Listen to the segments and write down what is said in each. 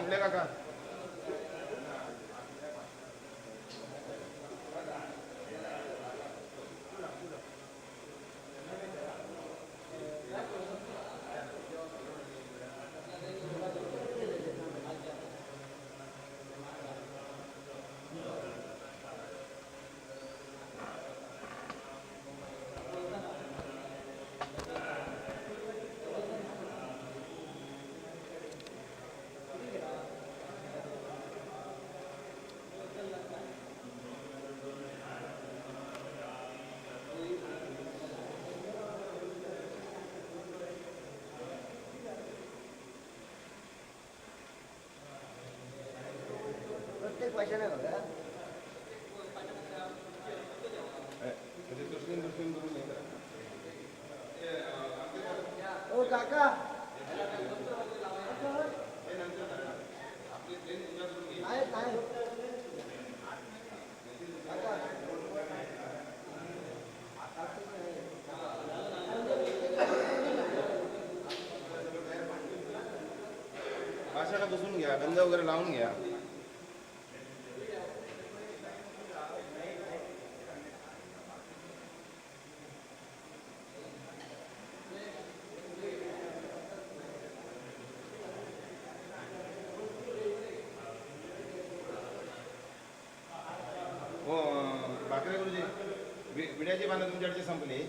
कुठले काका पैसे नाही बघा ओ काका पाशाला बसून घ्या गंध वगैरे लावून घ्या हो भाकरे गुरुजी विड्याची बांधा तुमच्याकडची संपली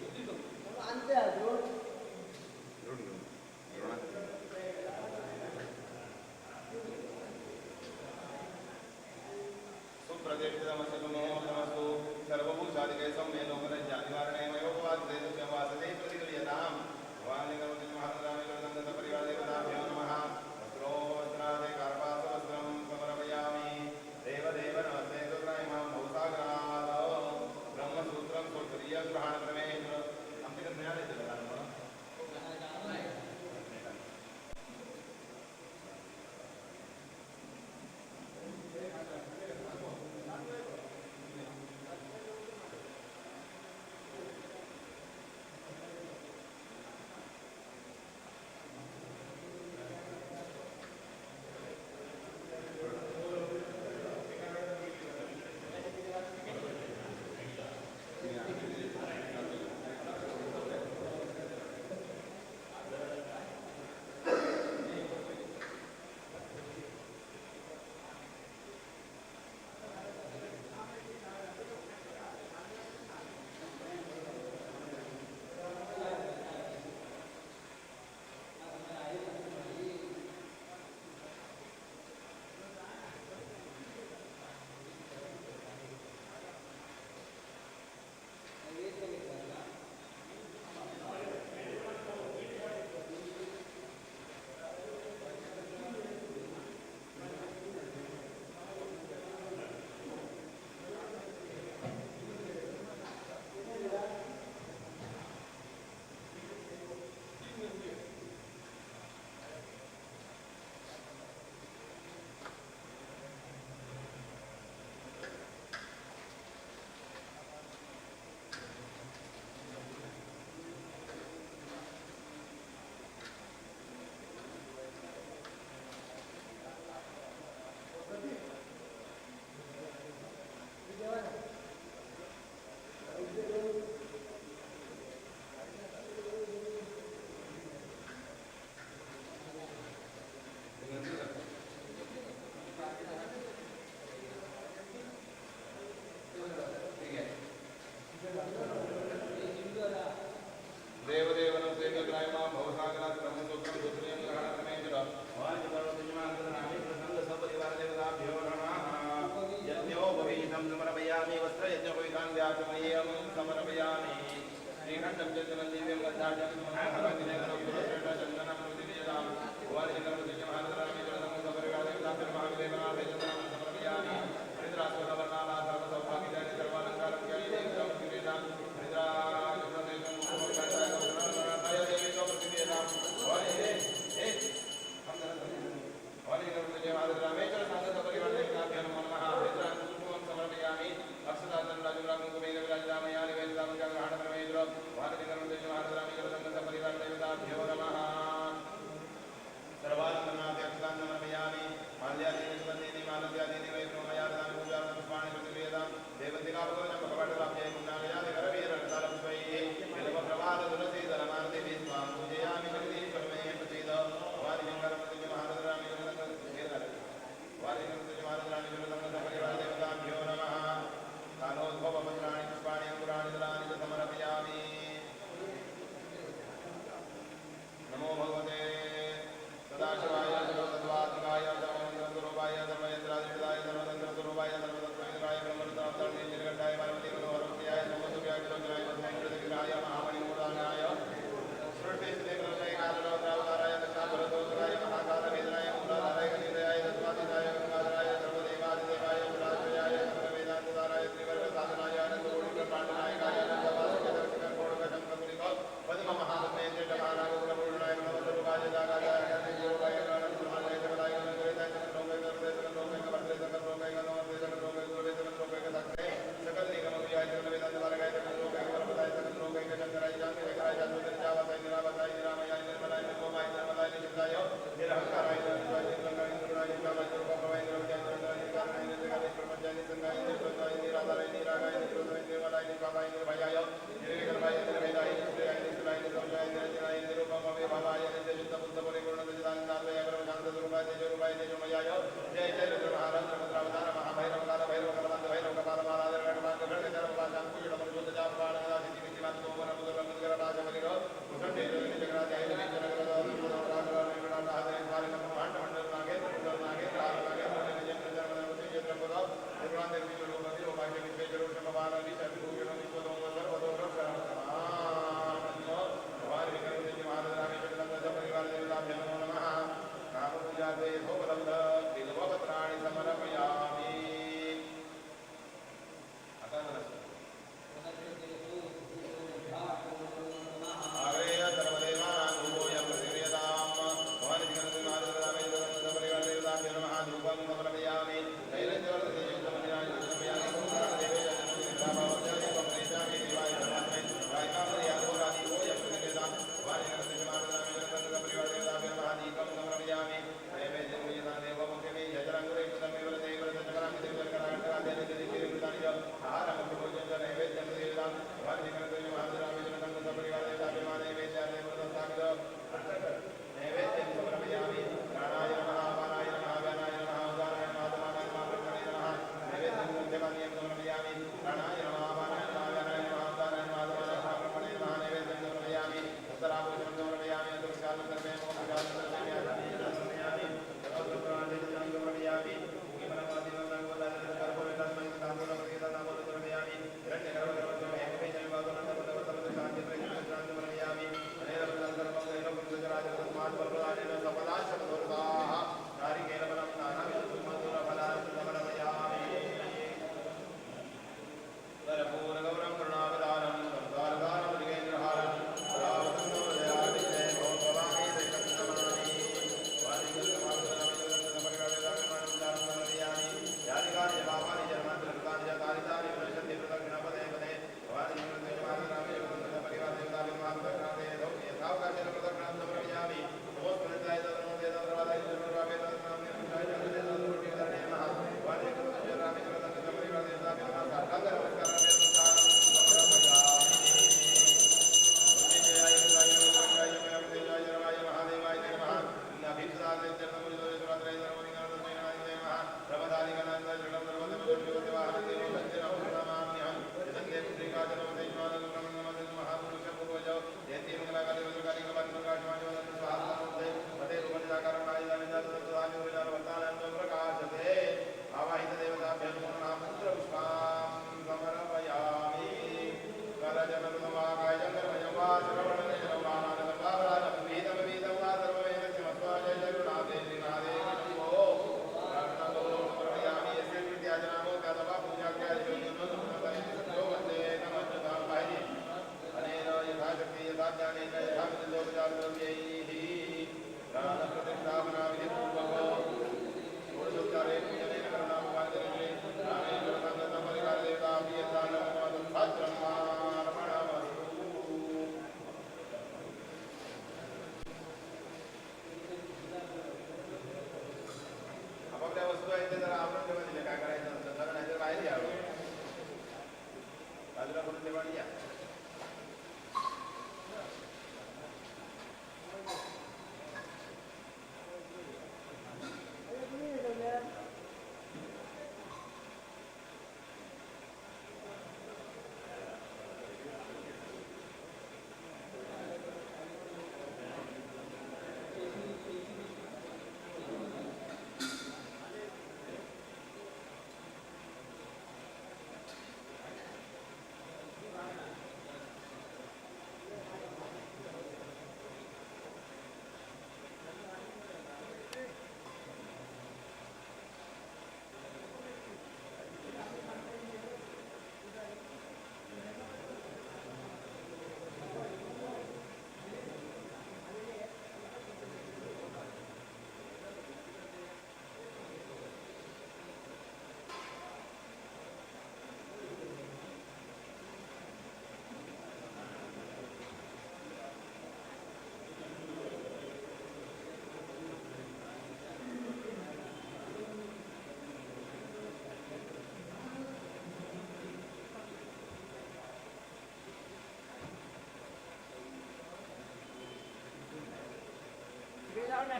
वाढ द्या.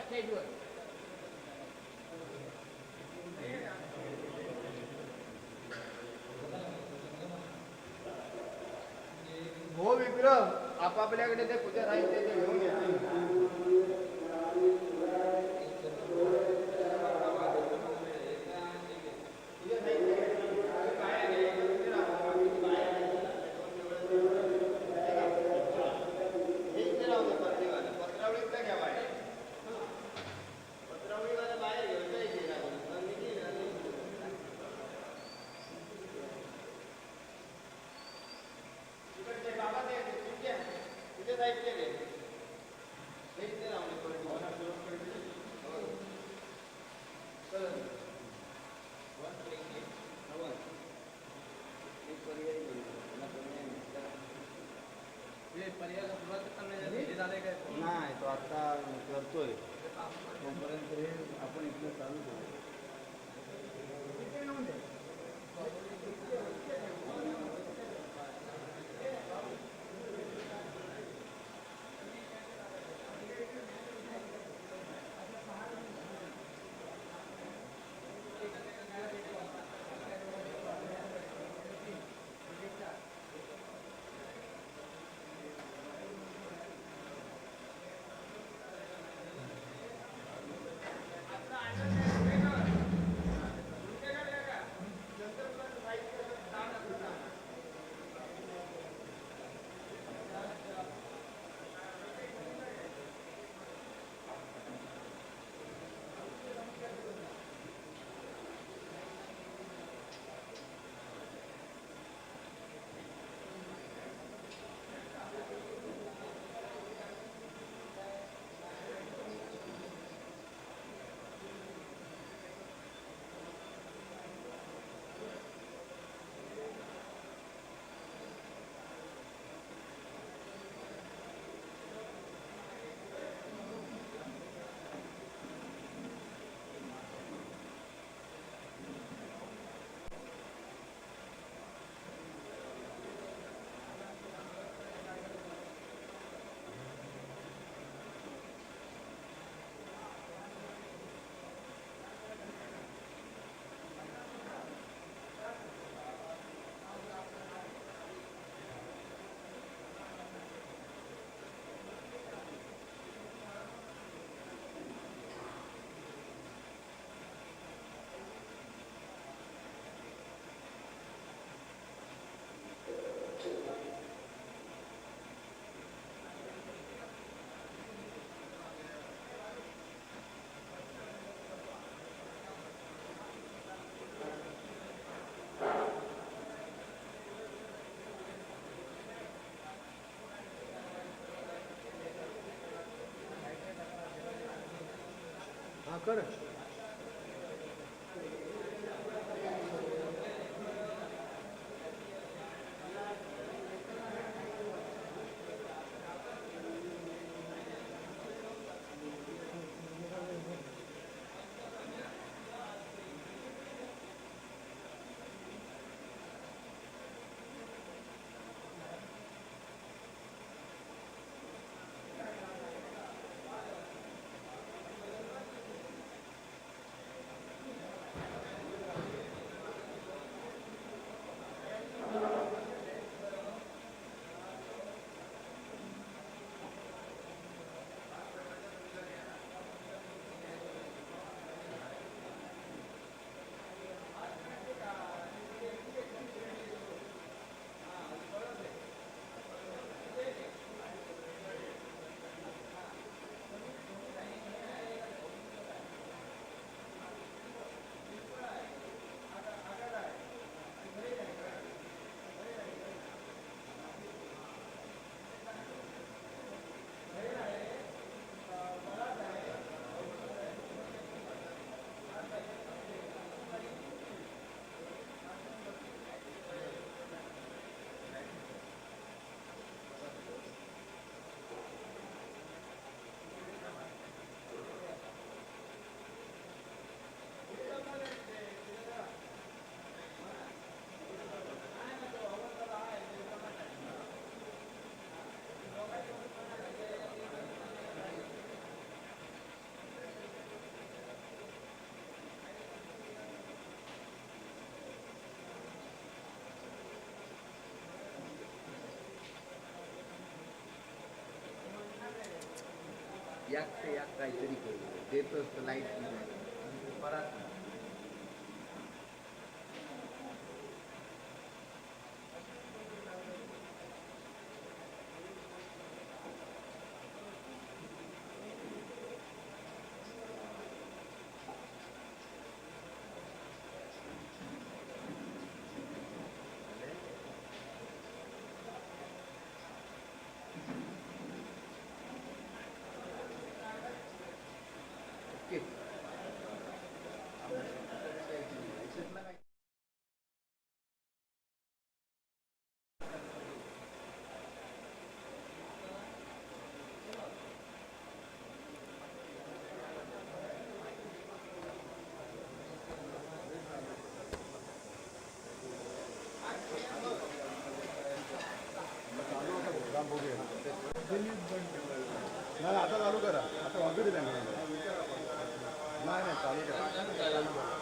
स्टेजवर हो विक्रम, आपापल्याकडे ते पूजा साहित्य ते घेऊन घ्या. नाही, तो आता करतोय तोपर्यंत हे आपण इथलं चालू करू. कर याक ते याक काहीतरी करू देतोस तर लाईट परत ओके नाही आता चालू करा आता ऑलरेडी नाही नाही चालू करा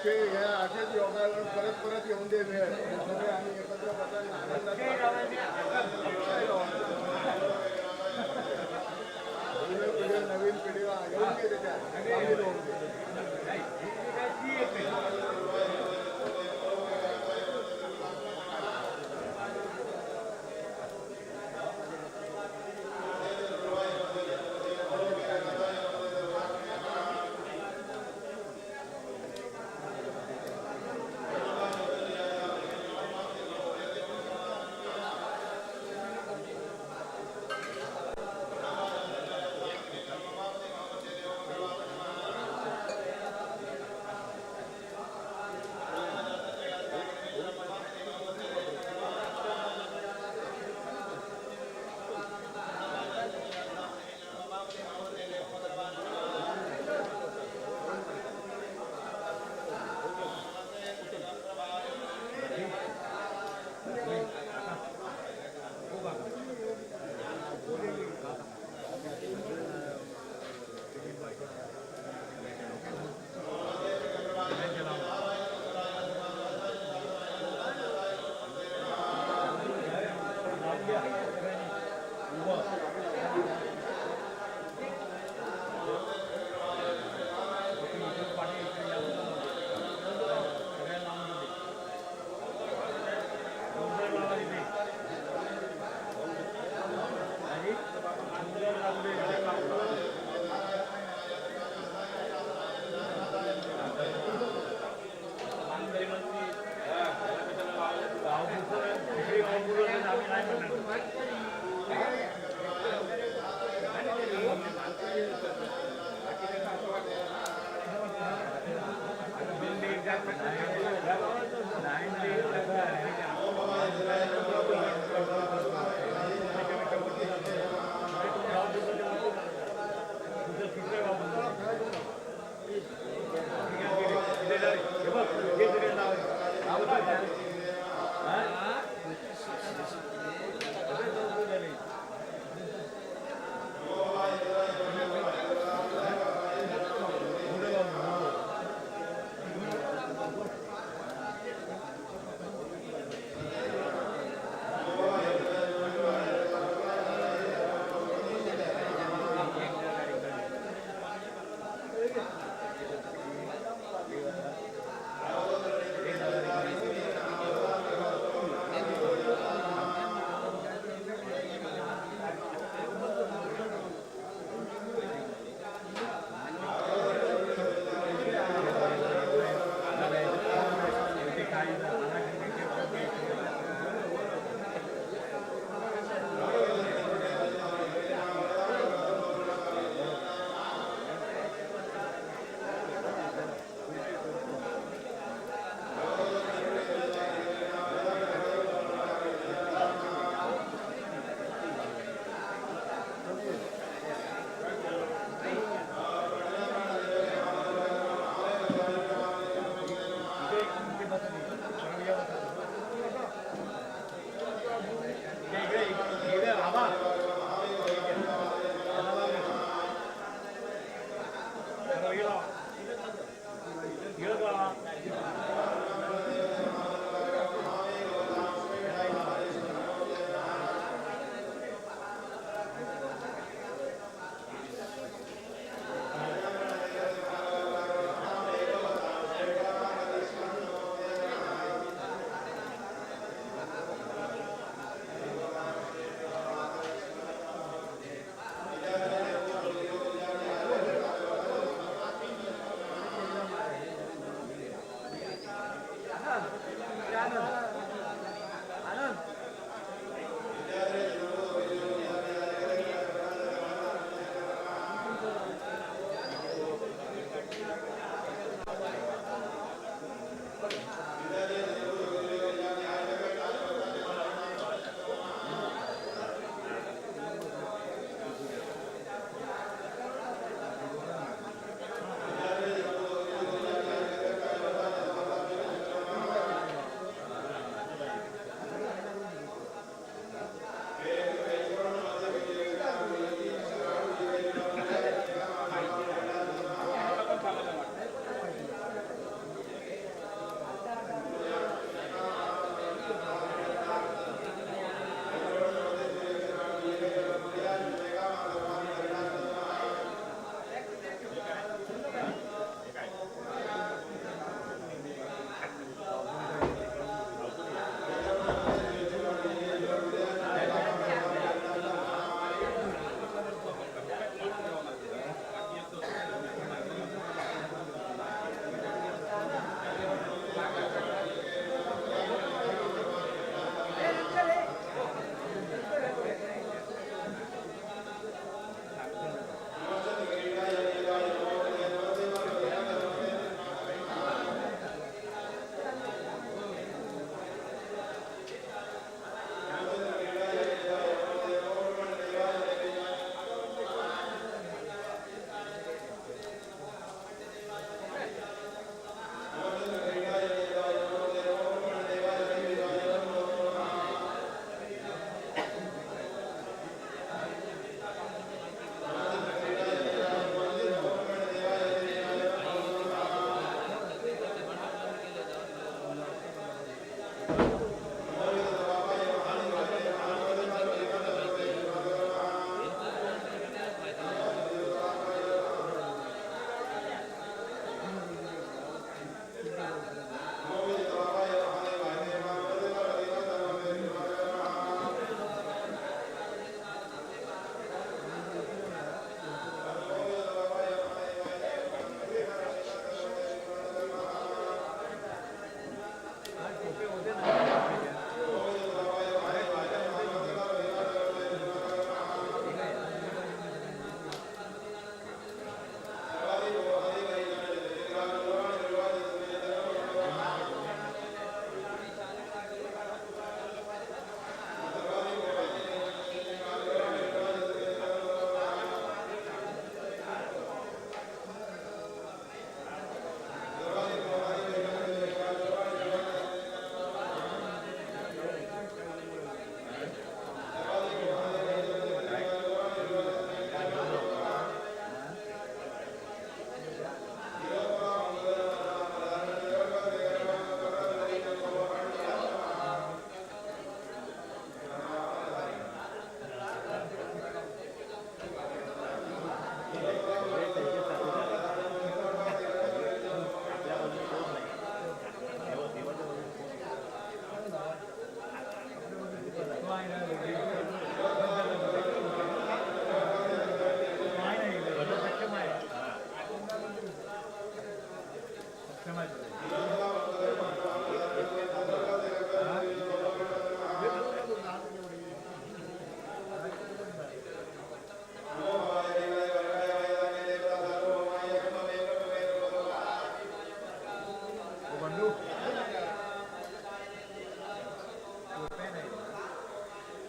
असेच योगाला परत परत येऊन दे वेळ सगळे आम्ही एकत्र बसायला नवीन पिढीला येऊन दे त्याच्यात सामील होऊन दे.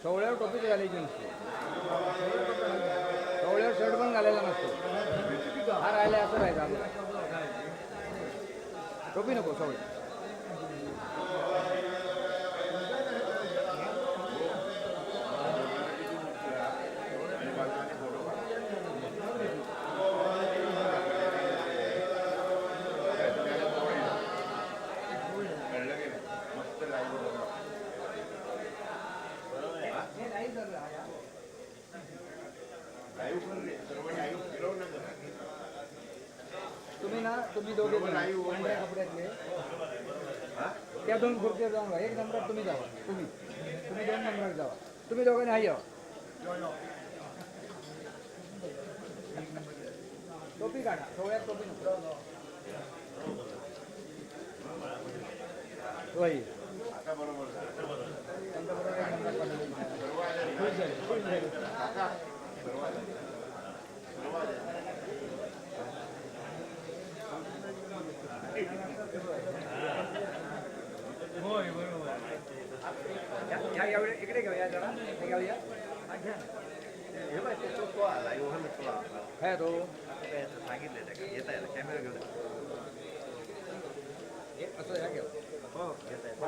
सोहळ्यावर टोपीच घालायची नसते. सोहळ्यावर शर्ट पण घालायला नसतो. हा राहिला असं राहायचं आपलं. टोपी नको सोहळ्यात. तुम्ही दोघे पांढऱ्या कपड्यातले त्या दोन खुर्चीवर जाऊन एक नंबरात तुम्ही जावा. तुम्ही 2 नंबरात जावा. तुम्ही दोघांनी हाय यावा. टोपी काढा. सोहळ्यात टोपी नको. होय आता बरोबर होय बरोबर. इकडे घेऊया जरा. घेऊया तो सांगितलं येता येईल कॅमेरा घेऊन असं या घेऊ. हो घेता येईल.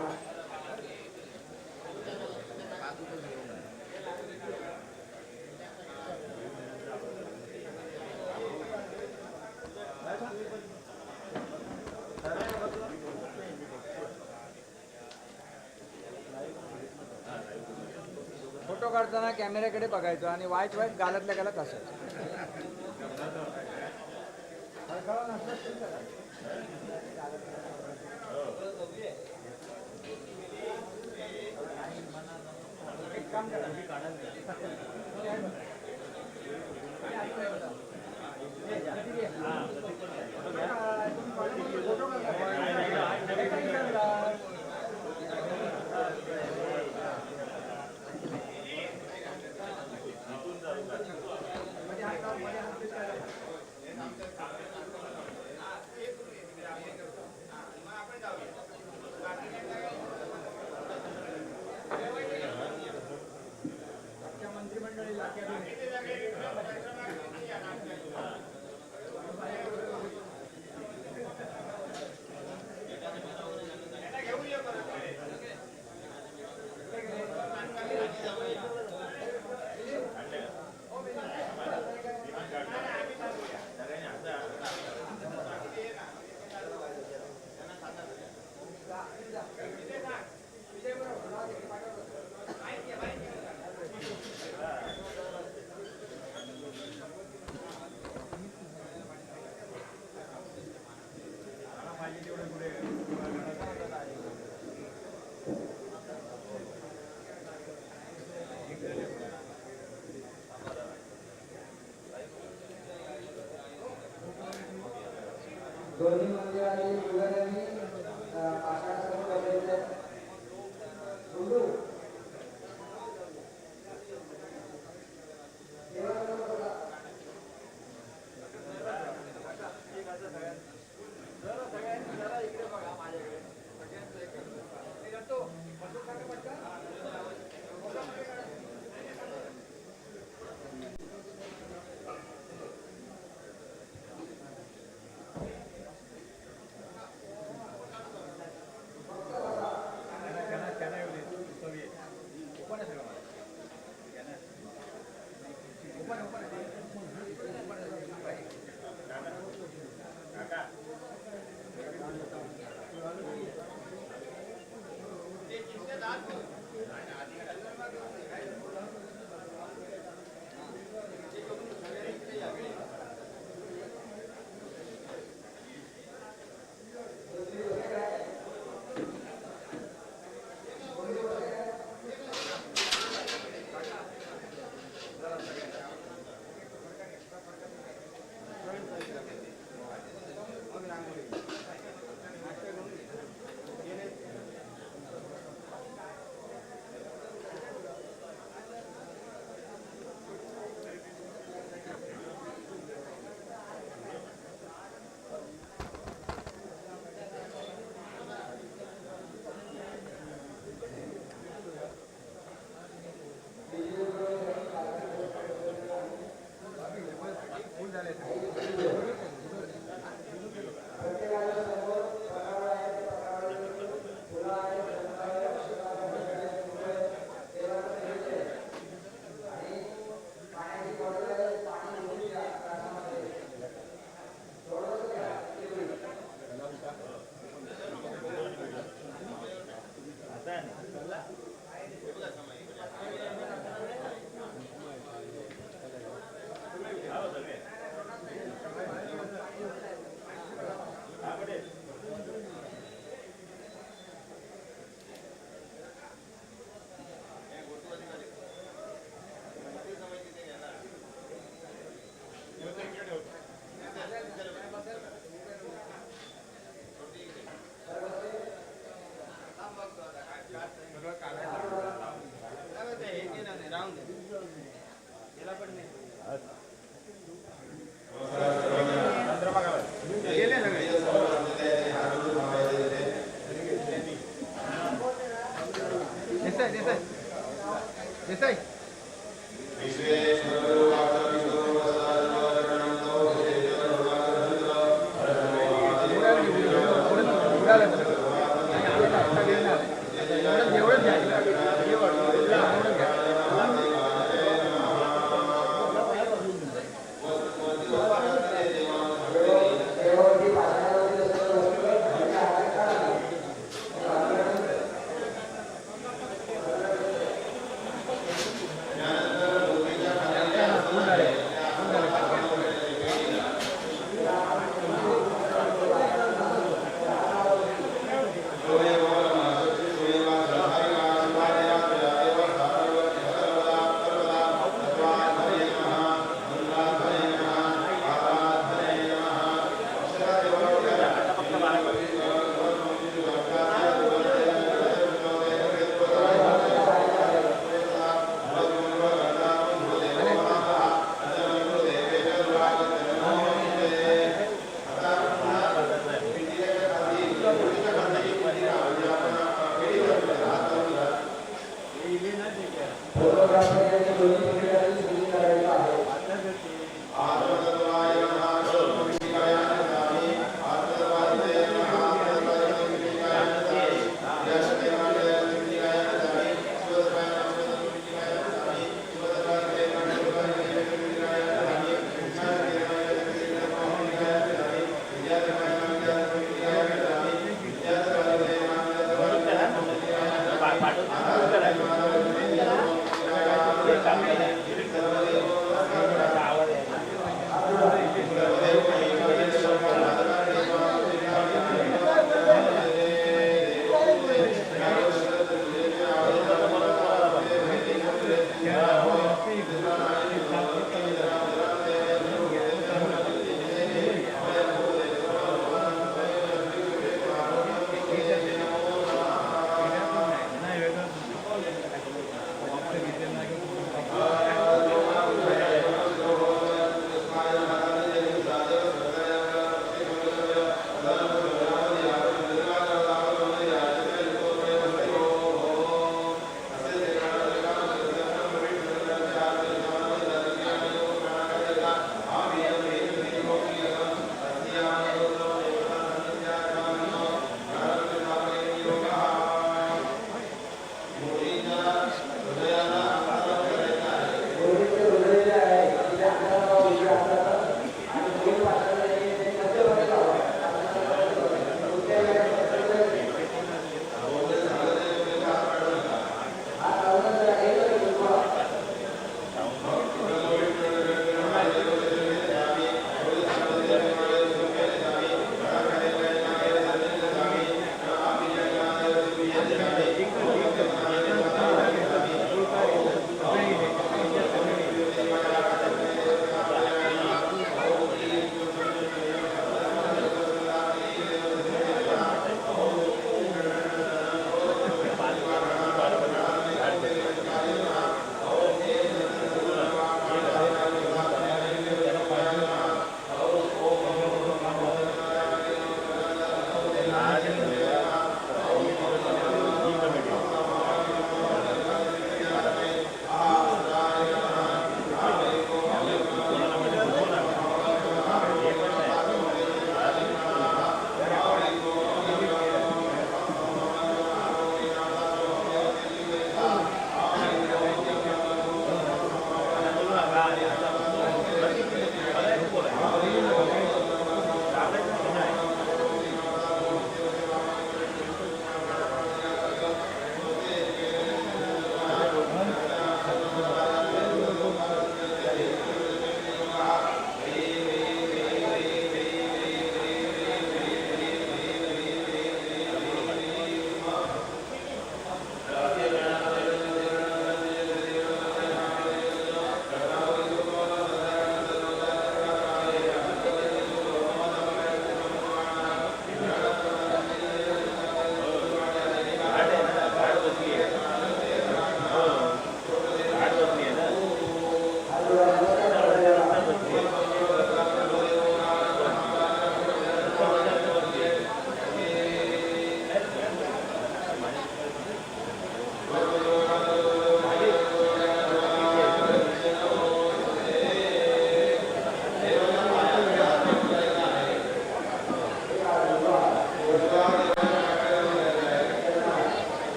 फोटो काढताना कॅमेऱ्याकडे बघायचं आणि वाईट वाईट गालातल्या गालात असायचं. एक काम करा. दोन्ही मंदिरातील पुजाऱ्यांनी आषाढ संपलेले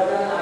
Gracias.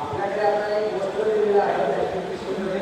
आपल्याकडे आता एक वस्त्र दिलेलं आहे त्याची सुंदर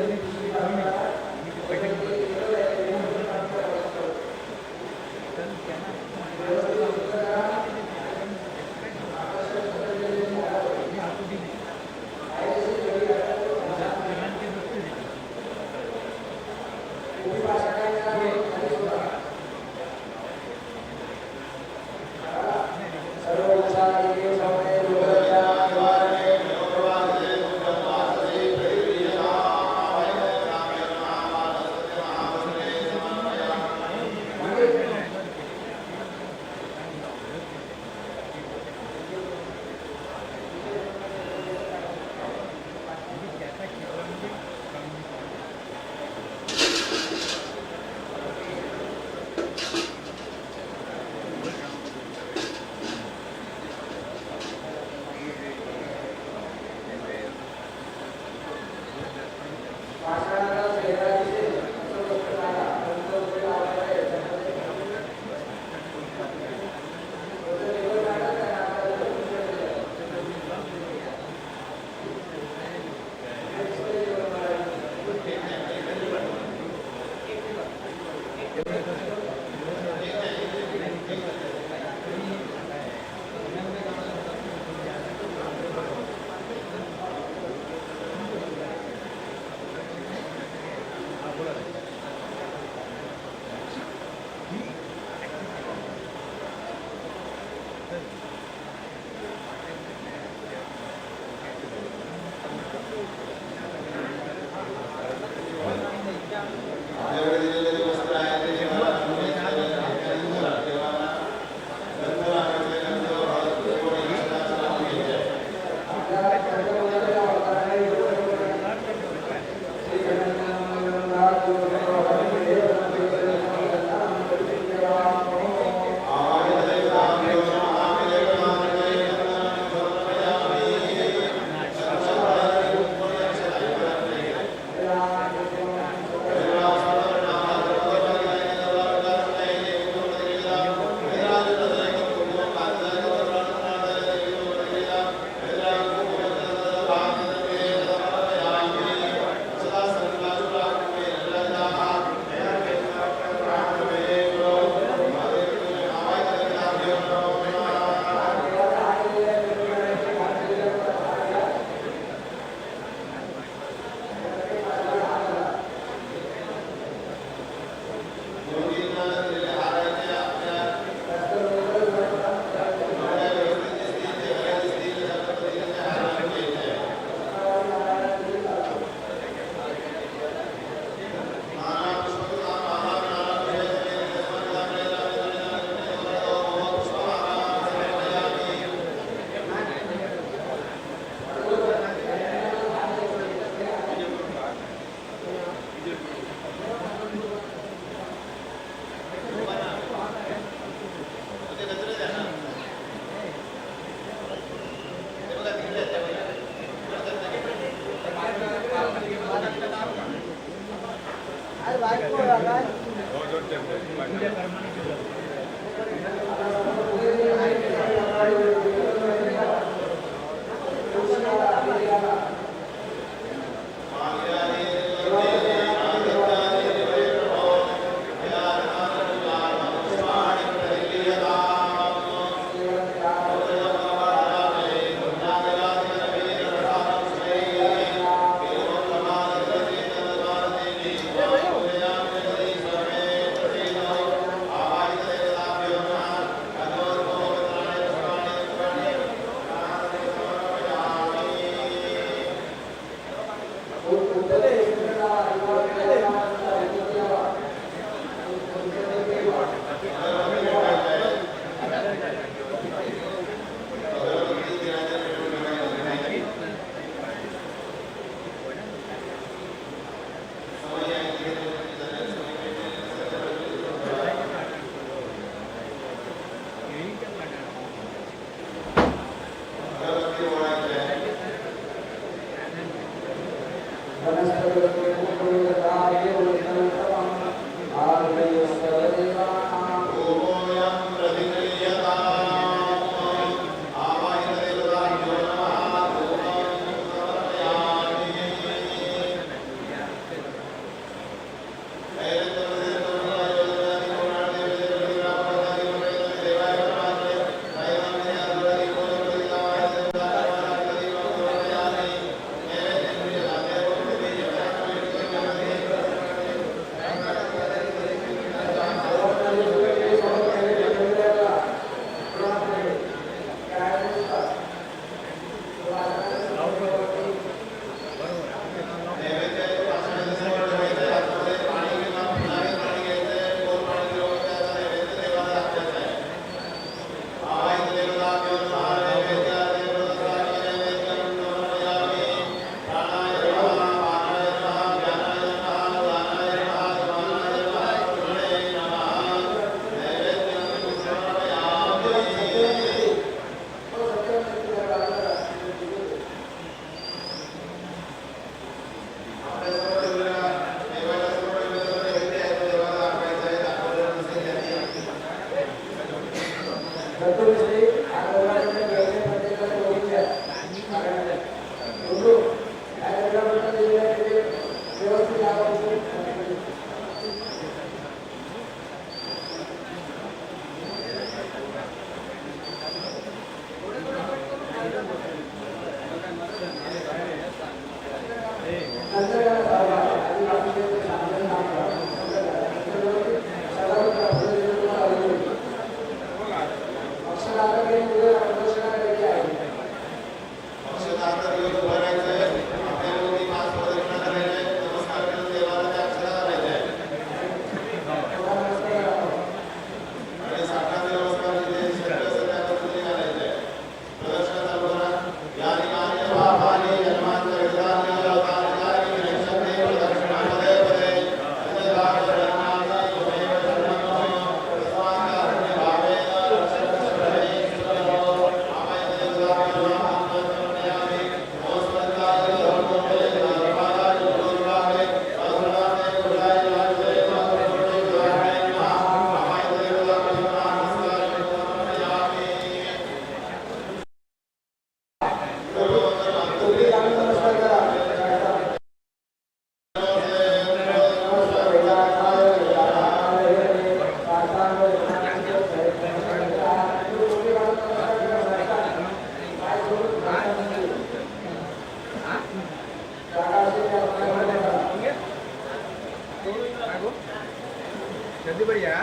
जल्दी बढ़िया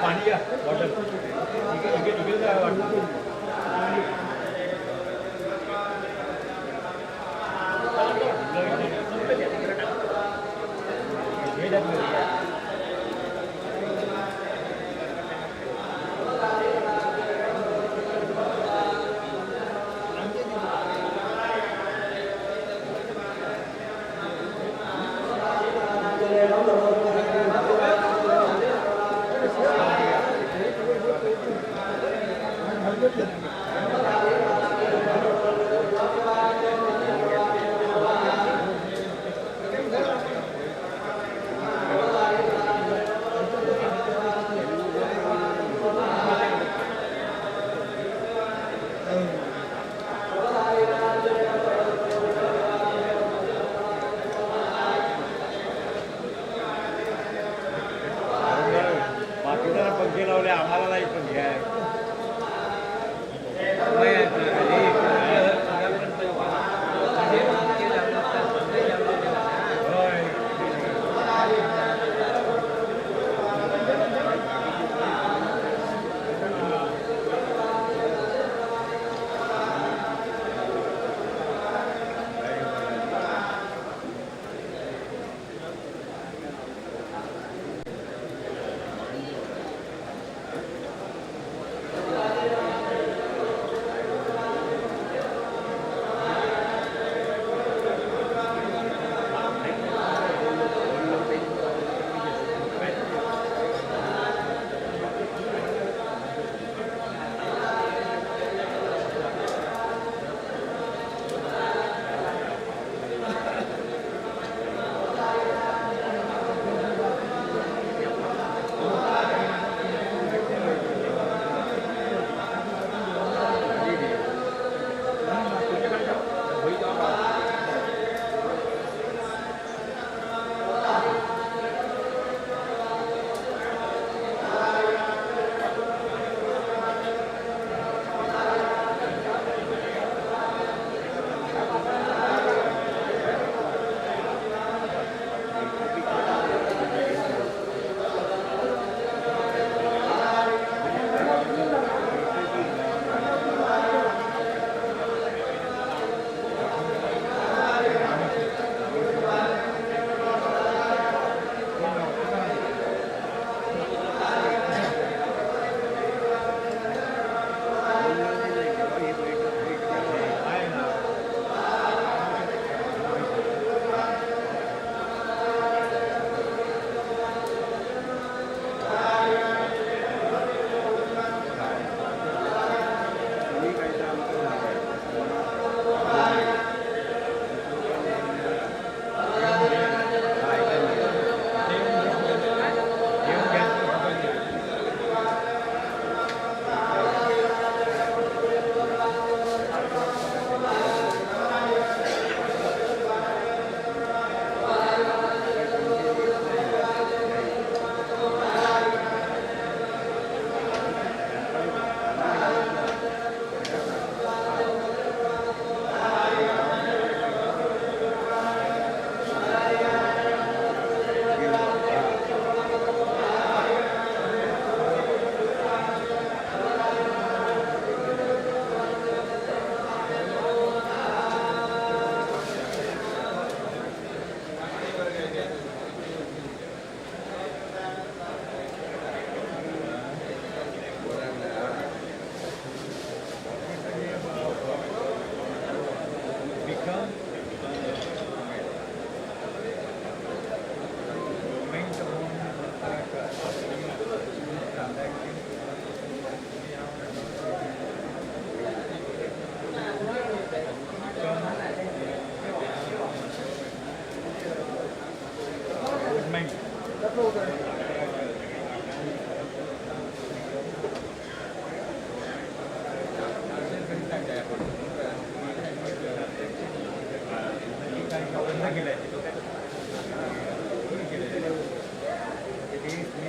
पाणी घ्या बॉटल इकडे काय वाटतं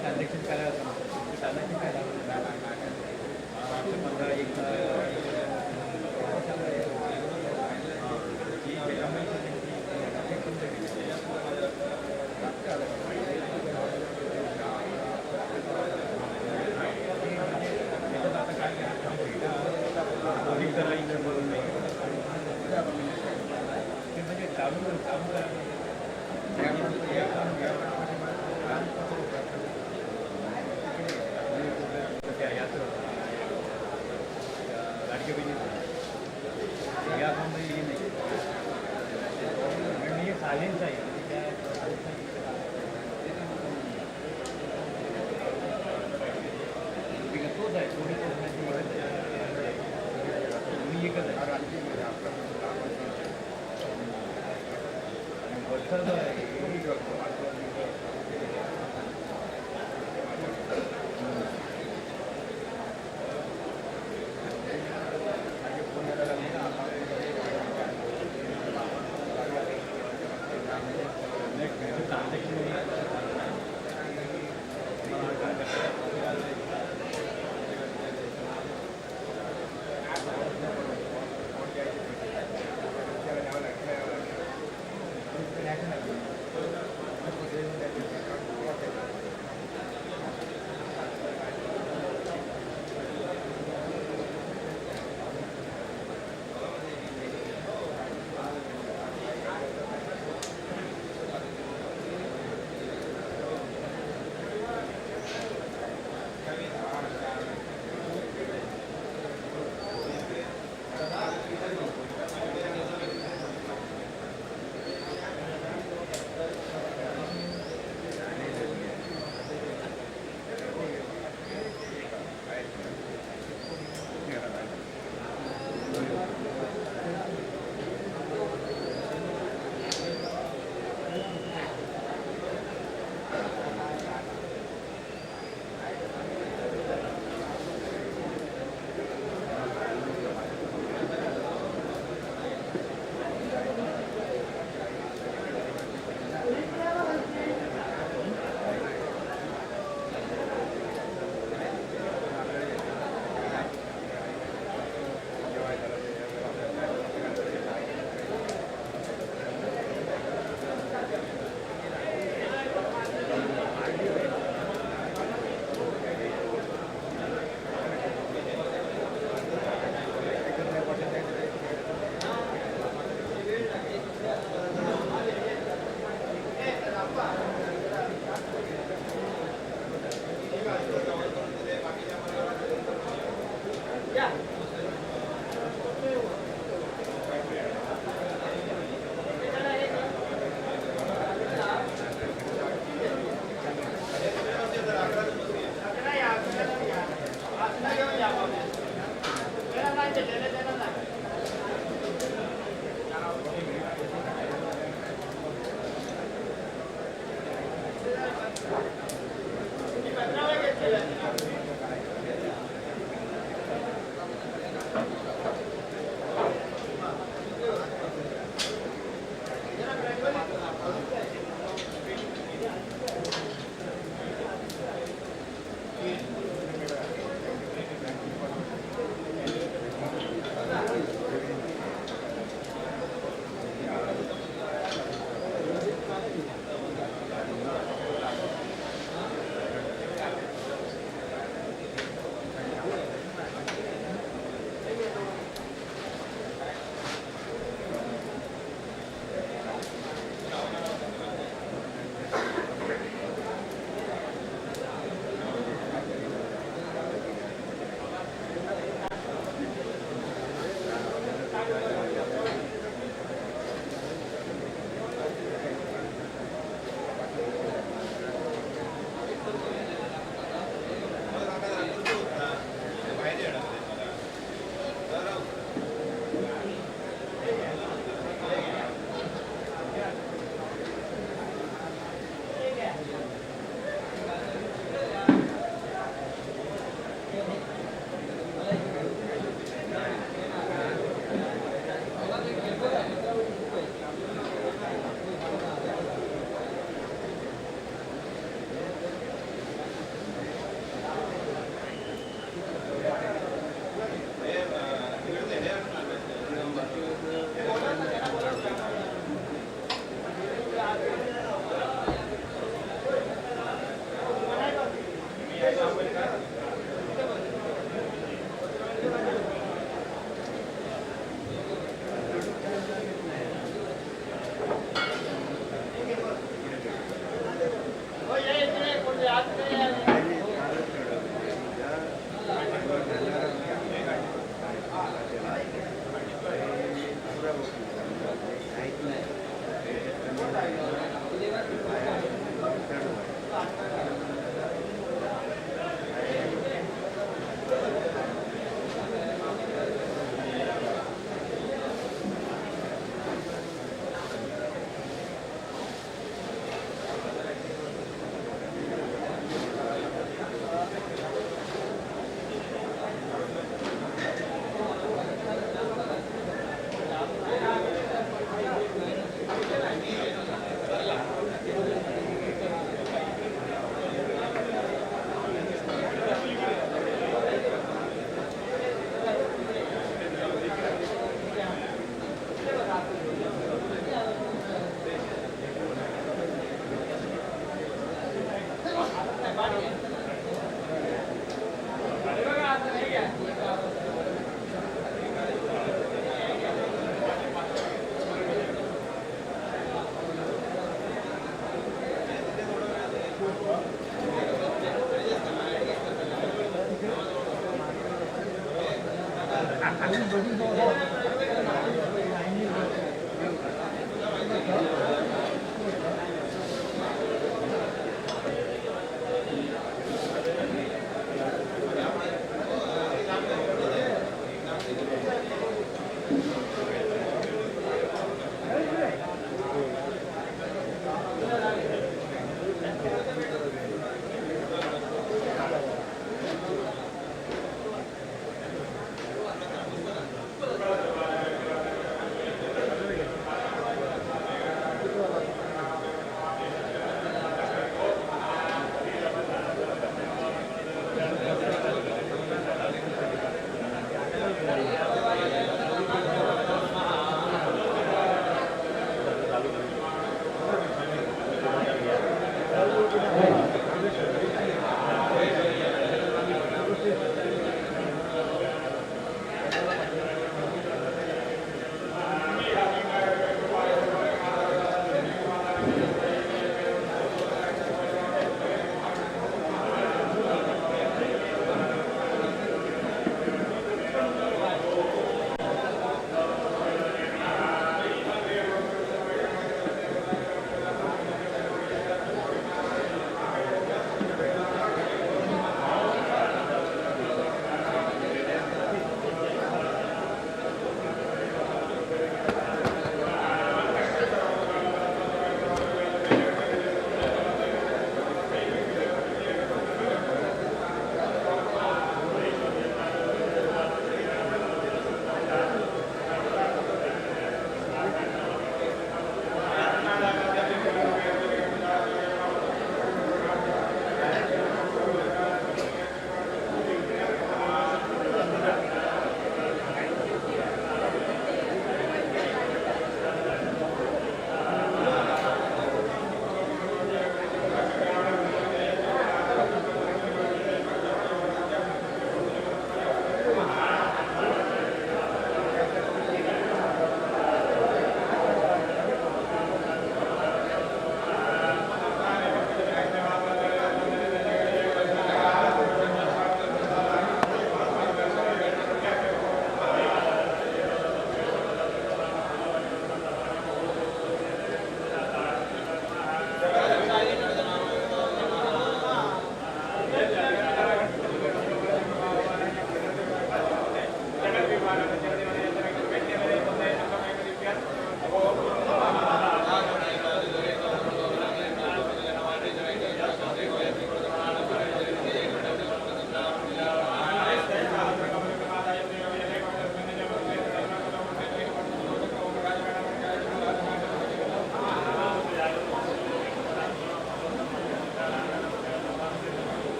ट्रान्झॅक्शन करायला होतं ट्रान्झॅक्शन करायला एक म्हणजे चालू लाडक्या बहिणी या अकाउंटमध्ये हे नाही आणि हे सायलेन्स आहे तोच आहे कोणी मी एकच आहे Thank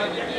Thank you.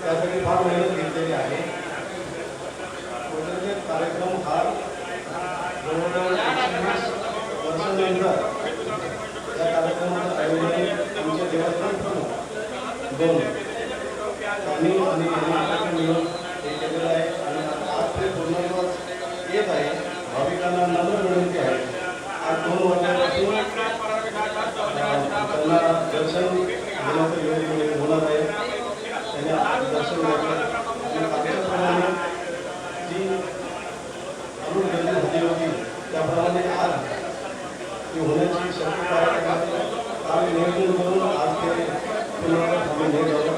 त्यासाठी फार मेहनत घेतलेली आहे. कार्यक्रम हा जवळजवळ 120 वर्षानंतर या कार्यक्रमाचं आयोजन आमच्या देवस्थान दोन आणि मिळून हे केलेलं आहे आणि आज ते पूर्णत्वास येत आहे. भाविकांना नम्र विनंती आहे, आज 2 वर्षांपासून त्यांना दर्शन घेण्याचं वेळ होणार आहे. त्यांनी दर्शन घेतलं आणि त्याप्रमाणे जी अरुण गर्दी झाली होती त्याप्रमाणे आज ती होण्याची शक्यता आहे. आम्ही नियोजन करून आज ते पुनरावृत्त आम्ही नाही जाऊ.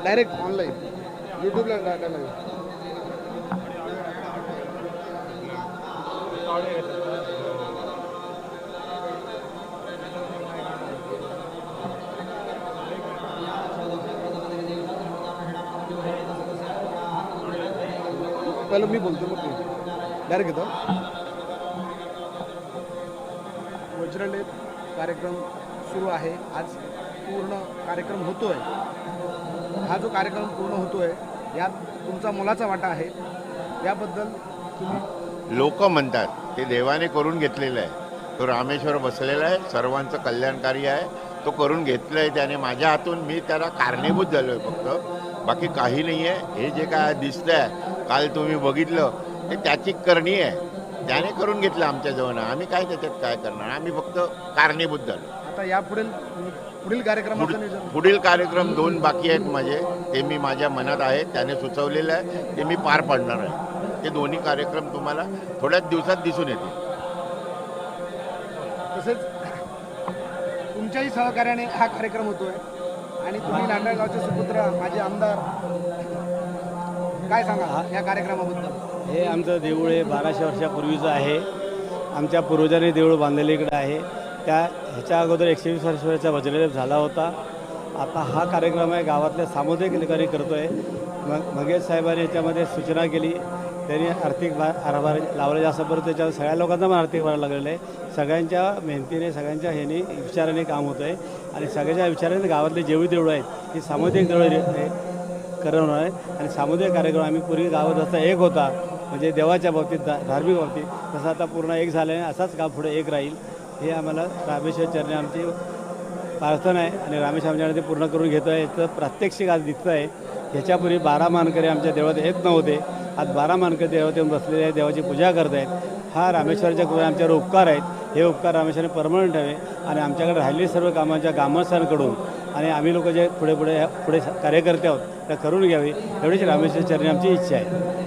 डायरेक्ट ऑनलाईन यूट्यूबला टाकायला लागेल. पहिलं मी बोलतो मग डायरेक्ट घेतो. वज्रलेप कार्यक्रम सुरू आहे. आज पूर्ण कार्यक्रम होतोय. हा जो कार्यक्रम पूर्ण होतोय यात तुमचा मोलाचा वाटा आहे. याबद्दल तुम्ही लोक म्हणतात ते देवाने करून घेतलेलं आहे. तो रामेश्वर बसलेला आहे, सर्वांचं कल्याणकारी आहे. तो करून घेतलं आहे त्याने माझ्या हातून. मी त्याला कारणीभूत झालो आहे फक्त, बाकी काही नाही आहे. हे जे काय दिसतं आहे काल तुम्ही बघितलं ते त्याची करणी आहे. त्याने करून घेतलं आमच्याजवळ. आम्ही काय त्याच्यात काय करणार, आम्ही फक्त कारणीभूत झालो. आता पुढील कार्यक्रमाचं नियोजन पुढील कार्यक्रम 2 बाकी आहेत माझे. ते मी माझ्या मनात आहे, त्याने सुचवलेलं आहे, ते मी पार पाडणार आहे. ते दोन्ही कार्यक्रम तुम्हाला थोड्याच दिवसात दिसून येतील. तसेच तुमच्याही सहकार्याने हा कार्यक्रम होतोय आणि तुम्ही नांदगावचे सुपुत्र माजी आमदार, काय सांगा या कार्यक्रमाबद्दल? हे आमचं देऊळ हे 1200 वर्षापूर्वीचं आहे. आमच्या पूर्वजांनी देऊळ बांधलेलं इकडं आहे. ह्याच्या अगोदर 120 वर्षाचा वज्रलेप झाला होता. आता हा कार्यक्रम आहे गावातल्या सामुदायिक ठिकाणी करतो आहे. मंगेश साहेबांनी याच्यामध्ये सूचना केली. त्यांनी आर्थिक भार लावले जास्त, परत त्याच्यावर सगळ्या लोकांना पण आर्थिक भार लागलेला आहे. सगळ्यांच्या मेहनतीने, सगळ्यांच्या ह्याने विचाराने काम होतं आहे आणि सगळ्याच्या विचाराने गावातले जेवढी देवळं आहेत ती सामुदायिक देवळं करवणार आहे. आणि सामुदायिक कार्यक्रम आम्ही पूर्वी गावात जसा एक होता, म्हणजे देवाच्या बाबतीत, धार्मिक बाबतीत, तसं आता पूर्ण एक झालं आहे. असाच गाव पुढे एक राहील हे आम्हाला रामेश्वर चरणी आमची प्रार्थना आहे आणि रामेश्वर आमच्याकडे ते पूर्ण करून घेतो आहे. याचं प्रात्यक्षिक आज दिसतं आहे. ह्याच्यापूर्वी 12 मानकरी आमच्या देवात येत नव्हते. आज 12 मानकरी देवात येऊन बसलेले आहेत, देवाची पूजा करत आहेत. हा रामेश्वरच्या कृपा आमच्यावर उपकार आहेत. हे उपकार रामेश्वरने परमनंट ठेवे आणि आमच्याकडे राहिलेली सर्व कामांच्या ग्रामस्थांकडून आणि आम्ही लोक जे पुढे कार्यकर्ते आहोत त्या करून घ्यावी, एवढीच रामेश्वर चरणी आमची इच्छा आहे.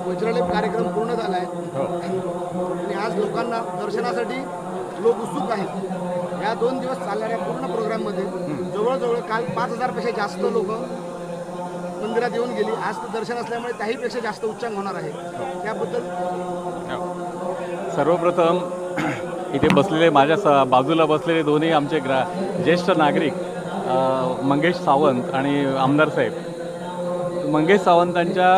वज्रलेप कार्यक्रम पूर्ण झाला आहे आणि आज लोकांना दर्शनासाठी लोक उत्सुक आहेत. या 2 दिवस चालणाऱ्या पूर्ण प्रोग्राममध्ये जवळजवळ काल 5000 पेक्षा जास्त लोक मंदिरात येऊन गेली. आज तर दर्शन असल्यामुळे त्याहीपेक्षा जास्त उच्चांक होणार आहे. त्याबद्दल सर्वप्रथम इथे बसलेले माझ्या बाजूला बसलेले दोन्ही आमचे ज्येष्ठ नागरिक मंगेश सावंत आणि आमदार साहेब. मंगेश सावंतांच्या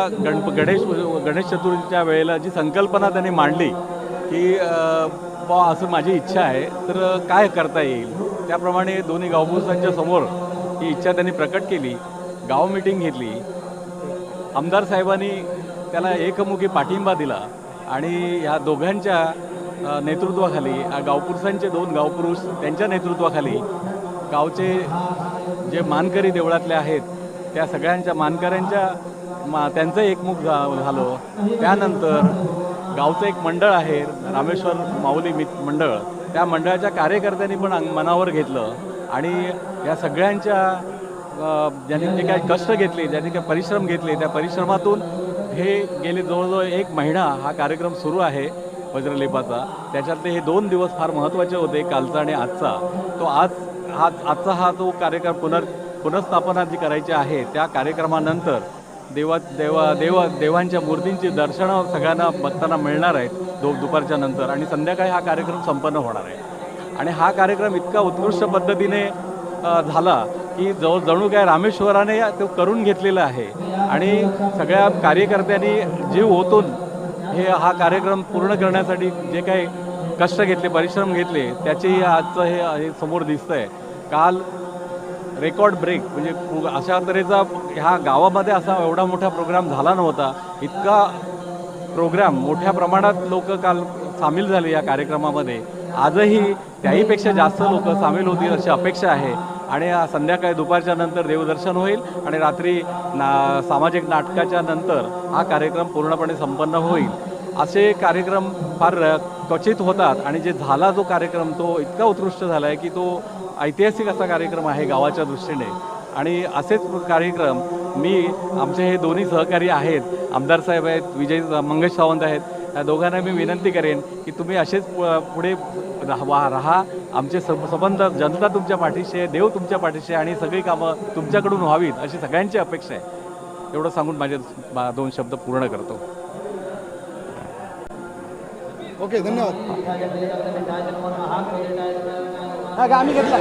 गणेश चतुर्थीच्या वेळेला जी संकल्पना त्यांनी मांडली की असं माझी इच्छा आहे तर काय करता येईल, त्याप्रमाणे दोन्ही गावपुरुषांच्या समोर ही इच्छा त्यांनी प्रकट केली. गाव मिटिंग घेतली. आमदार साहेबांनी त्याला एकमुखी पाठिंबा दिला आणि ह्या दोघांच्या नेतृत्वाखाली, गावपुरुषांचे 2 गावपुरुष त्यांच्या नेतृत्वाखाली गावचे जे मानकरी देवळातले आहेत त्या सगळ्यांच्या मानकऱ्यांच्या त्यांचं एकमुख झालं. त्यानंतर गावचं एक मंडळ आहे रामेश्वर माऊली मंडळ, त्या मंडळाच्या कार्यकर्त्यांनी पण मनावर घेतलं आणि या सगळ्यांच्या ज्यांनी जे काही कष्ट घेतले, ज्यांनी काही परिश्रम घेतले, त्या परिश्रमातून हे गेले जवळजवळ 1 महिना हा कार्यक्रम सुरू आहे वज्रलेपाचा. त्याच्यातले हे 2 दिवस फार महत्त्वाचे होते, कालचा आणि आजचा. तो आजचा हा जो कार्यक्रम पुनर्स्थापना जी करायची आहे त्या कार्यक्रमानंतर देवांच्या मूर्तींची दर्शनं सगळ्यांना बघताना मिळणार आहेत दुपारच्या नंतर आणि संध्याकाळी हा कार्यक्रम संपन्न होणार आहे. आणि हा कार्यक्रम इतका उत्कृष्ट पद्धतीने झाला की जणू काय रामेश्वराने तो करून घेतलेला आहे आणि सगळ्या कार्यकर्त्यांनी जीव ओतून हा कार्यक्रम पूर्ण करण्यासाठी जे काही कष्ट घेतले, परिश्रम घेतले, त्याचेही आजचं हे समोर दिसतं आहे. काल रेकॉर्ड ब्रेक म्हणजे अशा तऱ्हेचा ह्या गावामध्ये असा एवढा मोठा प्रोग्राम झाला नव्हता. इतका प्रोग्राम मोठ्या प्रमाणात लोक काल सामील झाले या कार्यक्रमामध्ये. आजही त्याहीपेक्षा जास्त लोक सामील होतील अशी अपेक्षा आहे आणि संध्याकाळी दुपारच्या नंतर देवदर्शन होईल आणि रात्री सामाजिक नाटकाच्या नंतर हा कार्यक्रम पूर्णपणे संपन्न होईल. असे कार्यक्रम फार क्वचित होतात आणि जे झाला जो कार्यक्रम तो इतका उत्कृष्ट झाला आहे की तो ऐतिहासिक असा कार्यक्रम आहे गावाच्या दृष्टीने. आणि असेच कार्यक्रम आमचे हे दोन्ही सहकारी आहेत, आमदार साहेब आहेत, मंगेश सावंत आहेत, त्या दोघांना मी विनंती करेन की तुम्ही असेच पुढे राहा. आमचे संबंध, जनता तुमच्या पाठीशी आहे, देव तुमच्या पाठीशी आहे आणि सगळी कामं तुमच्याकडून व्हावीत अशी सगळ्यांची अपेक्षा आहे. एवढं सांगून माझे 2 शब्द पूर्ण करतो. ओके, धन्यवाद. हा का आम्ही घेतला.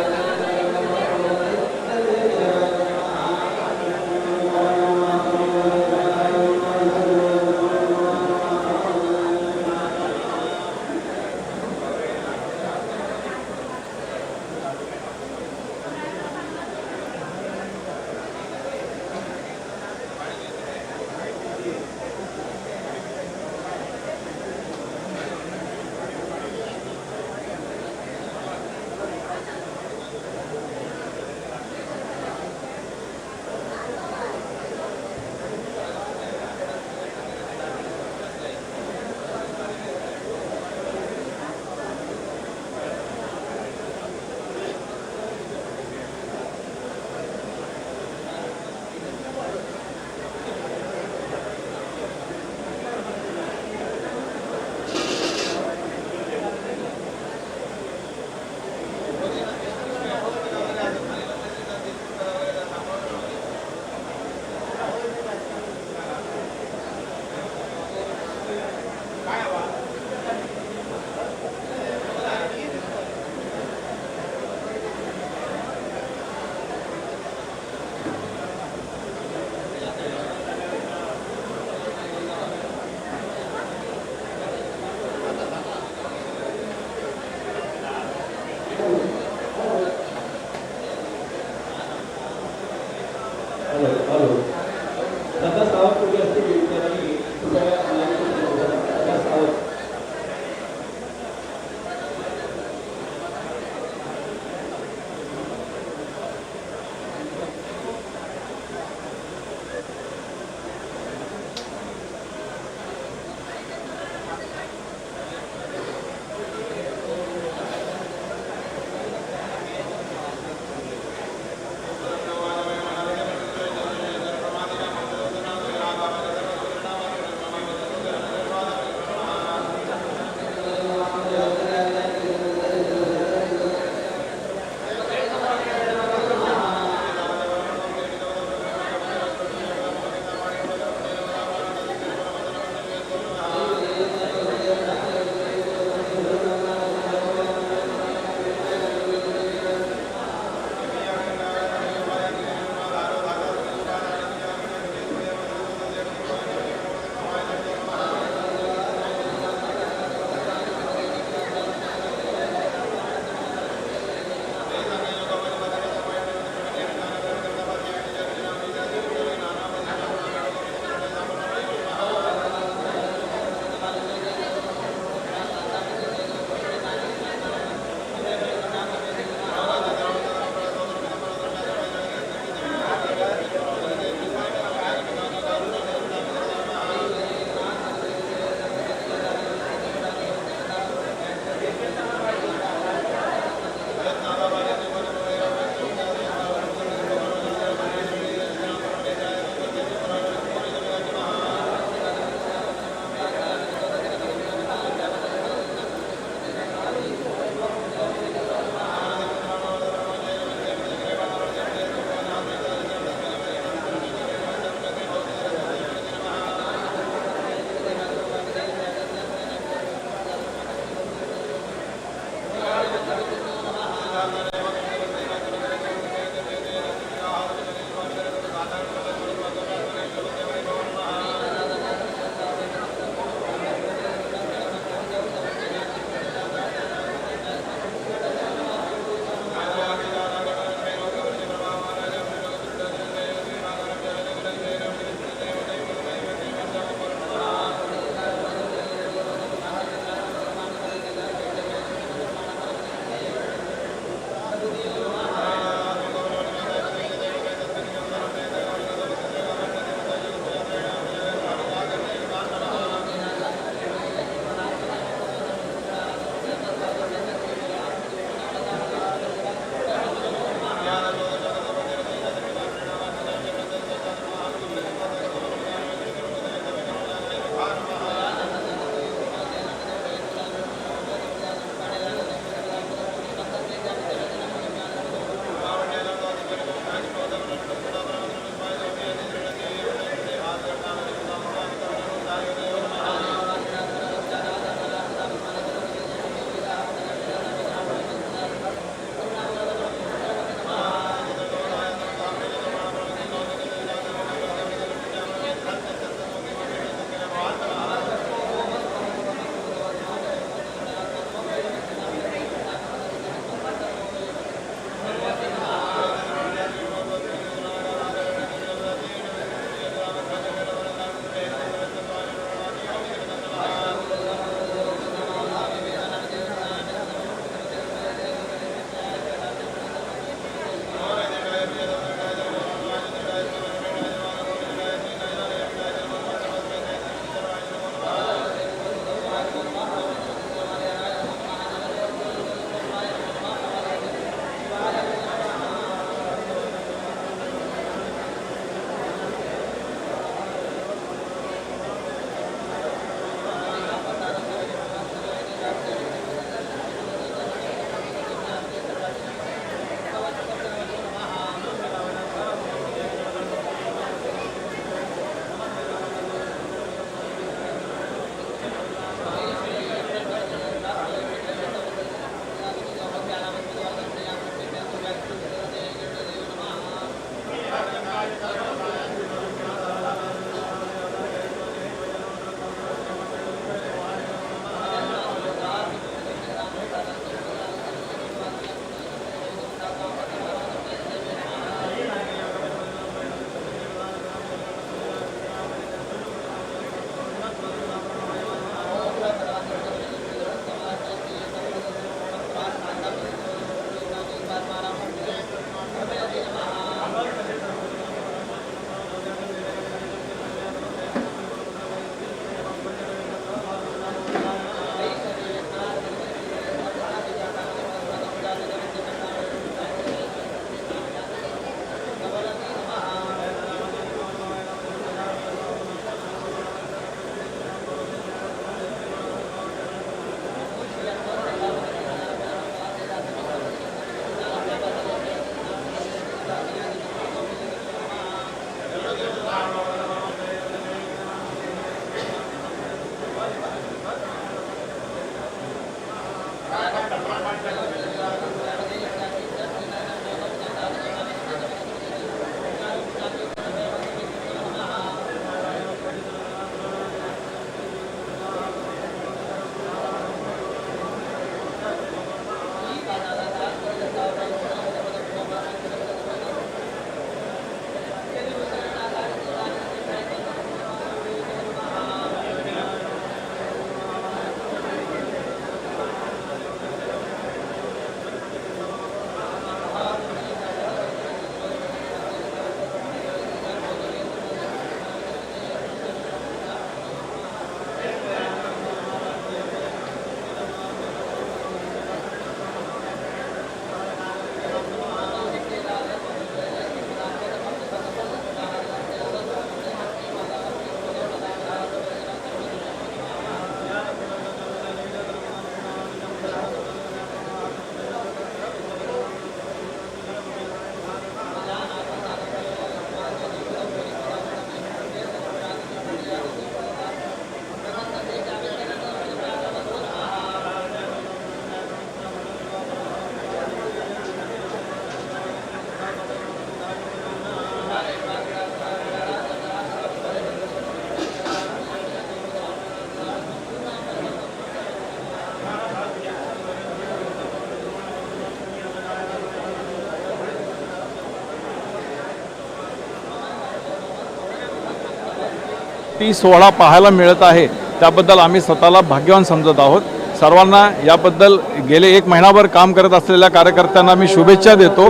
ती सोहळा पाहायला मिळत आहे त्याबद्दल आम्ही स्वतःला भाग्यवान समजत आहोत. सर्वांना याबद्दल गेले 1 महिनाभर काम करत असलेल्या कार्यकर्त्यांना मी शुभेच्छा देतो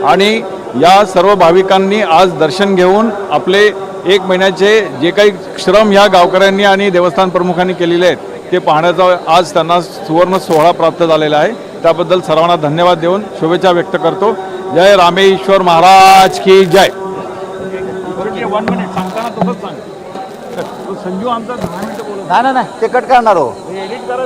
आणि या सर्व भाविकांनी आज दर्शन घेऊन आपले 1 महिन्याचे जे काही श्रम ह्या गावकऱ्यांनी आणि देवस्थान प्रमुखांनी केलेले आहेत ते पाहण्याचा आज त्यांना सुवर्ण सोहळा प्राप्त झालेला आहे. त्याबद्दल सर्वांना धन्यवाद देऊन शुभेच्छा व्यक्त करतो. जय रामेश्वर महाराज की जय. 1 मिनिट सांगताना तसंच सांग. संजू आमचा 10 मिनिटं बोलत नाही ते कट करणार हो. एडिट करा.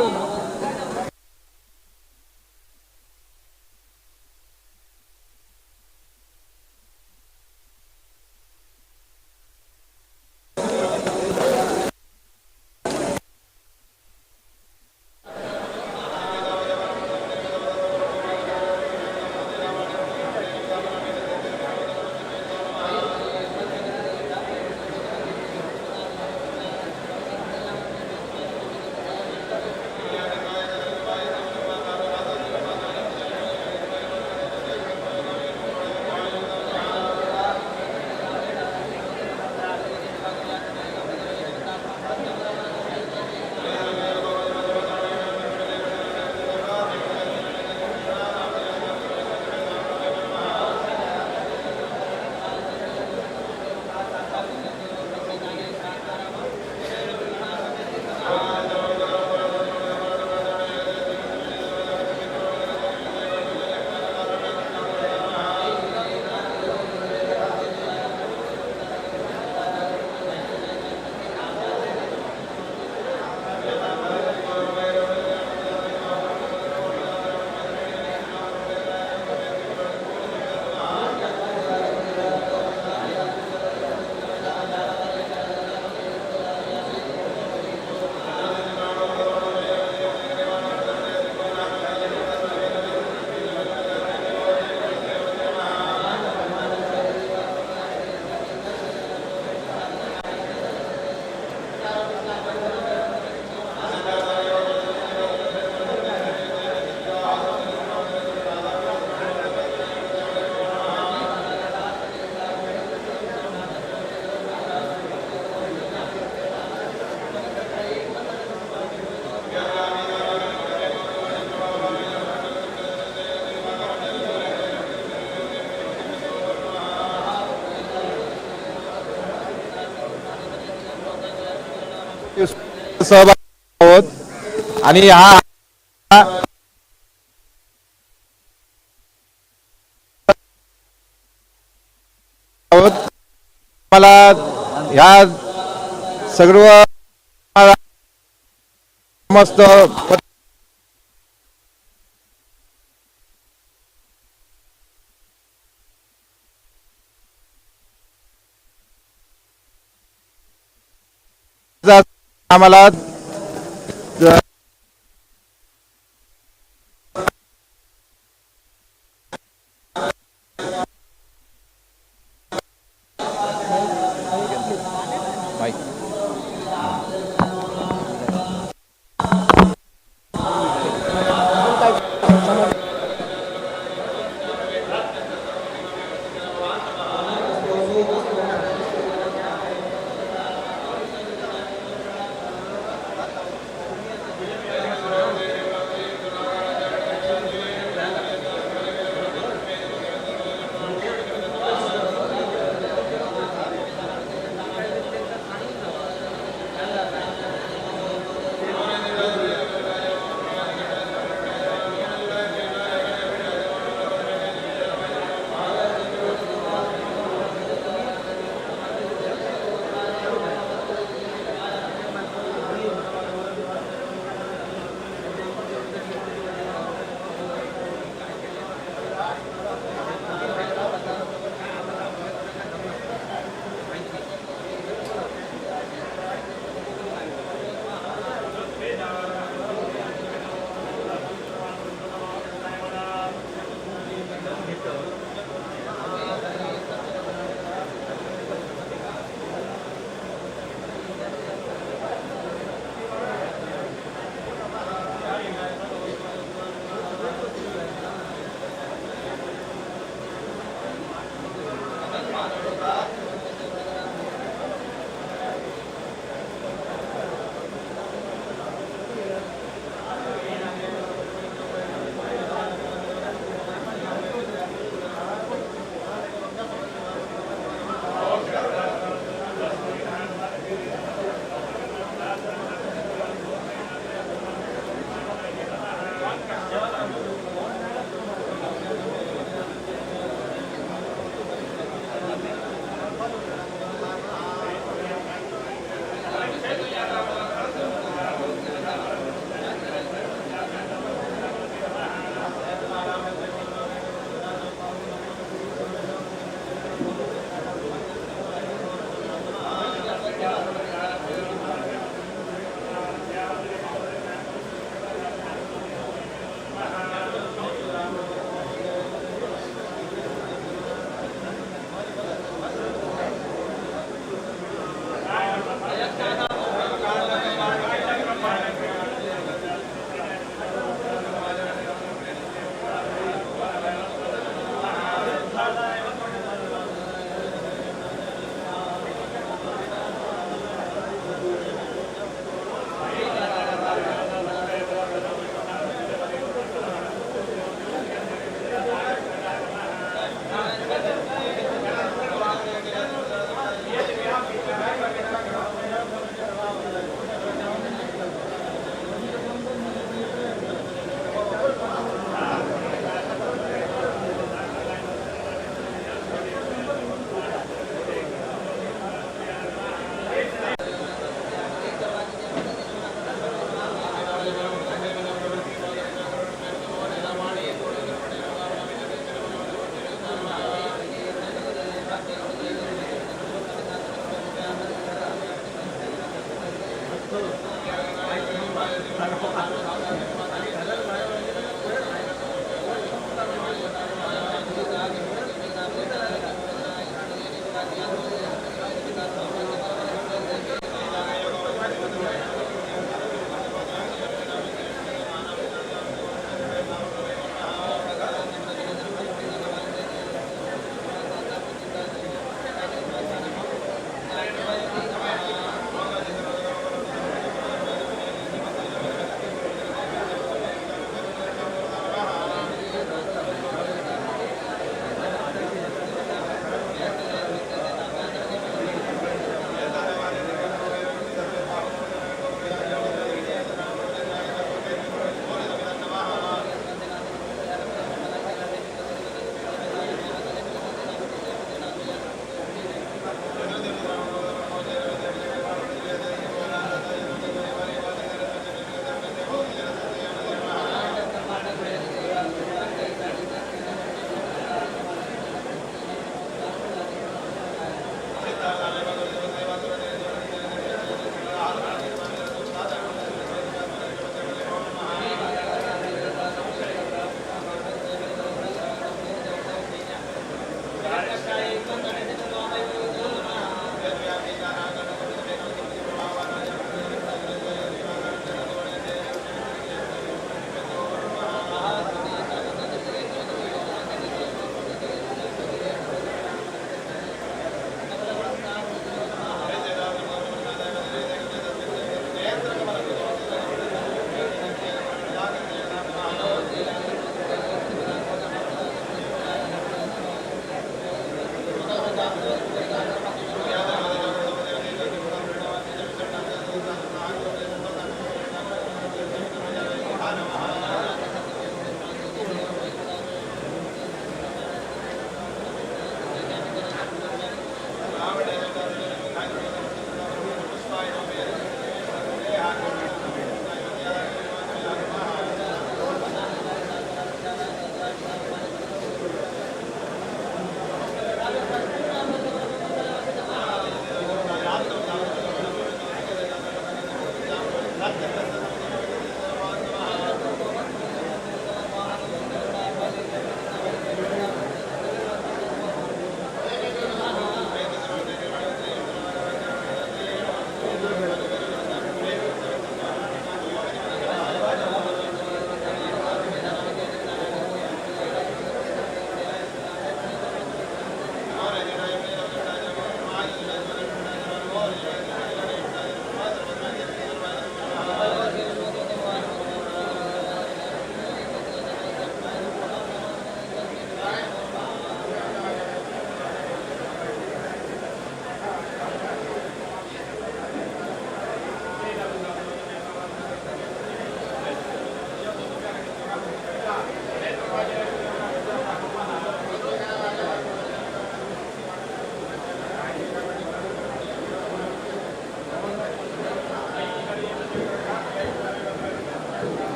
सहभागी आहोत आणि हा मला ह्या सर्व मस्त आम्हाला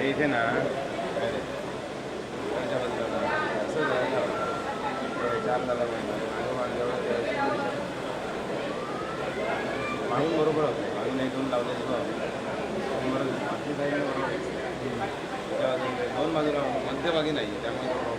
इथे ना मागून बरोबर होतं मागून एक दोन लावले दोन बाजूला मध्यभागी नाही त्यामुळे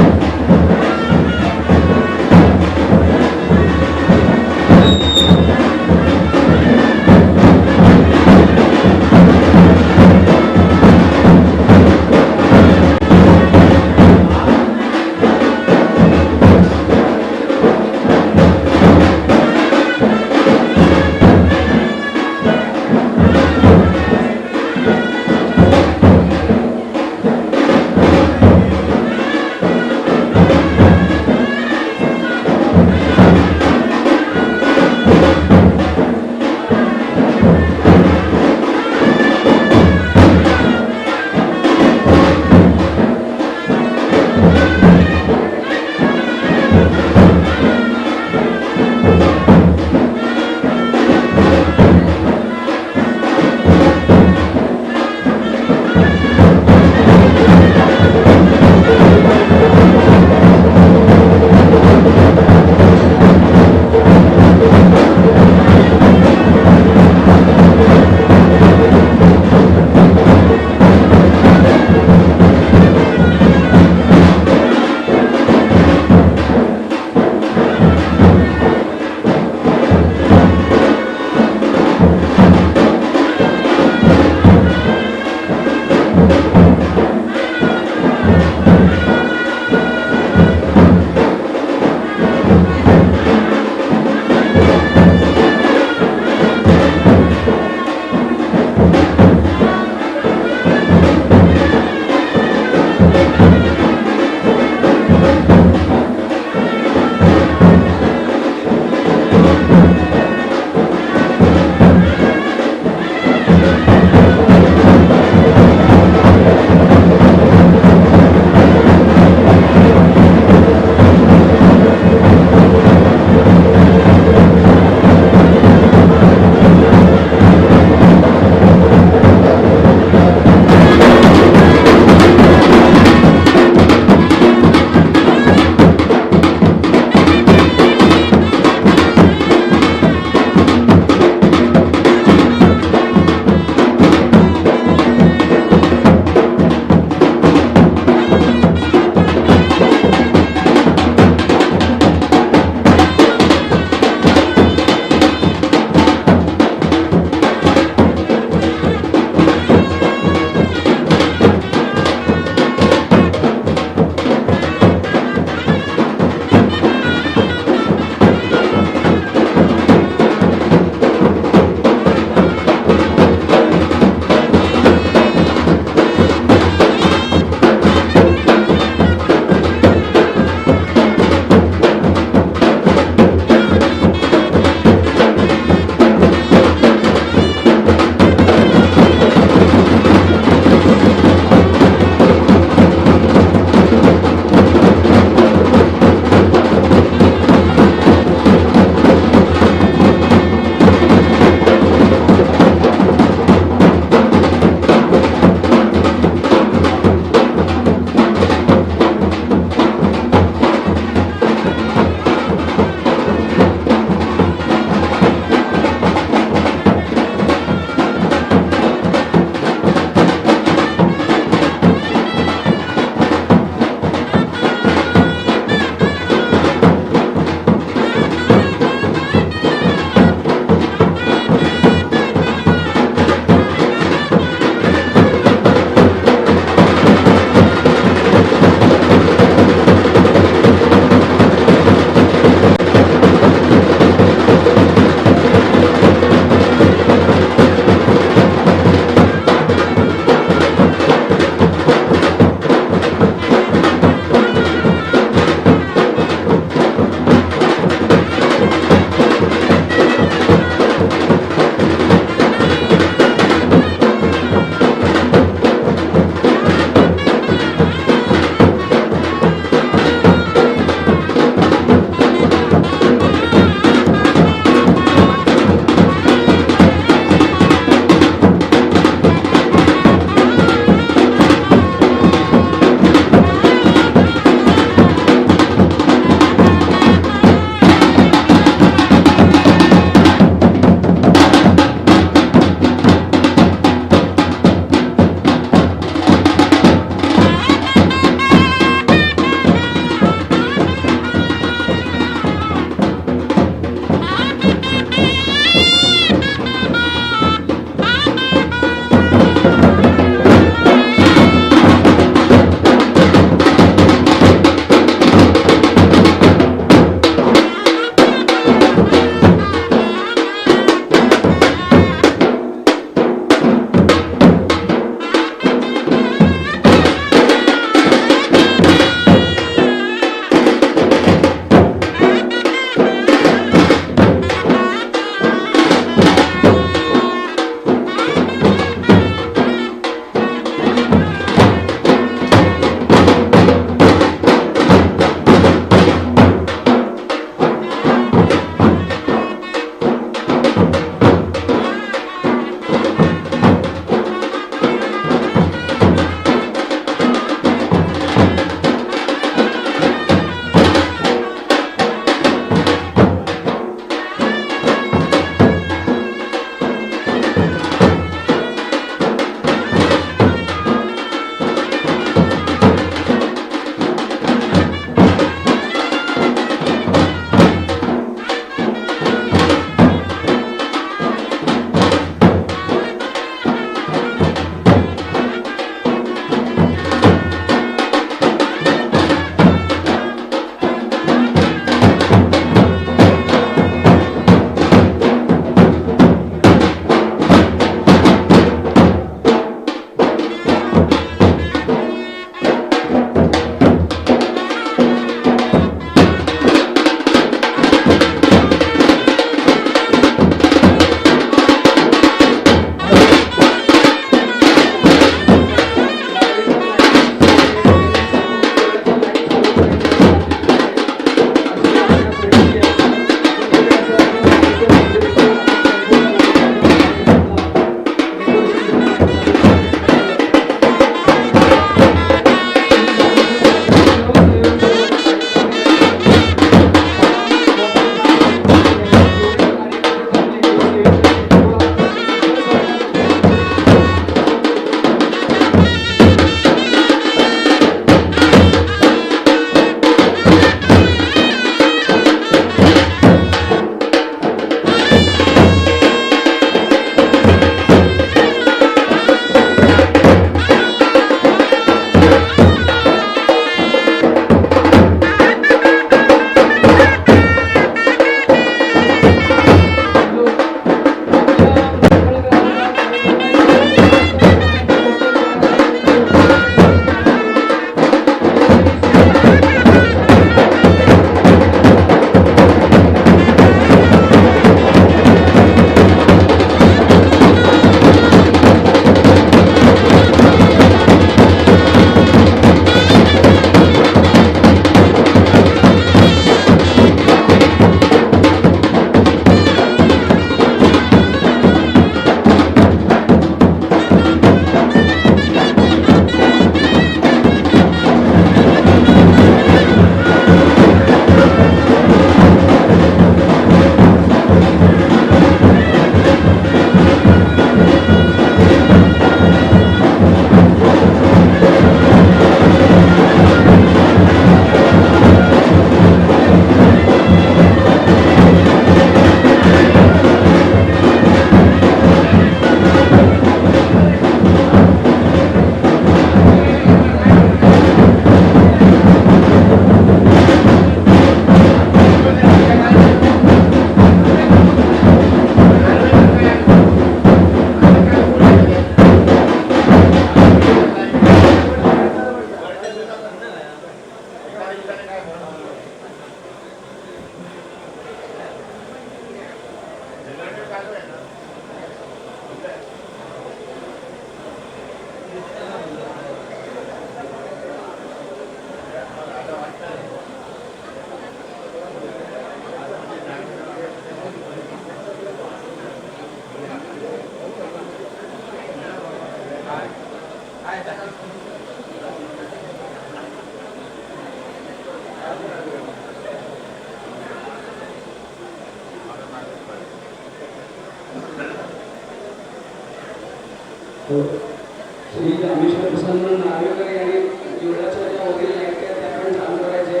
श्री रामेश्वर प्रसन्न नार्वेकर यांनी देवळाच्या ज्या वरील लाईट आहेत त्या पण चालू करायचे,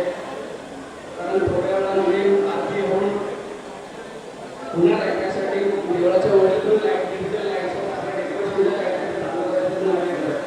कारण थोड्या वेळामध्ये आरती होऊन पुन्हा लाईटसाठी देवळाच्या वरील लाईट डिजिटल लाईट्स डेकोरेशनच्या लाईट चालू करायचं नार्वेकर.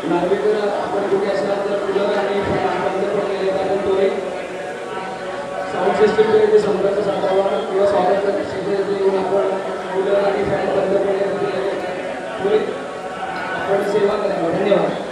नार्वेकर आपण कुठे असला तर कूलर आणि फॅन बंद पडलेले, कारण तो एक साऊंड सिस्टमच्या इथे संपर्क साधावा किंवा स्वागत येऊन आपण कूलर आणि फॅन बंद पडलेले आपण सेवा करावी. धन्यवाद.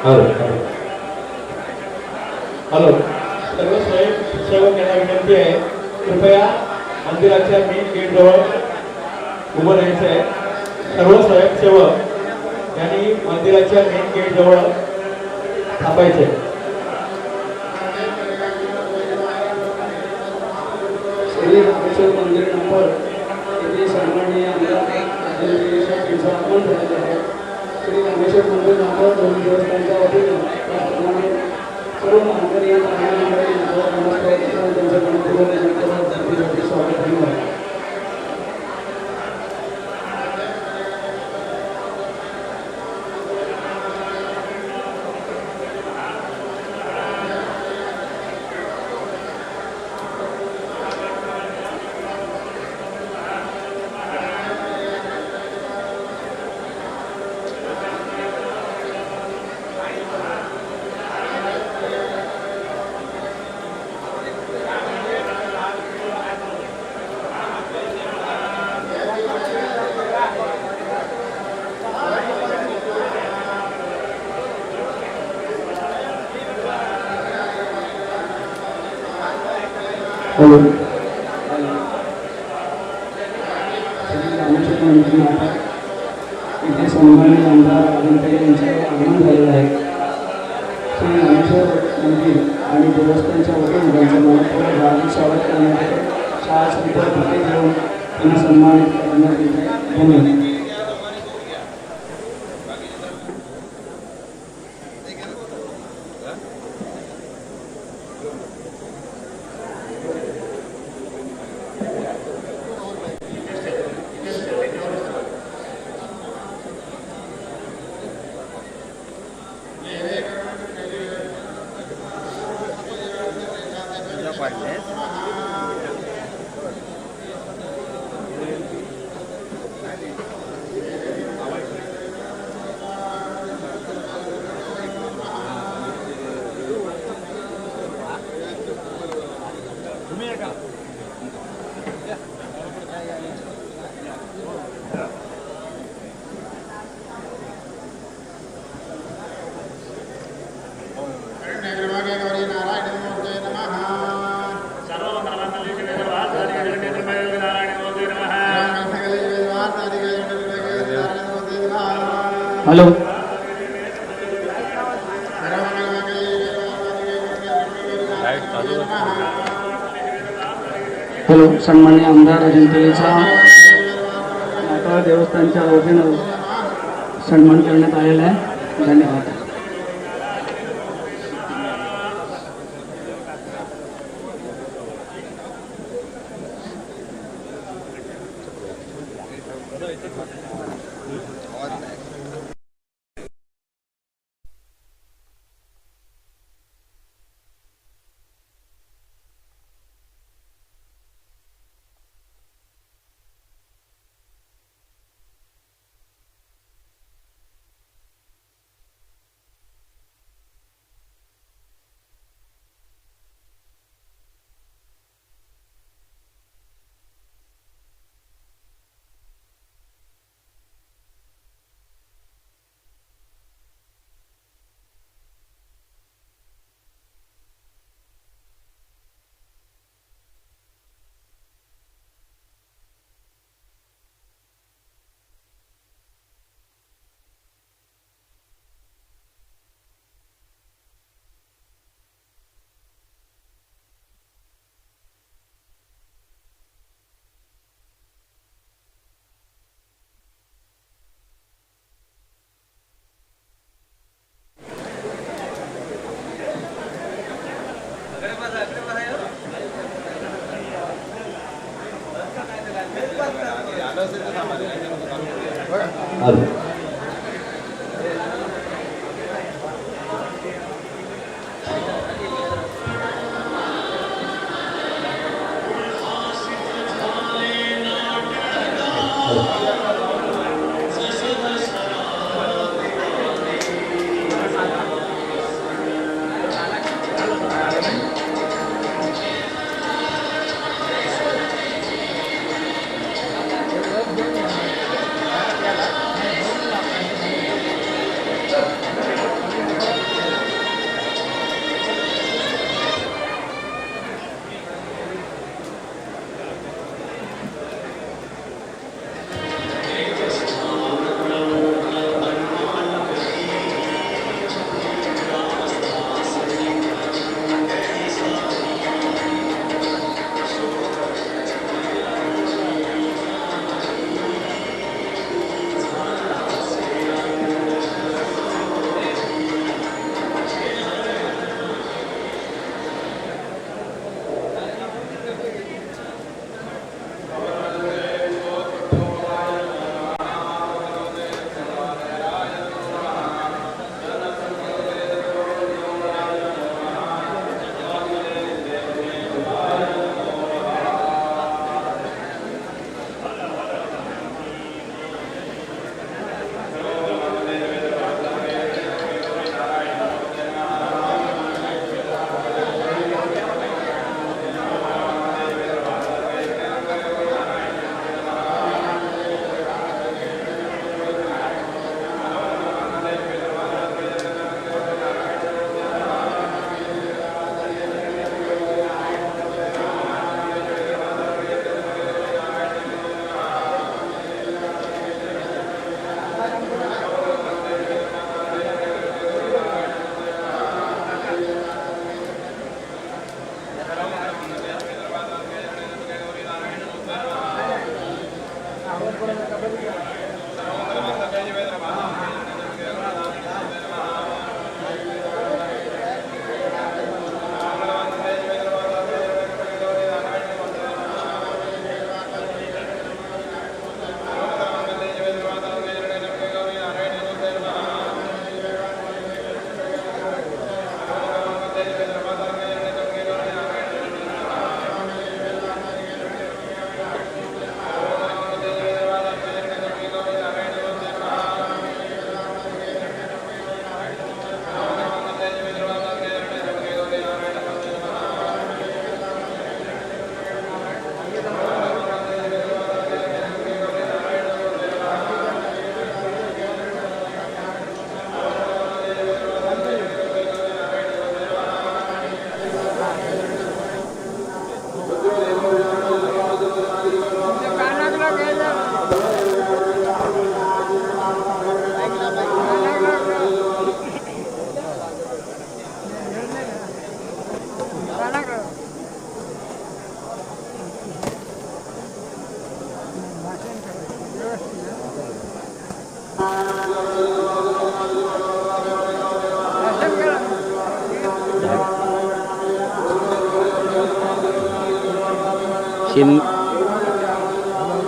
हॅलो, सर्व स्वयंसेवक यांना विनंती आहे, कृपया मंदिराच्या मेन गेटजवळ उभं राहायचं आहे. सर्व स्वयंसेवक यांनी मंदिराच्या मेन गेटजवळ थांबायचे. श्री रामेश्वर मंदिर नंबर येथे सन्माननीय आमदार यांचं आगमन झालेले आहे. श्री रामेश्वर मंदिर नंबर 2 देवस्थानच्या वतीने त्याचप्रमाणे सर्व मानकरी या मंडळी नमस्कार त्यांच्या गणपूर्वक स्वागत धन्यवाद. हॅलो, श्री रामेश्वर मंदिर नाटक इथे सन्माननीय आमदार यांचं आगमन झालेलं आहे. श्री रामेश्वर मंदिर आणि देवस्थानच्या वतीने त्यांचं मनपूर्वक हार्दिक स्वागत करण्यात येते. शाळा संपर्क भेटी घेऊन त्यांना सन्मानित करण्यात येते. धन्यवाद. हॅलो, हॅलो, सन्माननीय आमदार अजिंठ्याचा नाताळ देवस्थानच्या वतीनं सन्मान करण्यात आलेला आहे. धन्यवाद.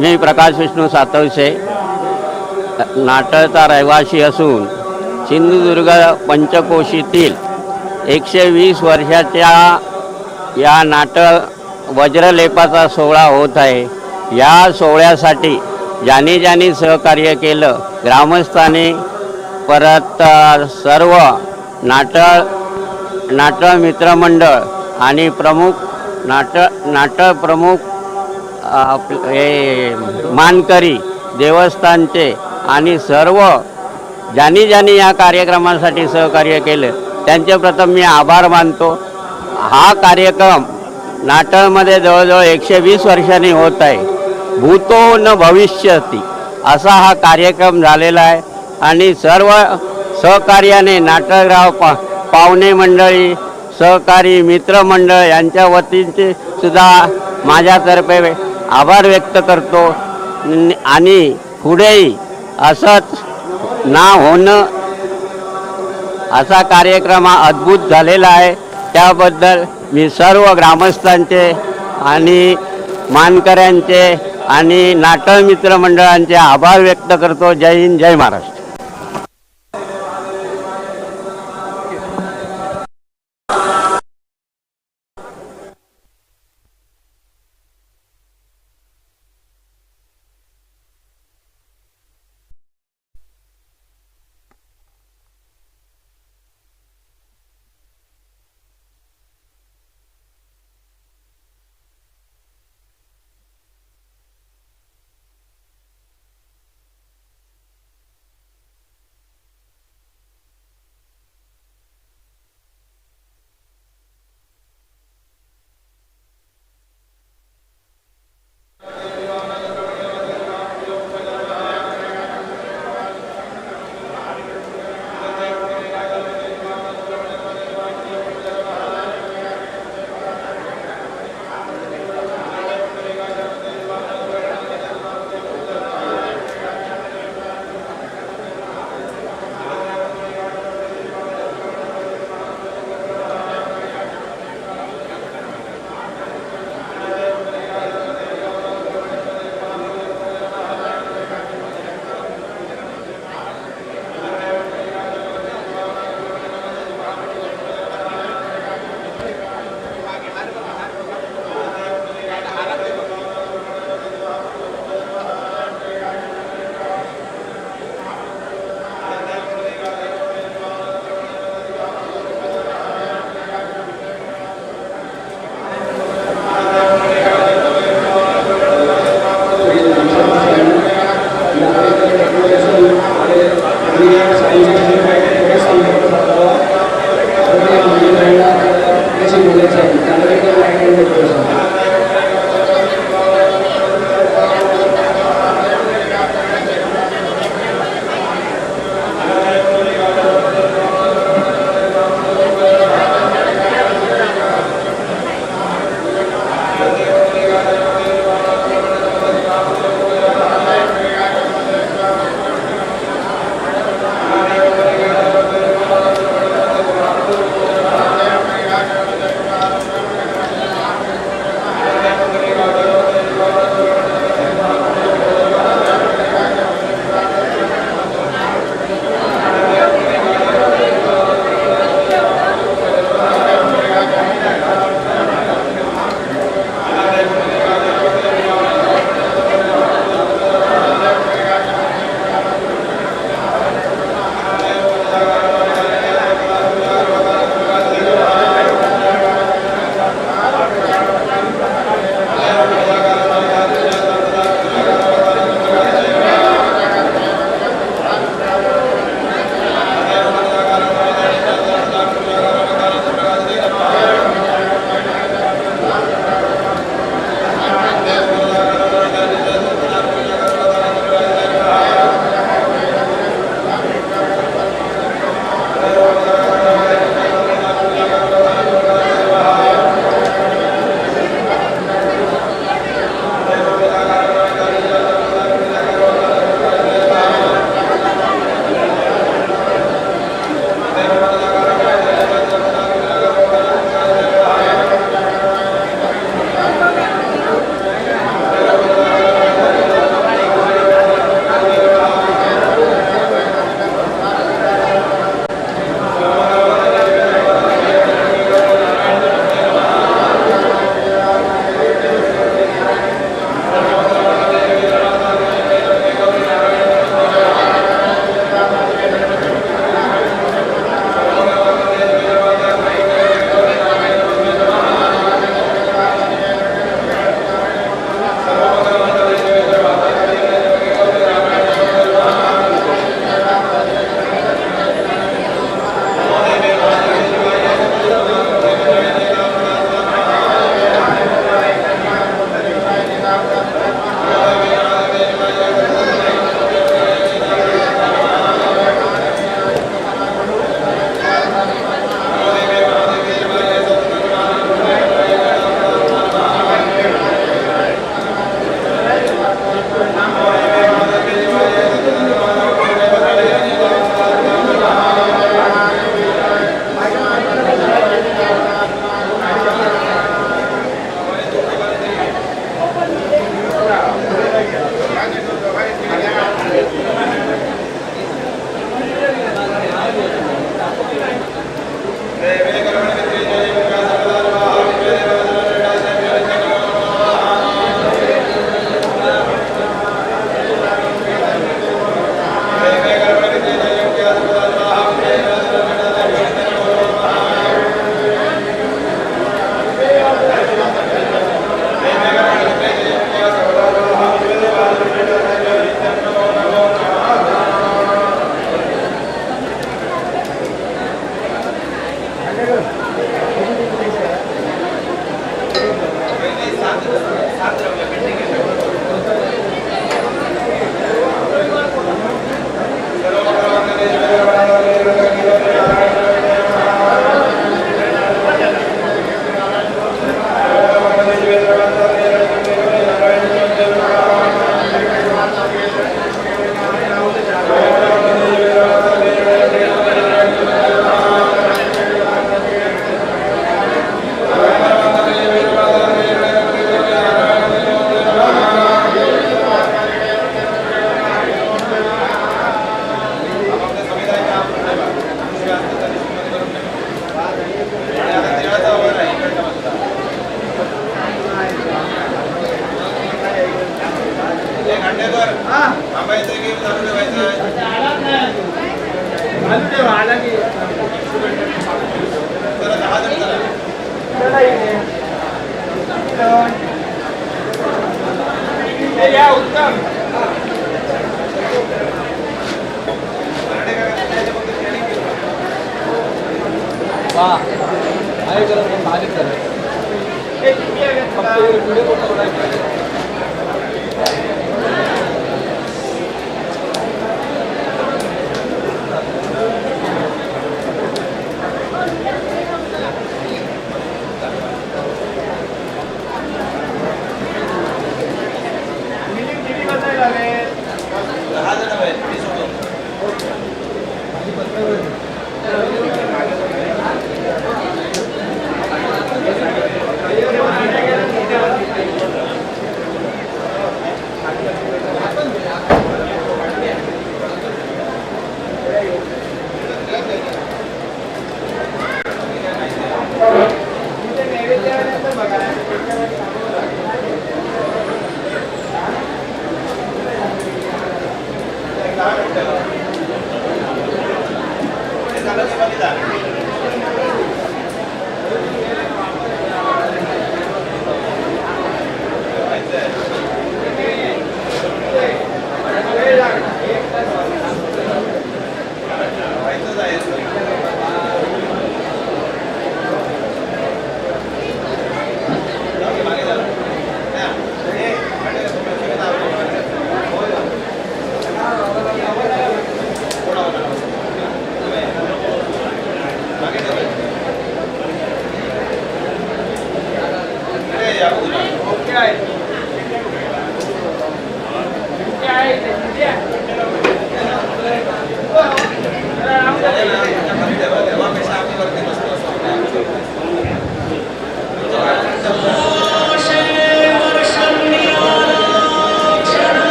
मी प्रकाश विष्णू सातवसे, नाटळचा रहिवासी असून सिंधुदुर्ग पंचकोशीतील 120 वर्षाच्या या नाटळ वज्रलेपाचा सोहळा होत आहे. या सोहळ्यासाठी ज्यांनी ज्यांनी सहकार्य केलं, ग्रामस्थांनी, परत सर्व नाटळ मित्रमंडळ आणि प्रमुख नाटळ प्रमुख हे मानकरी देवस्थानचे आणि सर्व ज्यांनी ज्यांनी या कार्यक्रमासाठी सहकार्य केलं त्यांचे प्रथम मी आभार मानतो. हा कार्यक्रम नाटळमध्ये जवळजवळ 120 वर्षांनी होत आहे. भूतो न भविष्यती असा हा कार्यक्रम झालेला आहे आणि सर्व सहकार्याने नाटळगाव पाहुणे मंडळी, सहकारी मित्रमंडळ यांच्या वतीचे सुद्धा माझ्यातर्फे आभार व्यक्त करतो आणि पुढेही असंच नाव होणं असा कार्यक्रम हा अद्भुत झालेला आहे. त्याबद्दल मी सर्व ग्रामस्थांचे आणि मानकऱ्यांचे आणि नाटळ मित्रमंडळांचे आभार व्यक्त करतो. जय हिंद, जय महाराष्ट्र.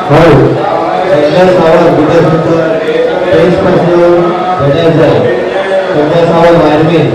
हॉल संजय सावंत विद्यापीठ टेन्सपासून भेटायचं आहे. संजय सावंत वायरमेन.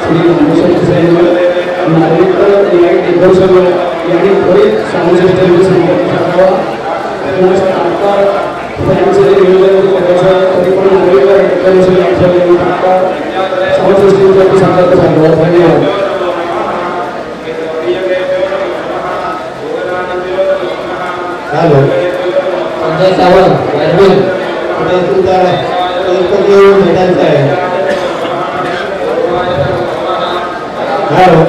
श्री मनोज साहेब नागरिक लाईट डेकोरेशन यांनी त्वरित साऊंड सिस्टम सांगावा आमदार फॅनचे नियोजन करायचं तरी पण नागरिक डेकोरेशन यांच्याकडे साऊंड सिस्टमसाठी सांगावा. धन्यवाद. हॅलो संजय सावंत आता तुमचा कर्तव्य भेटायचं आहे. हॅलो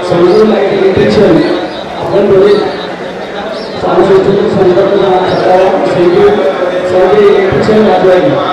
समजून इलेक्ट्रिशियन आपण थोडे सांस्कृतिक संघटना सर्व इलेक्ट्रिशियन वाजवायचे.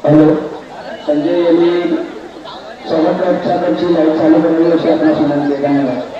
हॅलो, संजय यांनी समर्थकांची लाईट चालू करावी अशी आपल्याला सांगितले. धन्यवाद.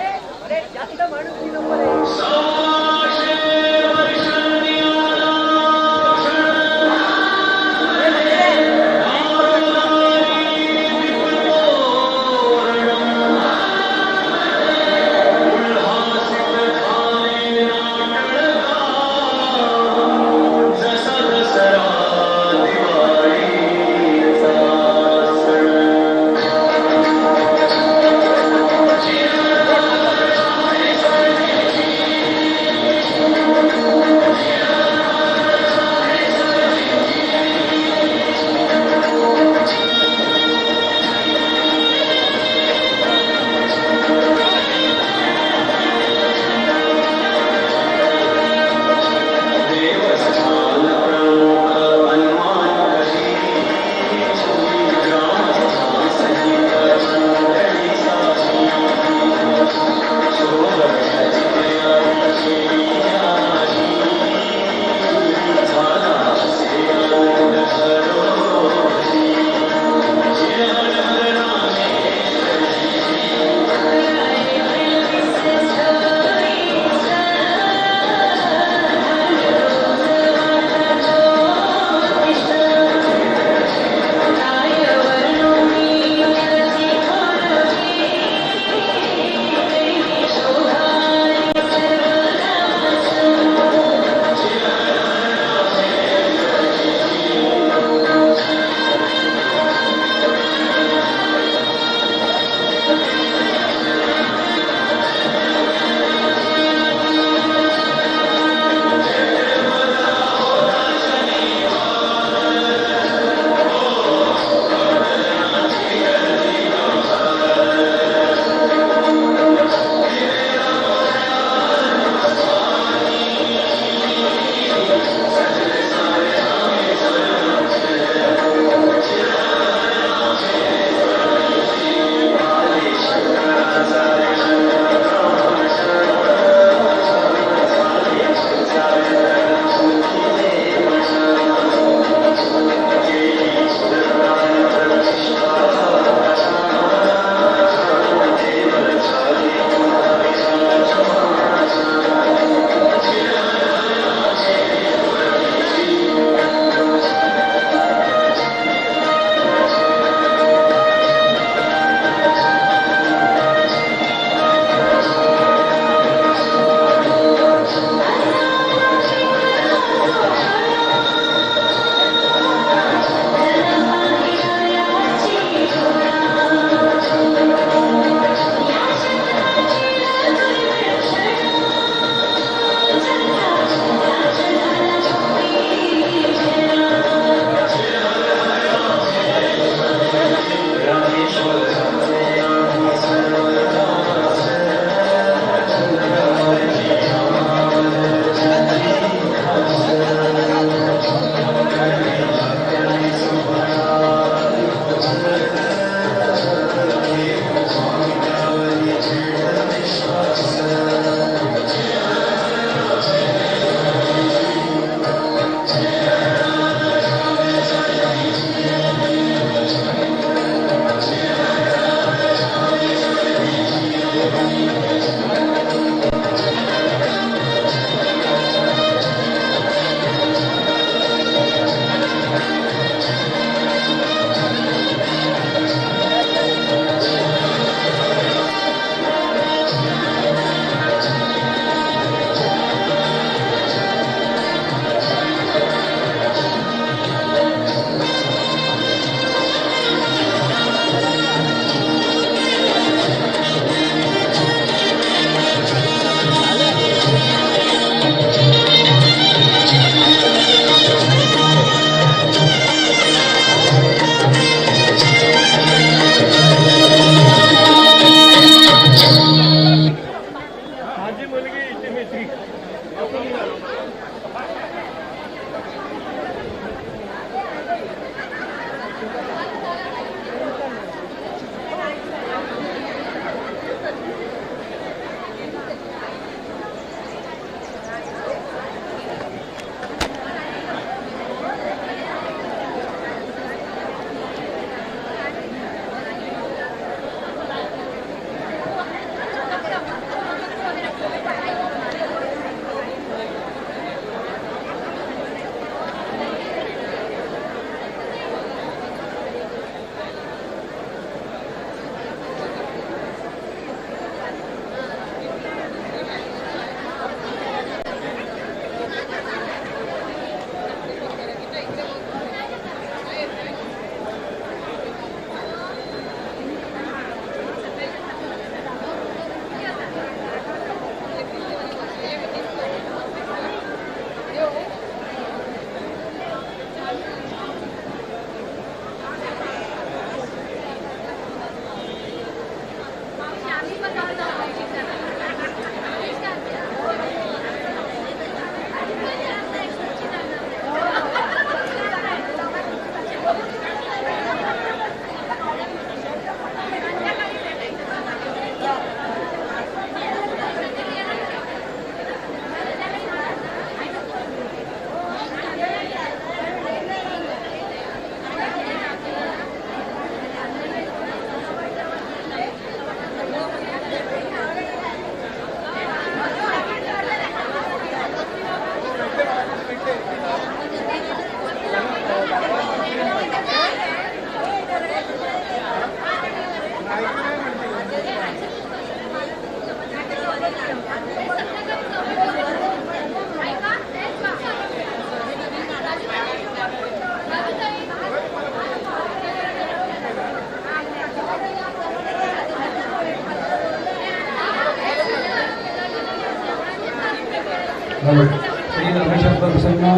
श्री रमेश्वर प्रसन्न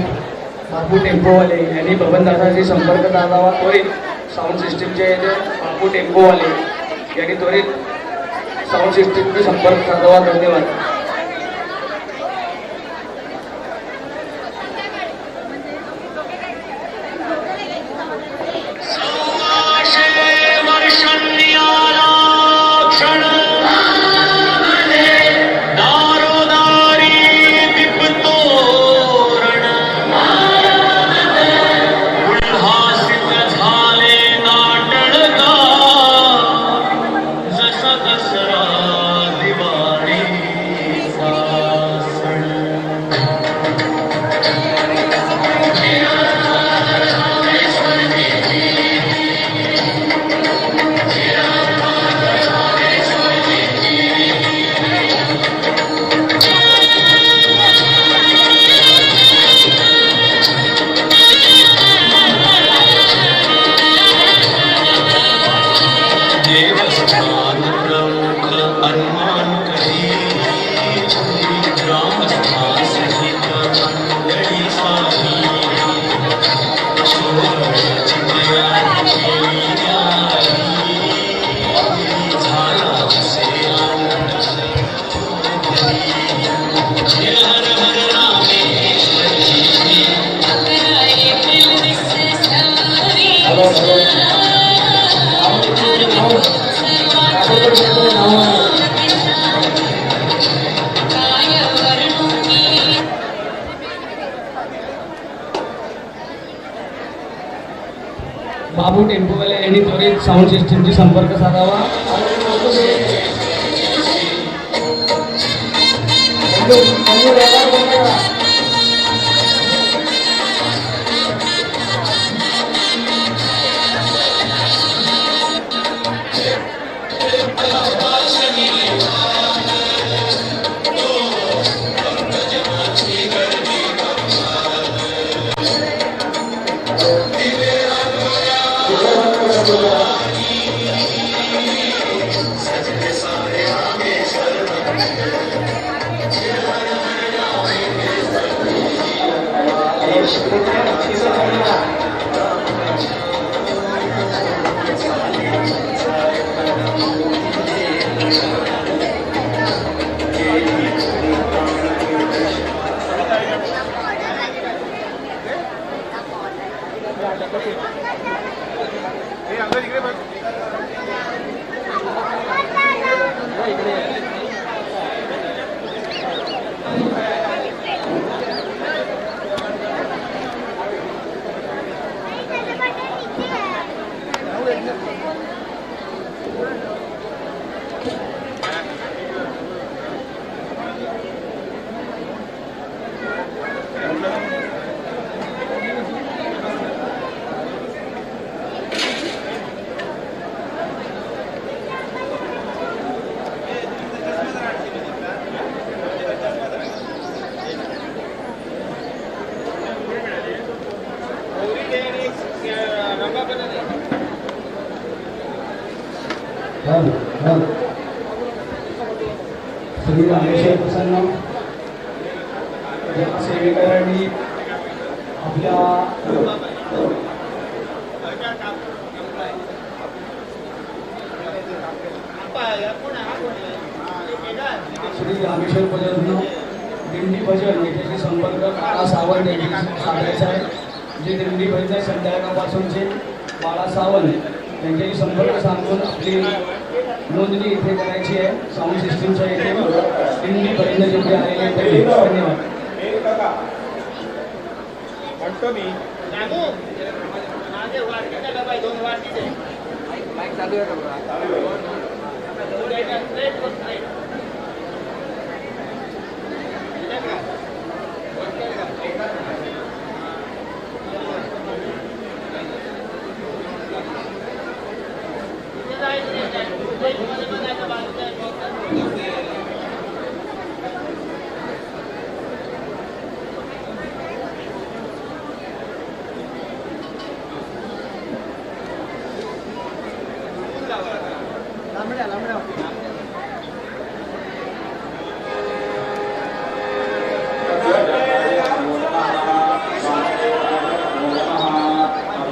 बापू टेम्पोवाले यांनी बबनदादाशी संपर्क साधावा त्वरित साऊंड सिस्टीमचे येथे बापू टेम्पोवाले यांनी त्वरित साऊंड सिस्टीमशी संपर्क साधावा. धन्यवाद. बाबू टेम्पोवाले यांनी त्वरित साऊंड सिस्टीमशी संपर्क साधावा. श्री रामेश्वर प्रसन्न सेवेकरांनी आपल्या श्री रामेश्वर प्रसन्न दिंडी भजन याच्याशी संपर्क बाळा सावंत यांची साधायचा आहे. जे दिंडी भजन संध्याकाळपासूनचे बाळा सावंत त्यांच्याशी संपर्क साधून आपली नोंदणी इथे करायची आहे. साऊंड सिस्टीमच्या इथे दिंडी भजन जेथे आलेले पहिले. धन्यवाद. चालू आहे लांबड्या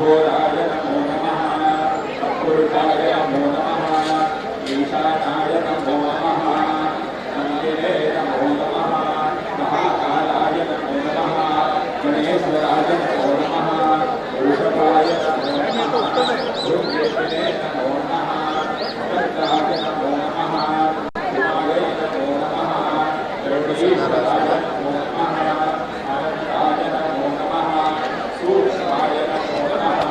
अघोराय नमो नमः अपुरुषाय नमो नमः ईशानाय नमो नमः नन्दिने नमो नमः महाकालाय नमो नमः गणेश्वराय नमो नमः वृषभाय नमो नमः धूम्रेशिने नमो नमः भद्राय नमो नमः शिवाय नमो नमः गणेश्वराय नमो नमः आनन्दाय नमो नमः सूक्ष्माय नमो नमः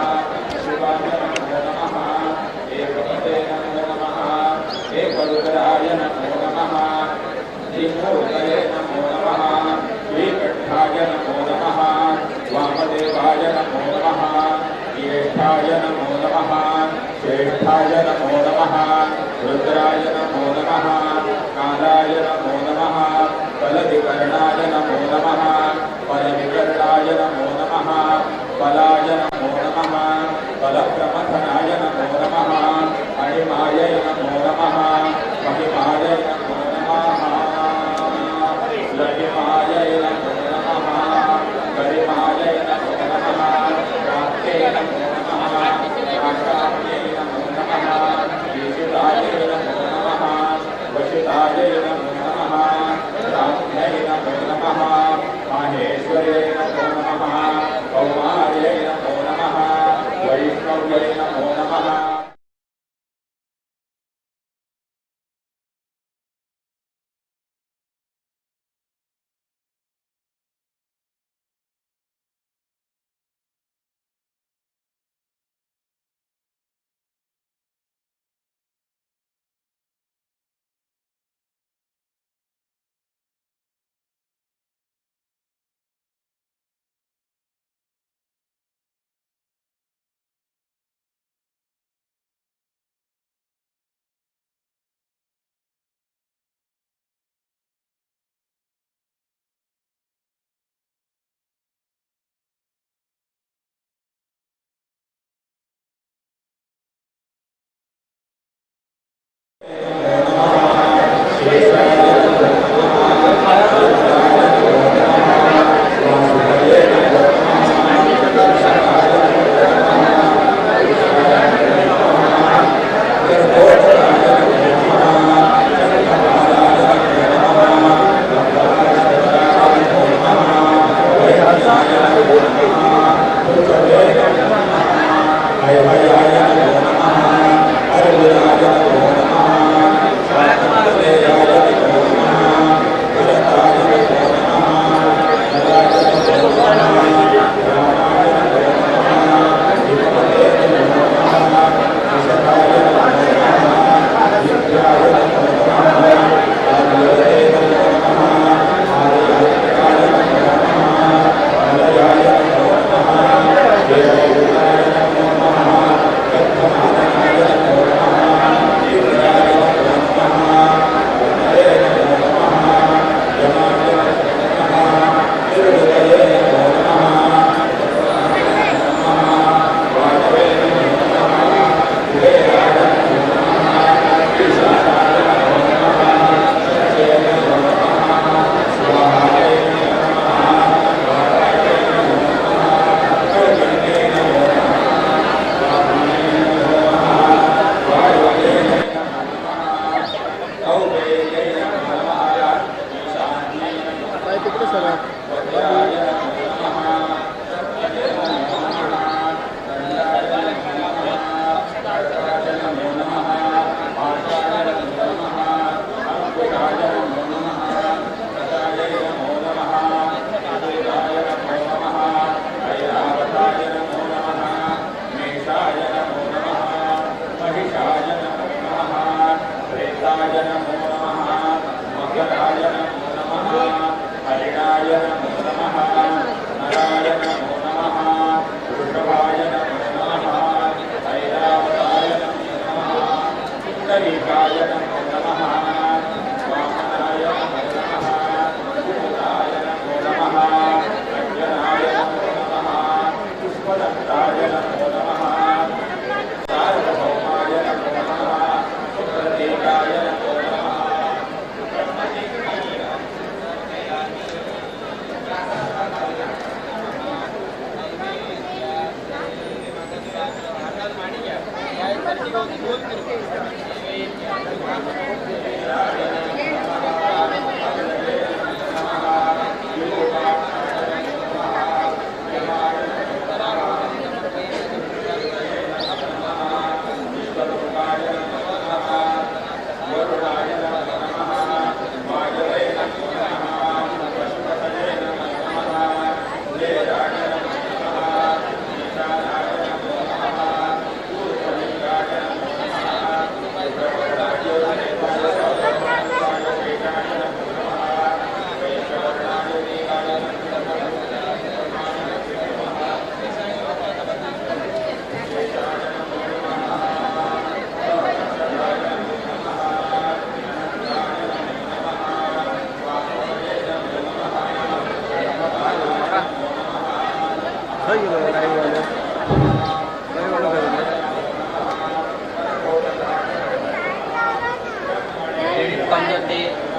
शिवाय नमो नमः एकपदे नमो नमः एकरुद्राय नमो नमः त्रिमूर्तये नमो नमः श्रीकण्ठाय नमो नमः वामदेवाय नमो नमः ज्येष्ठाय नमो नमः श्रेष्ठाय नमो नमः रुद्राय नमो नमः कालाय नमो नमः फलविकरणाय नमो नमः फलविकरणाय नमो नमः फलाय नमो नमः फलप्रमथनाय नमो नमः अणिमायै नमो नमः महिमायै नमो नमः लघिमायै नमो नमः गरिमायै नमो नमः प्राप्ते नमो नमः राष्ट्रायै नमो नमः ईशितायै नमो नमः वशितायै नमो नमः राम्यै नमो नमः माहेश्वर्यै नमो नमः कौमार्यै नमो नमः वैष्णव्यै नमो नमः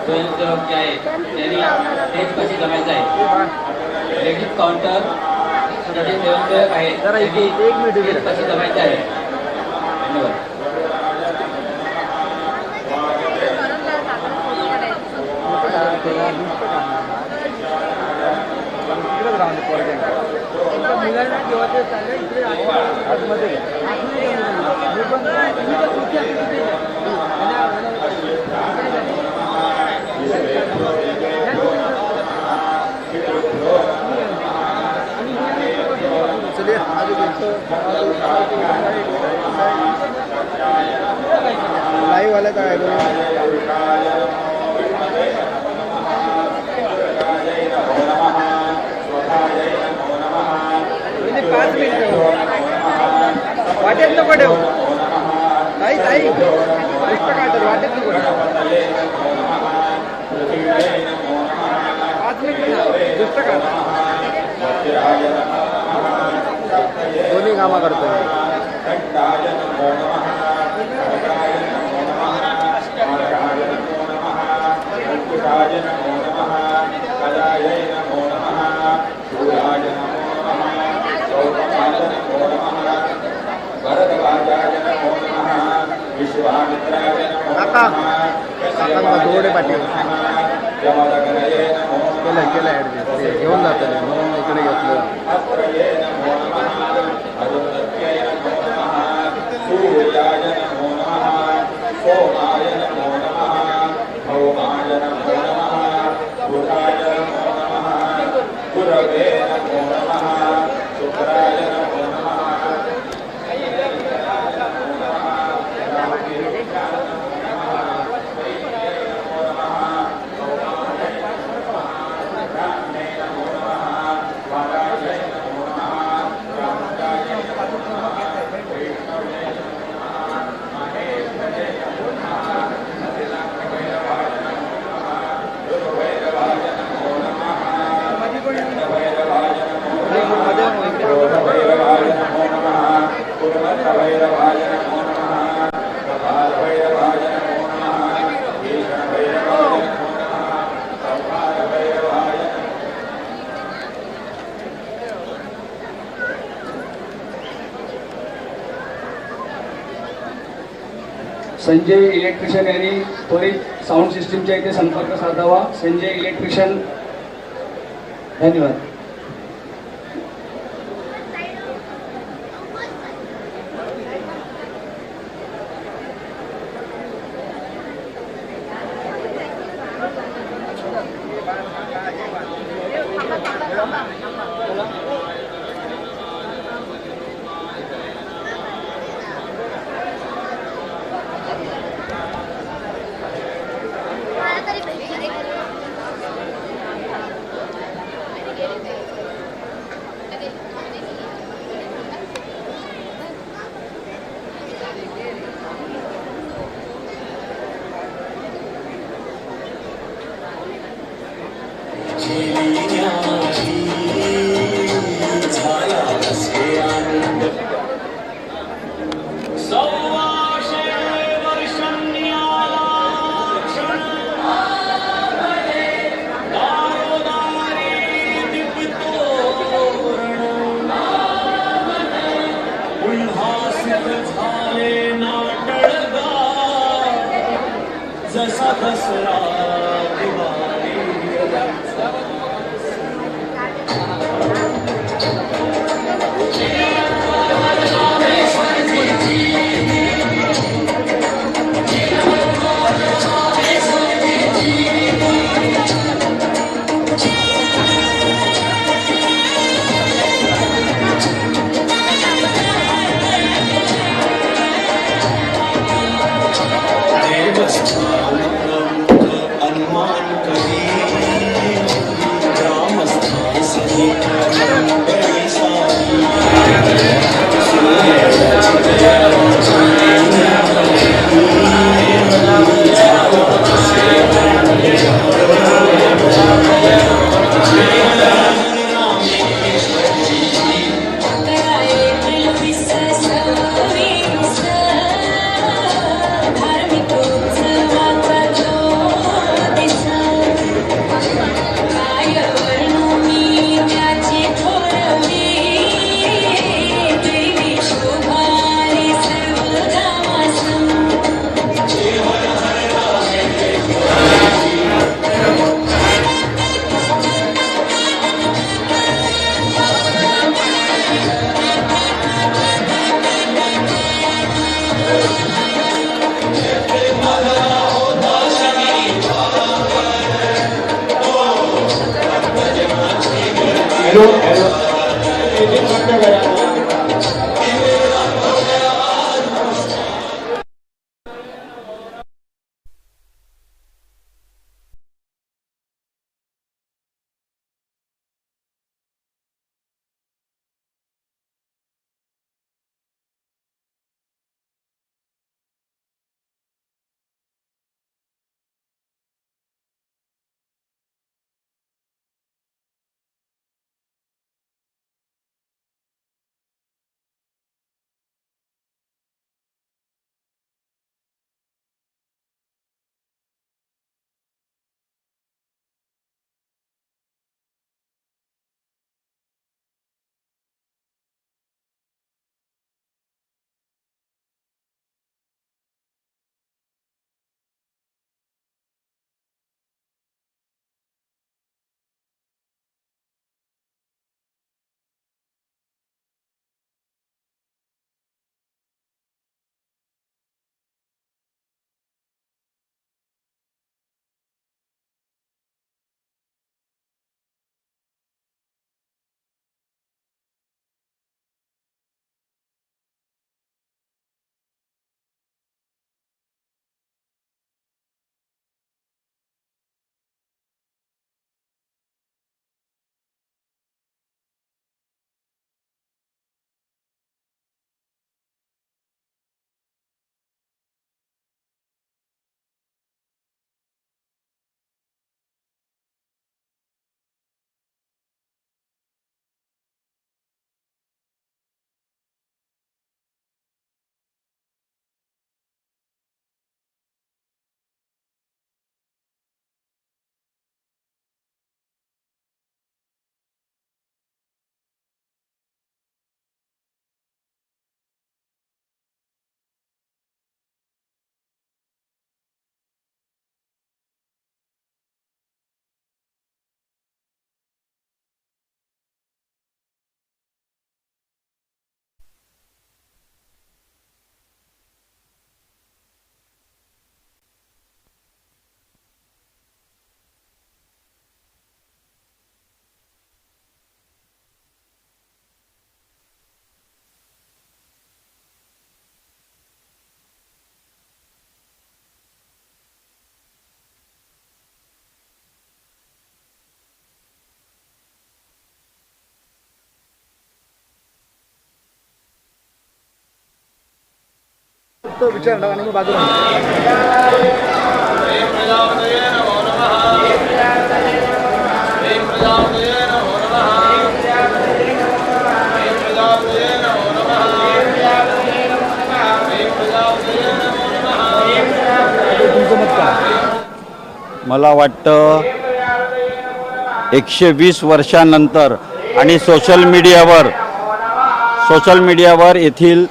स्वयंसेवक जे आहेत त्यांनी तेच कशी जमायचं आहे. लेडीज काउंटर जे स्वयंसेवक आहेत त्यांनी तेच कशी जमायचं आहे. धन्यवाद. मुलांना जेव्हा ते चालले इकडे आतमध्ये चलिए आगे लाइव वाले का है पाच मिनिट वाटेत नको ठेव ताई ताई काढतात वाटेत नको पाच मिनिट दुष्ट काढ दोन्ही कामं करतो दोडे पाटील केलं ॲडजस्ट घेऊन जातं म्हणून इकडे घेतलं. संजय इलेक्ट्रिशियन यांनी त्वरित साऊंड सिस्टीमच्या इथे संपर्क साधावा. संजय इलेक्ट्रिशियन. धन्यवाद. जसा दसरा तो विचार आणि मी बाजूला मला वाटतं 120 वर्षानंतर आणि सोशल मीडियावर येथील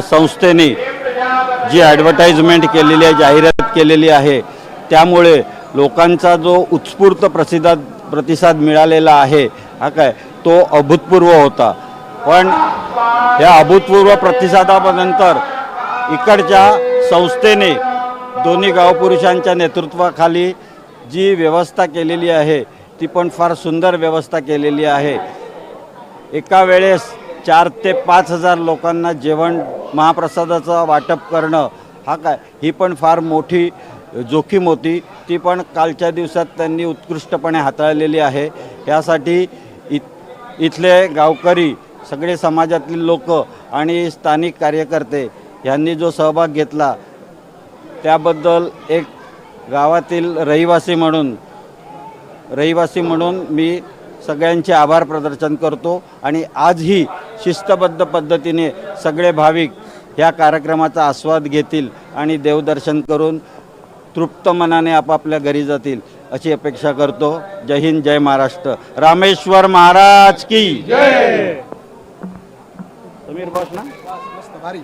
संस्थेने जी ॲडव्हर्टाइजमेंट केलेली आहे, जाहिरात केलेली आहे. त्यामुळे लोकांचा जो उत्स्फूर्त प्रतिसाद मिळालेला आहे हा काय तो अभूतपूर्व होता. पण या अभूतपूर्व प्रतिसादानंतर इकडच्या संस्थेने दोन्ही गावपुरुषांच्या नेतृत्वाखाली जी व्यवस्था केलेली आहे ती पण फार सुंदर व्यवस्था केलेली आहे. एका वेळेस 4 ते 5 हजार लोकांना जेवण महाप्रसादाचं वाटप करणं हा काय ही पण फार मोठी जोखीम होती. ती पण कालच्या दिवसात त्यांनी उत्कृष्टपणे हाताळलेली आहे. यासाठी इथले गावकरी सगळे समाजातील लोक आणि स्थानिक कार्यकर्ते यांनी जो सहभाग घेतला त्याबद्दल एक गावातील रहिवासी म्हणून मी सगळ्यांचे आभार प्रदर्शन करतो. आणि आजही शिस्तबद्ध पद्धतीने सगळे भाविक ह्या कार्यक्रमाचा आस्वाद घेतील आणि देवदर्शन करून तृप्त मनाने आपापल्या घरी जातील अशी अपेक्षा करतो. जय हिंद, जय महाराष्ट्र. रामेश्वर महाराज की जय. समीर बस ना मस्त भारी.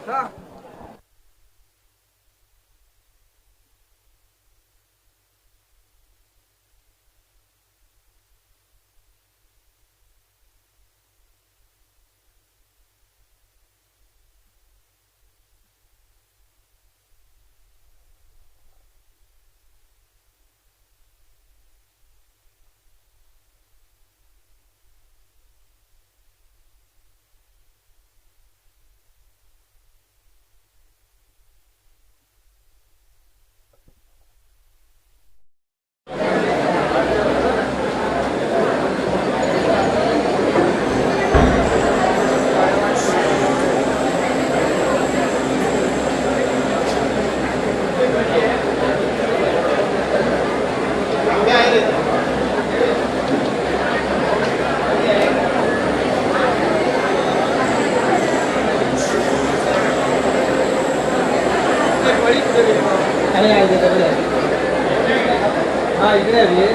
हा इकडे आहे.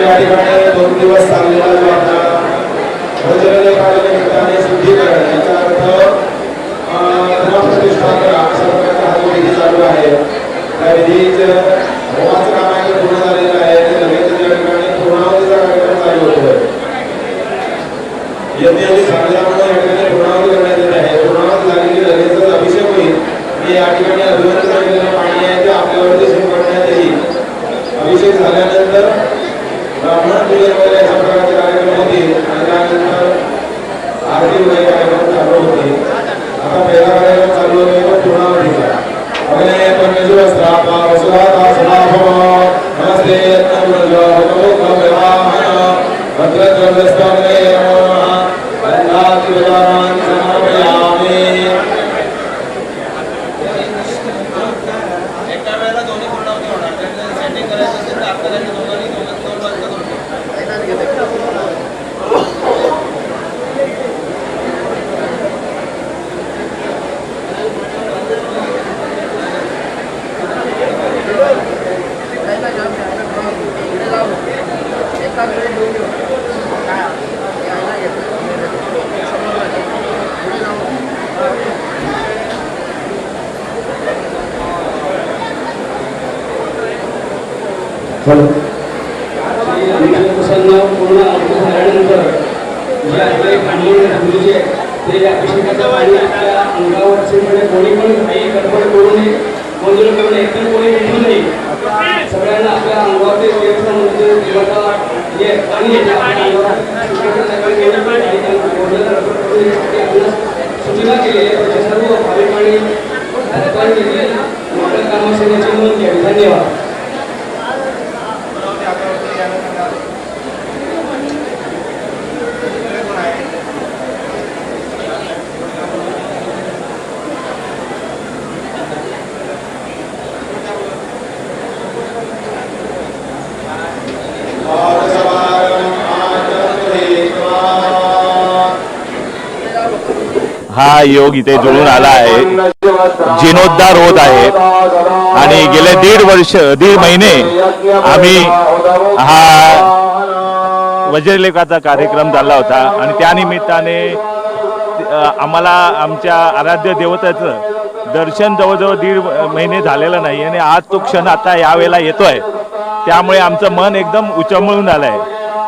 या ठिकाणी 2 दिवस चाललेला जो आपला कार्यक्रमाच्या निमित्ताने शुद्धीकरण याचा अर्थ प्रतिष्ठा करा अशा प्रकारचा हा जो विधी चालू आहे. त्या विधीचं होमाचं काम आहे पूर्ण झालेलं आहे. ते लगेच त्या ठिकाणी पूर्णावधीचा कार्यक्रम चालू होतोय. यज्ञ आधी सांगल्यामुळे या ठिकाणी पूर्णावधी करण्यात येत आहे. पूर्णावधी झाली की लगेचच अभिषेक होईल. हे या ठिकाणी अभिवंत झालेलं पाणी आहे ते आपल्यावरती सुरू करण्यात येईल. अभिषेक झाल्यानंतर ब्राह्मण पूजन वगैरे अशा प्रकारचे कार्यक्रम होतील आणि त्यानंतर आरती वगैरे कार्यक्रम चालू होतील. आता पहिला कार्यक्रम चालू होतोय तो पूर्णावधीचा. अग्ने परमेश्वरस्त्रापा वसुधाता सदाभव नमस्ते यत्नवृज भगवोत्तमविवाहन भद्रद्रव्यस्ताग्ने नमः गन्धातिवदानानि समर्पयामि. एका वेळेला दोन्ही पूर्णावधी होणार. त्यांचं सेटिंग करायचं असेल तर आपल्याला दोन वाजता करू शकतो. प्रसन्न पूर्ण आरती झाल्यानंतर जे आपले पाणी घातलेले ते अभिषेकाचं पाणी आपल्या अंगावरचे म्हणजे कोणी पण काही गडबड करू नये. मंजूर करून एकदम कोणी भेटू नये. सगळ्यांना आपल्या अंगावरती तीर्थ म्हणजे देवाचा जे पाणी येते आपल्या अंगावर सूचना केली आहे. त्याच्या सर्व भाविकांनी आपल्या कामासाठी नोंद घ्यावी. धन्यवाद. हा योग इथे जुळून आला आहे. जीर्णोद्धार होत आहे आणि गेले दीड महिने आम्ही हा वज्रलेखाचा कार्यक्रम चालला होता आणि त्यानिमित्ताने आम्हाला आमच्या आराध्य देवतेचं दर्शन जवळजवळ 1.5 महिने झालेलं नाही आणि आज तो क्षण आता यावेळेला येतोय. त्यामुळे आमचं मन एकदम उचंबळून आलं आहे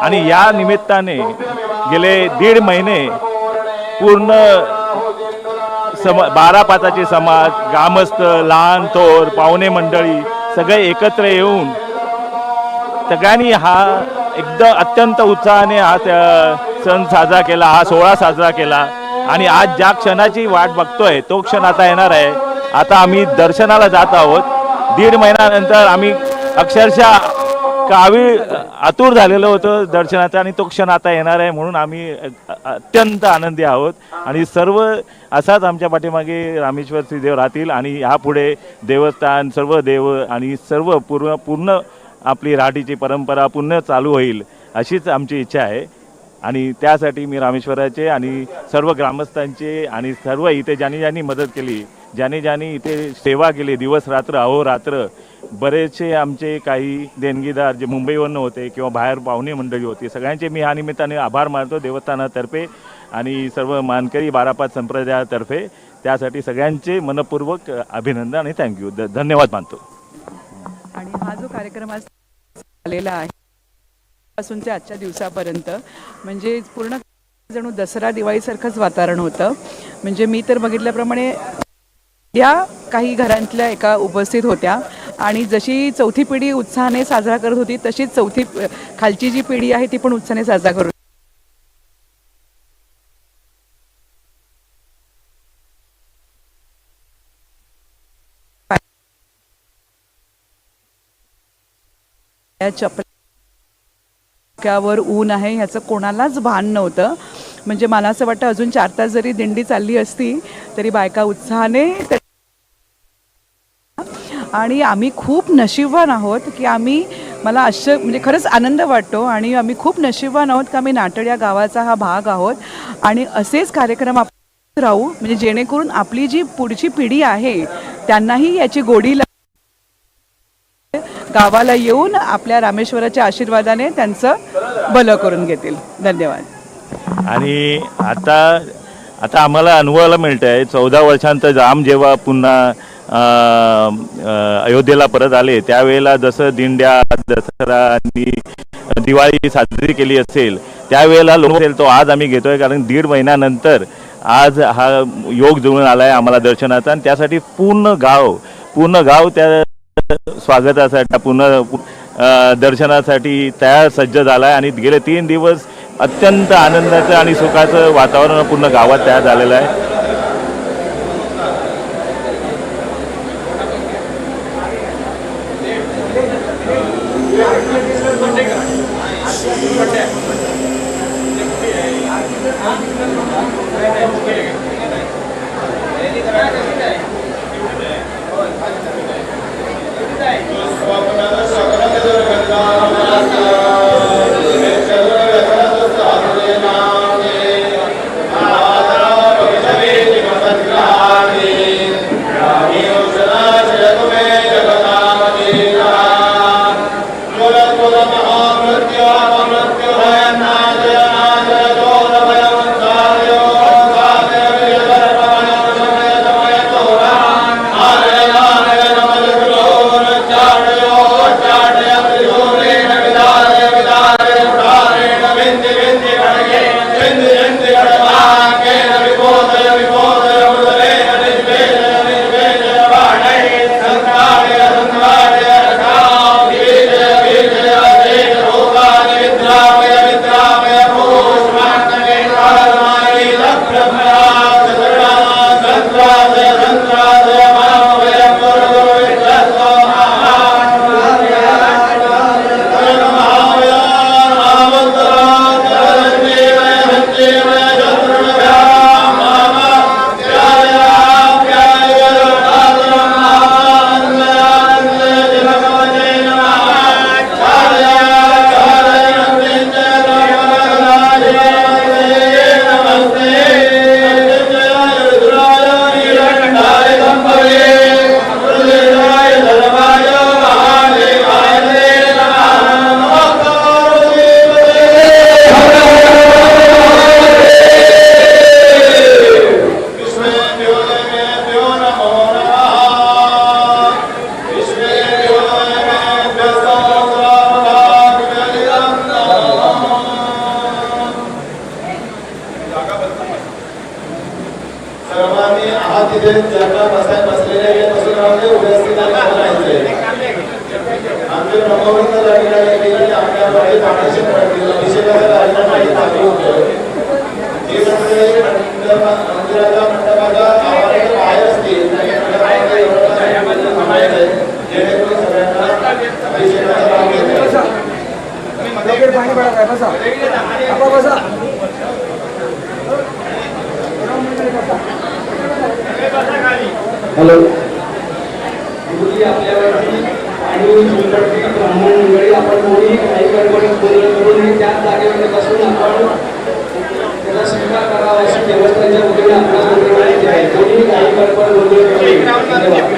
आणि या निमित्ताने गेले 1.5 महिने पूर्ण 12-5चे समाज, ग्रामस्थ, लहान थोर, पाहुणे मंडळी सगळे एकत्र येऊन सगळ्यांनी हा एकदम अत्यंत उत्साहाने हा सण साजरा केला, हा सोहळा साजरा केला आणि आज ज्या क्षणाची वाट बघतोय तो क्षण आता येणार आहे. आता आम्ही दर्शनाला जात आहोत. 1.5 महिन्यानंतर आम्ही अक्षरशः कावीळ आतुर झालेलं होतं दर्शनाचा आणि तो क्षण आता येणार आहे म्हणून आम्ही अत्यंत आनंदी आहोत आणि सर्व असाच आमच्या पाठीमागे रामेश्वर श्रीदेव राहतील आणि ह्यापुढे देवस्थान सर्व देव आणि सर्व पूर्ण आपली राठीची परंपरा पुन्हा चालू होईल अशीच आमची इच्छा आहे. आणि त्यासाठी मी रामेश्वराचे आणि सर्व ग्रामस्थांचे आणि सर्व इथे ज्यांनी मदत केली, ज्यांनी इथे सेवा केली दिवस रात्र अहोरात्र, बरेचसे आमचे काही देणगीदार जे मुंबईवरनं होते किंवा बाहेर पाहुणे मंडळी होती, सगळ्यांचे मी ह्या निमित्ताने आभार मानतो देवस्थानातर्फे आणि सर्व मानकरी 12-5 संप्रदायातर्फे. त्यासाठी सगळ्यांचे मनपूर्वक अभिनंदन आणि थँक्यू धन्यवाद मानतो. आणि हा जो कार्यक्रम आज झालेला आहे पासून ते आजच्या दिवसापर्यंत म्हणजे पूर्ण जणू दसरा दिवाळीसारखंच वातावरण होतं. म्हणजे मी तर बघितल्याप्रमाणे या काही घरांतल्या एका उपस्थित होत्या आणि जशी चौथी पिढी उत्साहाने साजरा करत होती तशीच खालची जी पिढी आहे ती पण उत्साहाने साजरा करत चपल्यावर ऊन आहे ह्याचं कोणालाच भान नव्हतं. म्हणजे मला असं वाटतं अजून 4 तास जरी दिंडी चालली असती तरी बायका उत्साहाने. आणि आम्ही खूप नशीबवान आहोत की मला म्हणजे खरंच आनंद वाटतो आणि आम्ही खूप नशीबवान आहोत की आम्ही नाटड या गावाचा हा भाग आहोत आणि असेच कार्यक्रम आपण राहू म्हणजे जेणेकरून आपली जी पुढची पिढी आहे त्यांनाही याची गोडी गावाला येऊन आपल्या रामेश्वराच्या आशीर्वादाने त्यांचं भलं करून घेतील. धन्यवाद. आणि आता आम्हाला अनुभवायला मिळतं आहे 14 वर्षांचा राम जेव्हा पुन्हा अयोध्येला परत आले त्यावेळेला जसं दिंड्या दसरा आणि दिवाळी साजरी केली असेल त्यावेळेला लोक असेल तो आज आम्ही घेतो आहे, कारण 1.5 महिन्यानंतर आज हा योग जुळून आला आहे आम्हाला दर्शनाचा. आणि त्यासाठी पूर्ण गाव त्या स्वागतासाठी पुन्हा दर्शनासाठी तयार सज्ज झाला आहे. आणि गेले 3 दिवस अत्यंत आनंदाचं आणि सुखाचं वातावरण पूर्ण गावात तयार झालेलं आहे. हॅलो गुरुजी आपल्यावरती आणि ब्राह्मण मंडळी आपण कोणीही काही गडबड करून त्याच जागेवर बसून आपण त्याला स्वीकार करावा अशी देवस्थानच्या वतीने आपल्याला विनंती आहे. कोणीही काही गडबड धन्यवाद.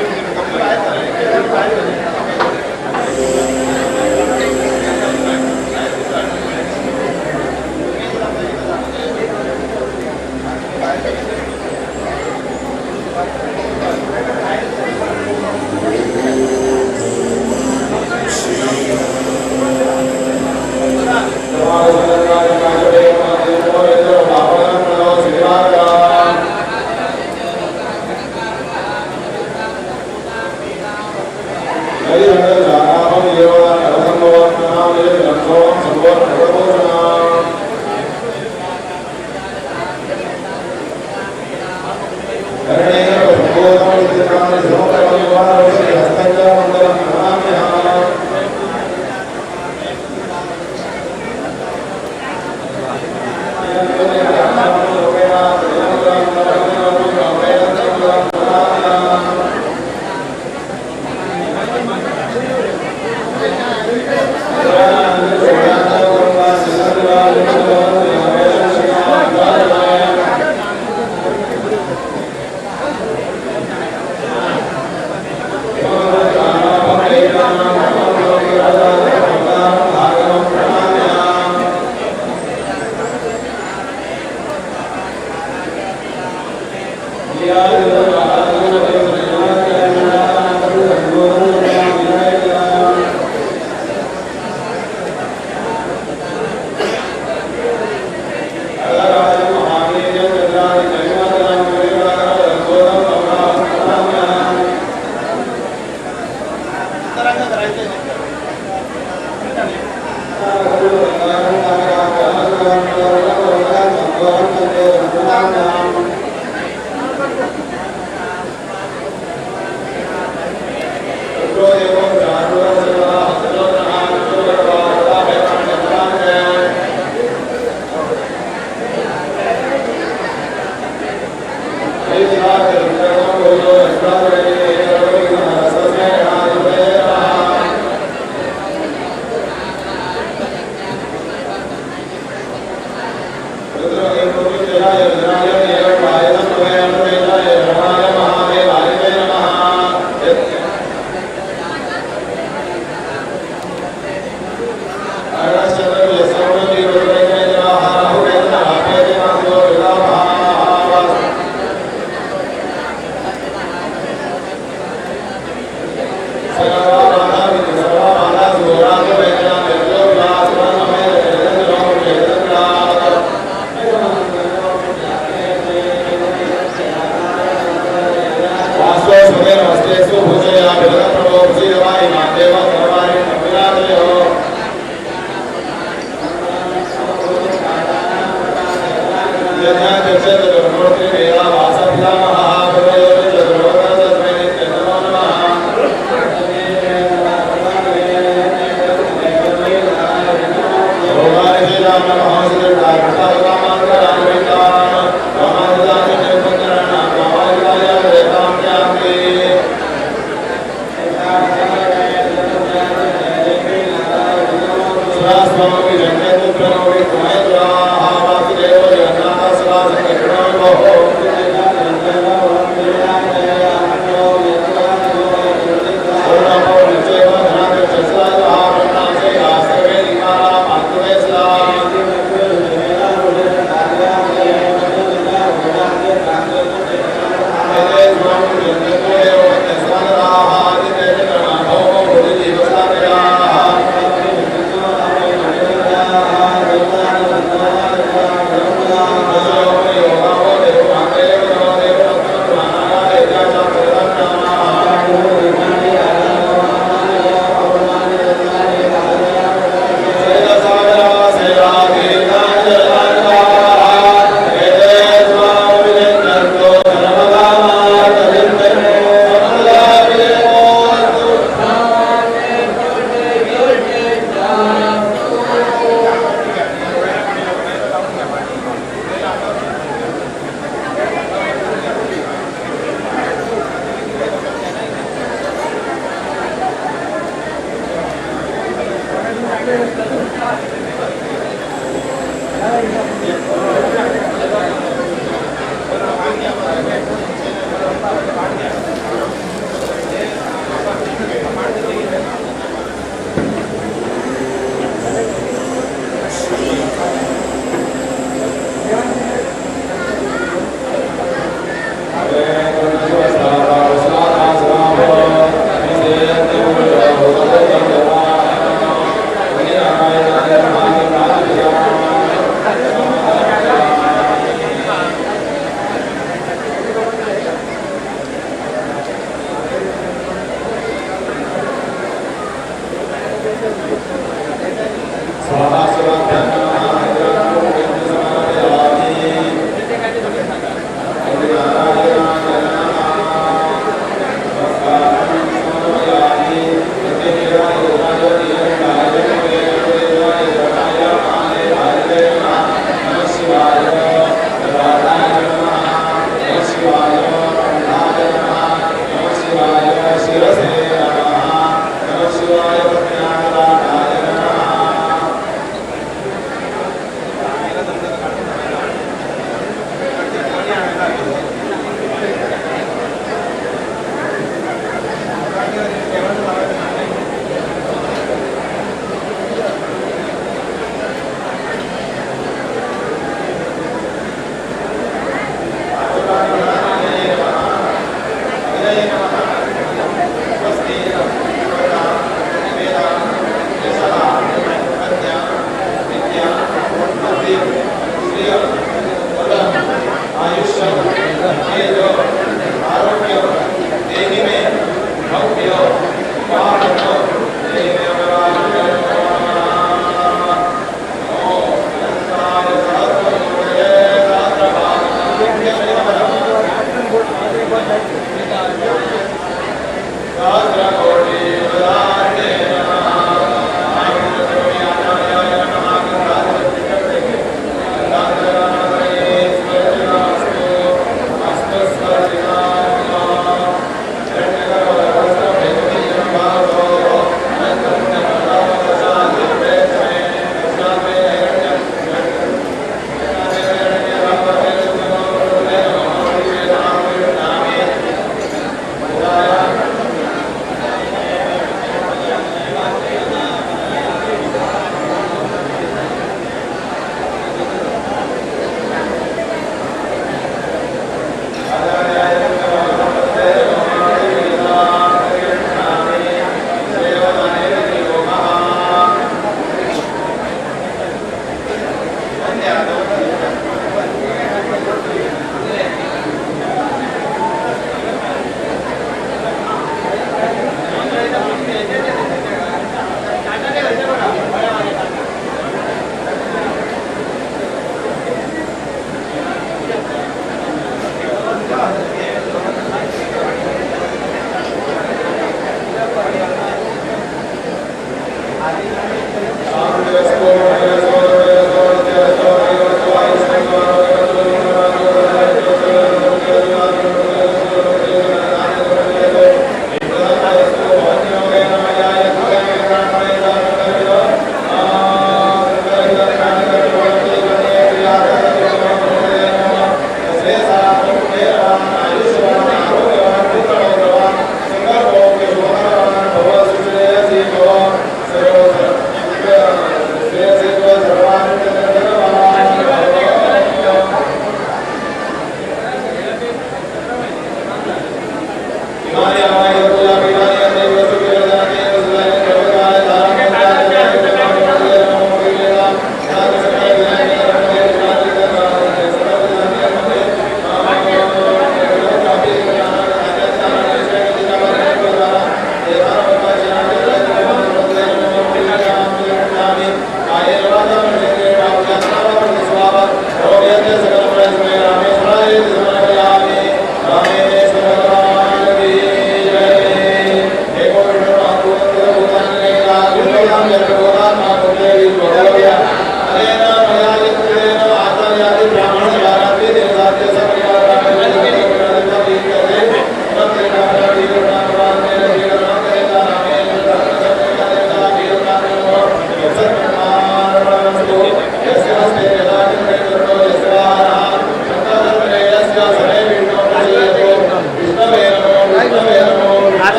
शिवाय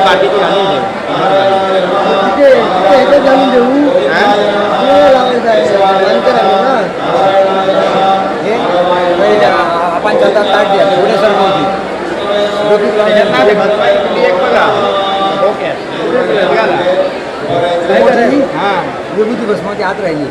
बाकीची घालून ठेव. इथे जाणून देऊ लावायचं आहे नंतर आलो ना आपण जातात ताट द्या एवढे सर्व होती विभूती भस्माची आत राहिली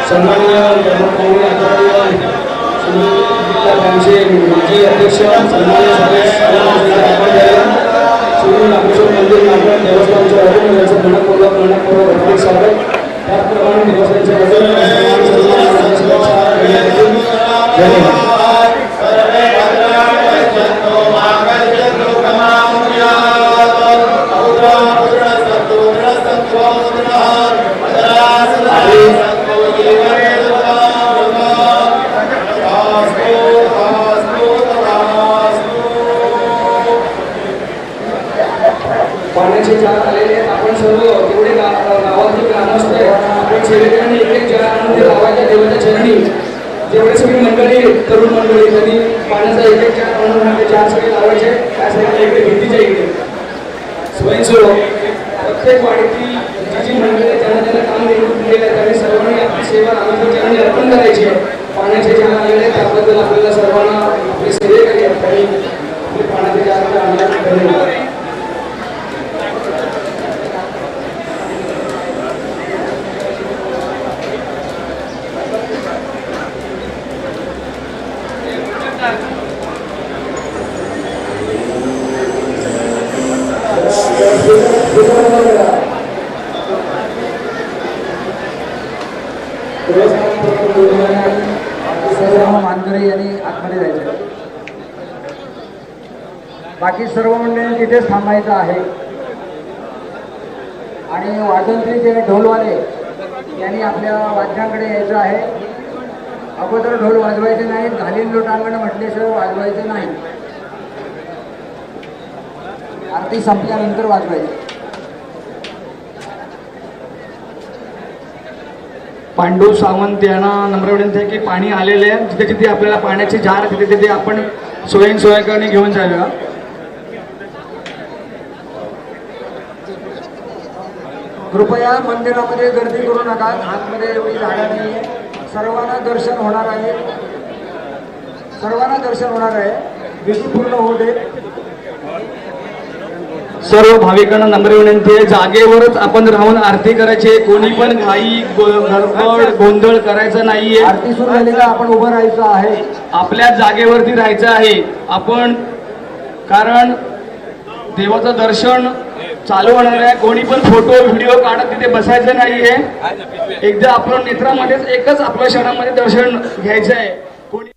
सन्माननीय माजी अध्यक्ष सन्माननीय श्री रामेश्वर मंदिर नागपूर देवस्थानच्या वतीने याचं मनपूर्वक हार्दिक स्वागत. त्याचप्रमाणे देवस्थानच्या वतीने पाण्याचे जार आलेले आहेत. आपण सर्व जेवढे गावातील ग्रामस्थ आहेत आपण सेवेकरांनी एक एक जार आणून ते लावायच्या देवाच्या चरणी. जेवढे सगळी मंडळी तरुण मंडळी त्यांनी पाण्याचा एक एक जार आणून ते जार सगळे लावायचे. त्यासाठी इकडे भीतीच्या इकडे स्वयंसेवक प्रत्येक वाडीतील जी मंडळी त्यांना काम निवडून दिलेलं आहे त्यांनी सर्वांनी आपली सेवा आमच्या चरणी अर्पण करायची आहे. पाण्याचे जार आलेले आहेत त्याबद्दल आपल्याला सर्वांना आपले सेवेकरी आहेत त्यांनी आपले पाण्याचे जार आणण्यात धन्यवाद. मानकरे यांनी आतमध्ये जायचं. बाकी सर्व मंडळी तिथेच थांबायचं आहे आणि वाजंत्री जे ढोलवाले यांनी आपल्या वाद्यांकडे यायचं आहे. अगोदर ढोल वाजवायचे नाहीत, घालीन लोटांगण म्हटल्याशिवाय वाजवायचे नाही. आरती संपल्यानंतर वाजवायचे. पांडू सावंत यांना नम्र विनंती आहे की पाणी आलेले आहे. जिथे जिथे आपल्याला पाण्याची जार तिथे तिथे आपण स्वयंसेवकांनी घेऊन जाऊया. कृपया मंदिरामध्ये गर्दी करू नका. आतमध्ये एवढी जागा नाही आहे. सर्वांना दर्शन होणार आहे. सर्वांना दर्शन होणार आहे. विधी पूर्ण होऊ दे. सर्व भाविकांना नम्र विनंती आहे जागेवरच आपण राहून आरती करायची. कोणी पण घाई गडबड गोंधळ करायचा नाहीये. आरती सुरू झाली का आपण उभं राहायचं आहे. आपल्या जागेवरती राहायचं आहे आपण, कारण देवाचं दर्शन चालू होणार आहे. कोणी पण फोटो व्हिडिओ काढत तिथे बसायचं नाहीये. एकदा आपल्या नेत्रामध्येच एकच आपल्या क्षणामध्ये दर्शन घ्यायचं आहे. कोणी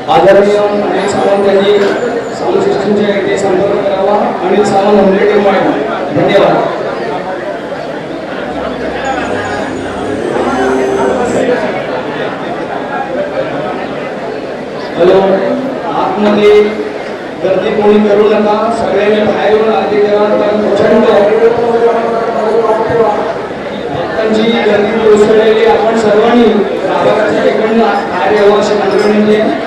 आदरणीय अनिल सावंत यांनी साऊंड सिस्टमच्या इथे संपर्क करावा. अनिल सावंत होमलेटिंग पॉईंट. धन्यवाद. हॅलो, आतमध्ये गर्दी कोणी करू नका. सगळ्यांनी बाहेर येऊन आरती करा. प्रचंड भक्तांची गर्दी कोसळलेली. आपण सर्वांनी गावाच्या ठिकाणी बाहेर यावं अशी विनंती आहे.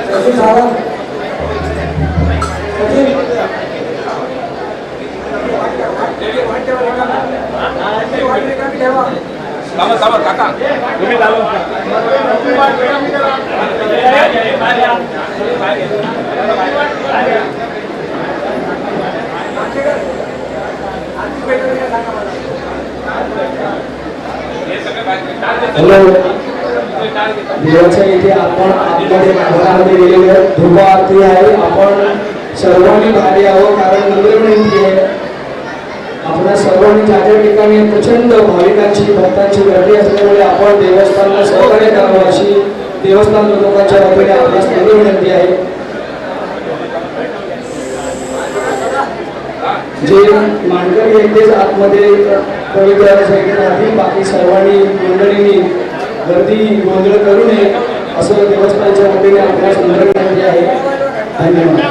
काका तुम्ही लावून हॅलो, देवाच्या इथे आपण आपल्या घरामध्ये गेलेले धुपा आरती आहे. आपण सर्वांनी बाहेर यावं, कारण विनंती आहे. आपल्या सर्वांनी ज्या ज्या ठिकाणी प्रचंड भाविकांची भक्तांची गर्दी असल्यामुळे आपण देवस्थानला सहकार्य करावं अशी देवस्थान लोकांच्या वतीने आपल्यास विनंती आहे. जे मानकरी एकटेच आतमध्ये प्रवेश करायचे, बाकी सर्वांनी मंडळींनी गर्दी गोंधळ करू नये असं देवस्थानच्या वतीने आपल्यास विनंती आहे. धन्यवाद.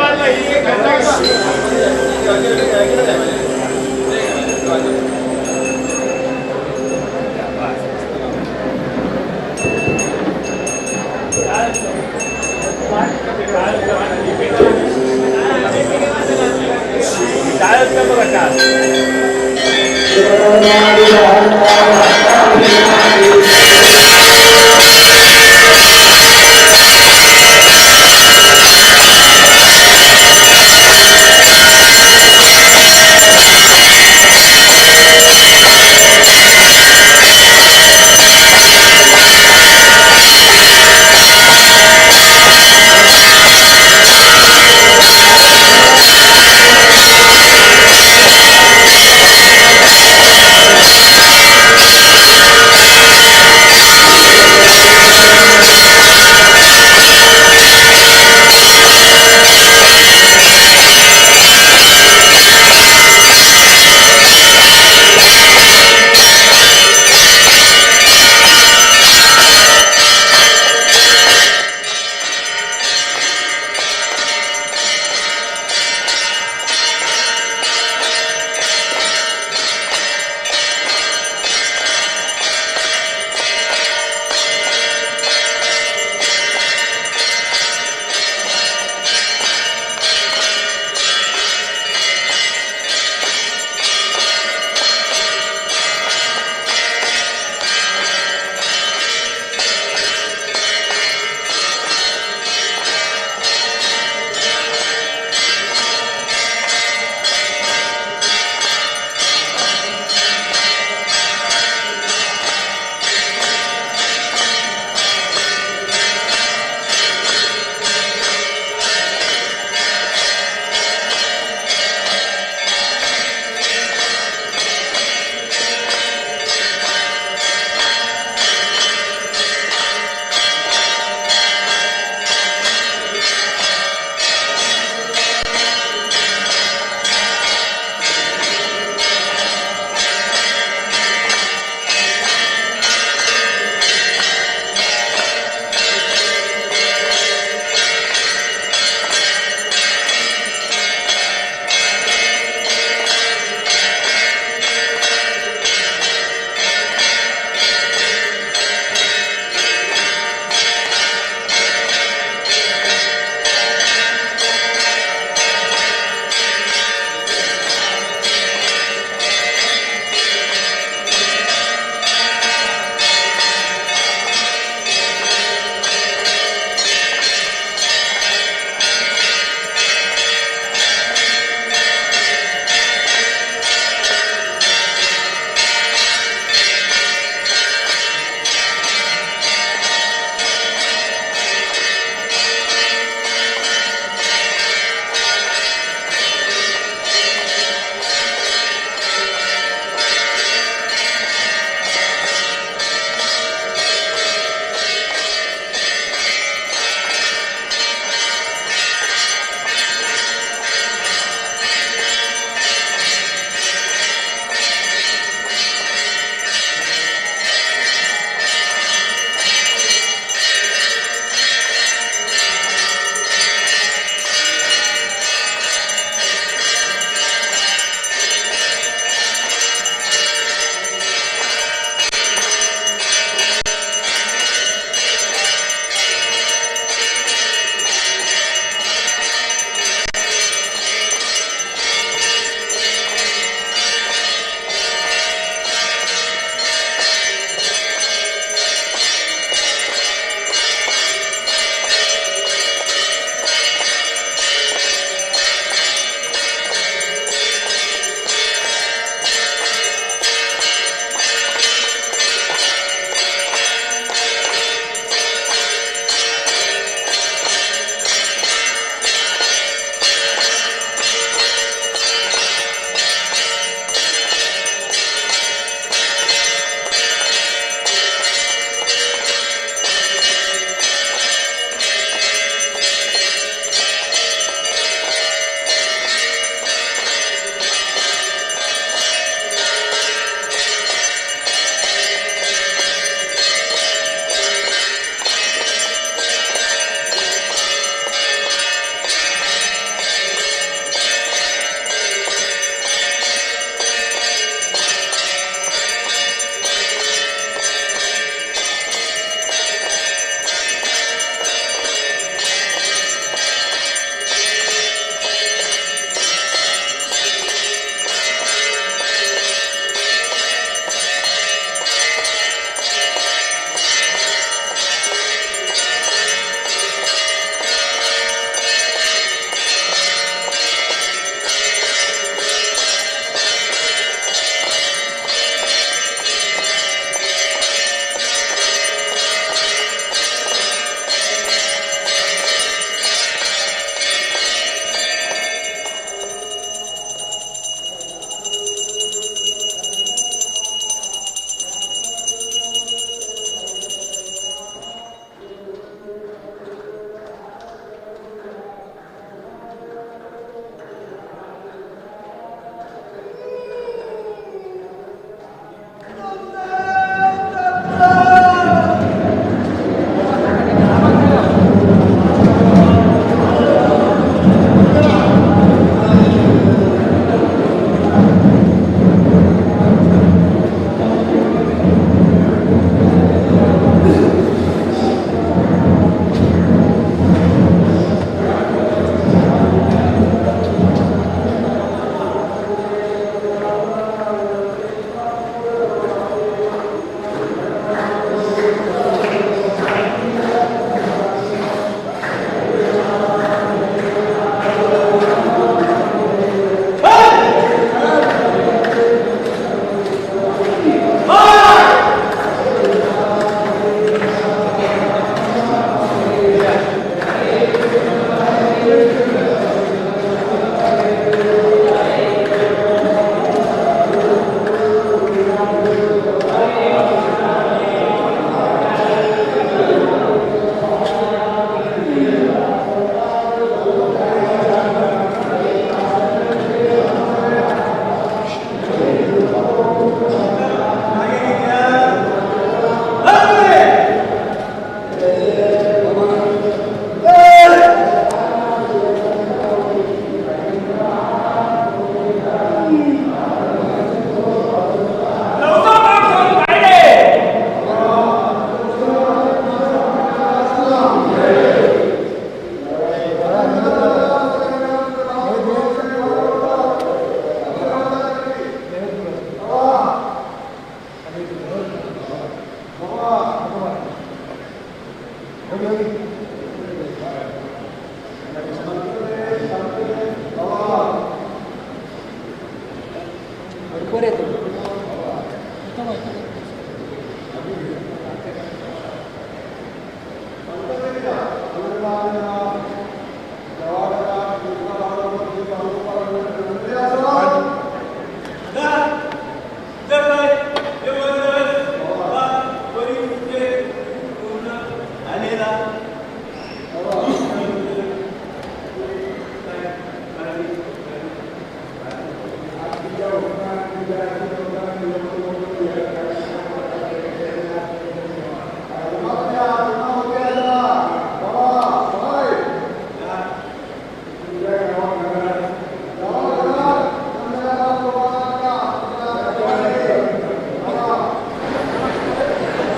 वर येतो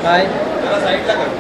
काय Vamos!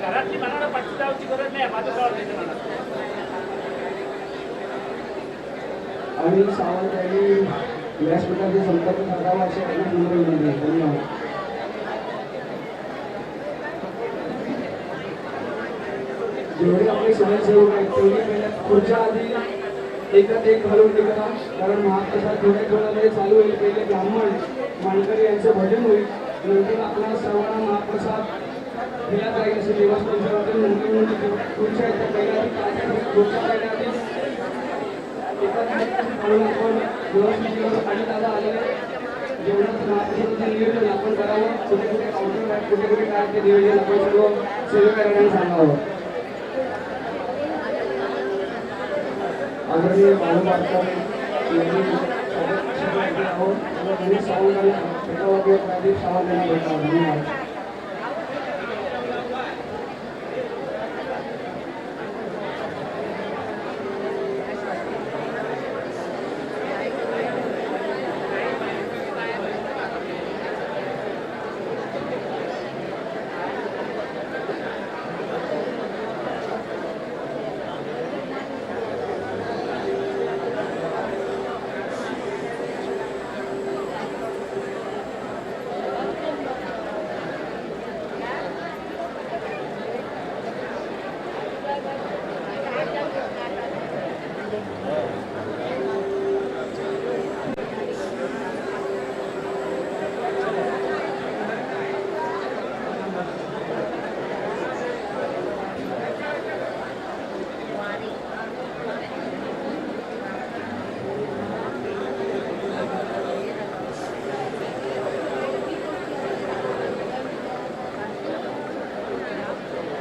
घरातली मला पट्टी जाऊची गरज नाही माझं आणि सावंत यांनी व्यासपीठाचे संपर्क साधावा असे अनेक नम्र विनंती आहे. धन्यवाद. जेवढे आपले स्वयंसेवक आहेत तेवढी मेहनत पुढच्या आधी एकात एक घालून निघा, कारण महाप्रसाद थोड्या वेळामध्ये चालू होईल. पहिले ब्राह्मण मानकरी यांचं भजन होईल, नंतर आपला सर्वांना महाप्रसाद दिला जाईल असे देवस्थानच्या वतीने नंतर पुढच्या एकदा पहिल्या पुढच्या महिन्याआधी म्हणून आपण व्यवस्थित आणि दादा आलेले जेवणाचं महाप्रसादाचं नियोजन आपण करावं. कुठे कुठे काउंटर आहे, कुठे कुठे काय ते नियोजन आपण सर्व सेवेकऱ्यांना सांगावं. आदरणीय बालभारकर यांनी आहोत गणेश सावंत आणि छत्रपती प्रदीप सावंत यांना भेटावं. धन्यवाद.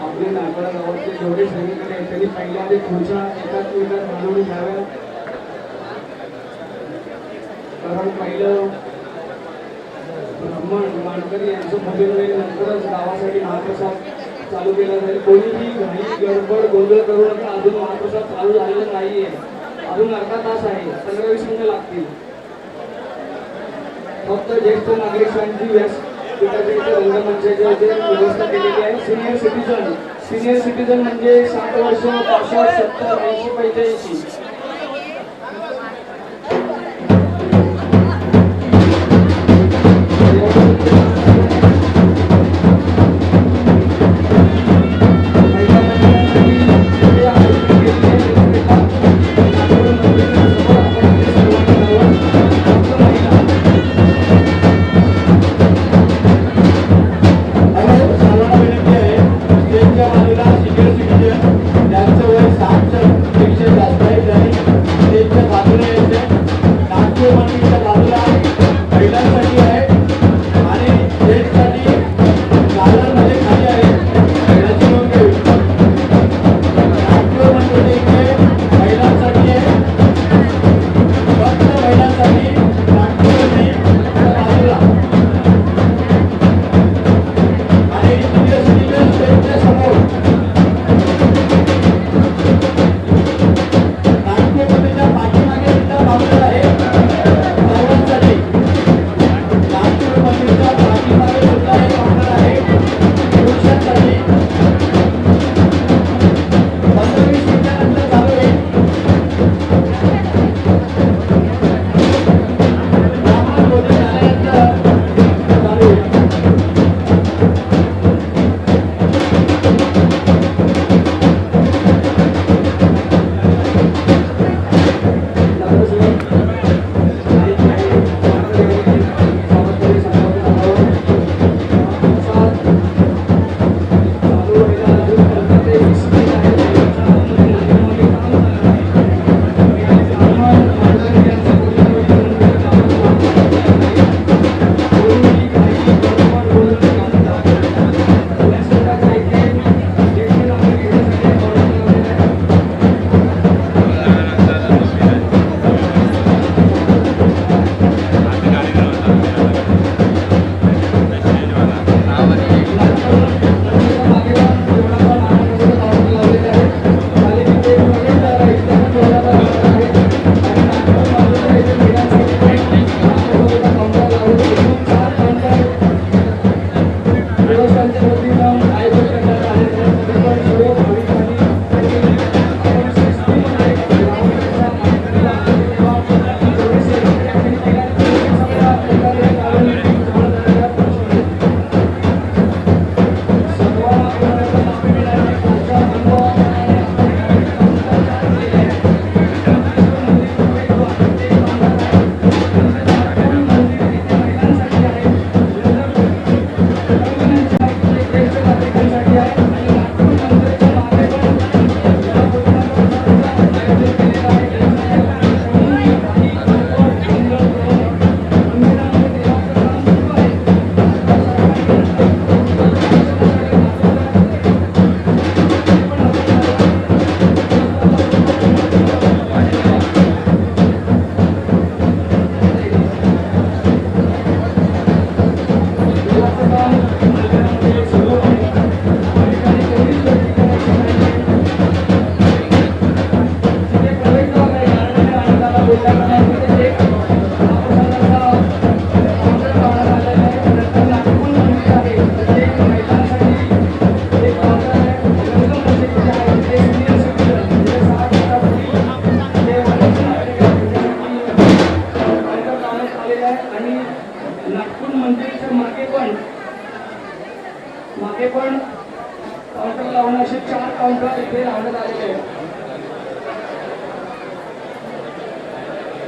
आपले नागपूर गावातले जेवढे सैनिक आहेत त्यांनी पहिल्या आधी खुर्च्या एकाच वेगात बनवून घ्याव्या, कारण पहिलं ब्राह्मण मानकरी यांचं भजन होईल, नंतरच गावासाठी महाप्रसाद चालू केला जाईल. कोणीही घाई गडबड गोंधळ करू नका. अजून महाप्रसाद चालू झालेला नाहीये, अजून अर्धा तास आहे, 15-20 मिनिटं लागतील. फक्त ज्येष्ठ नागरिकांची रंगमंचाची व्यवस्था केलेली आहे. सिनियर सिटीजन म्हणजे 60 वर्ष, 65, 70, 80, 85. आहे आहे आणि नागपूर मंदिराच्या मागे पण काउंटर लावून असे 4 काउंटर इथे लावण्यात आलेले आहेत.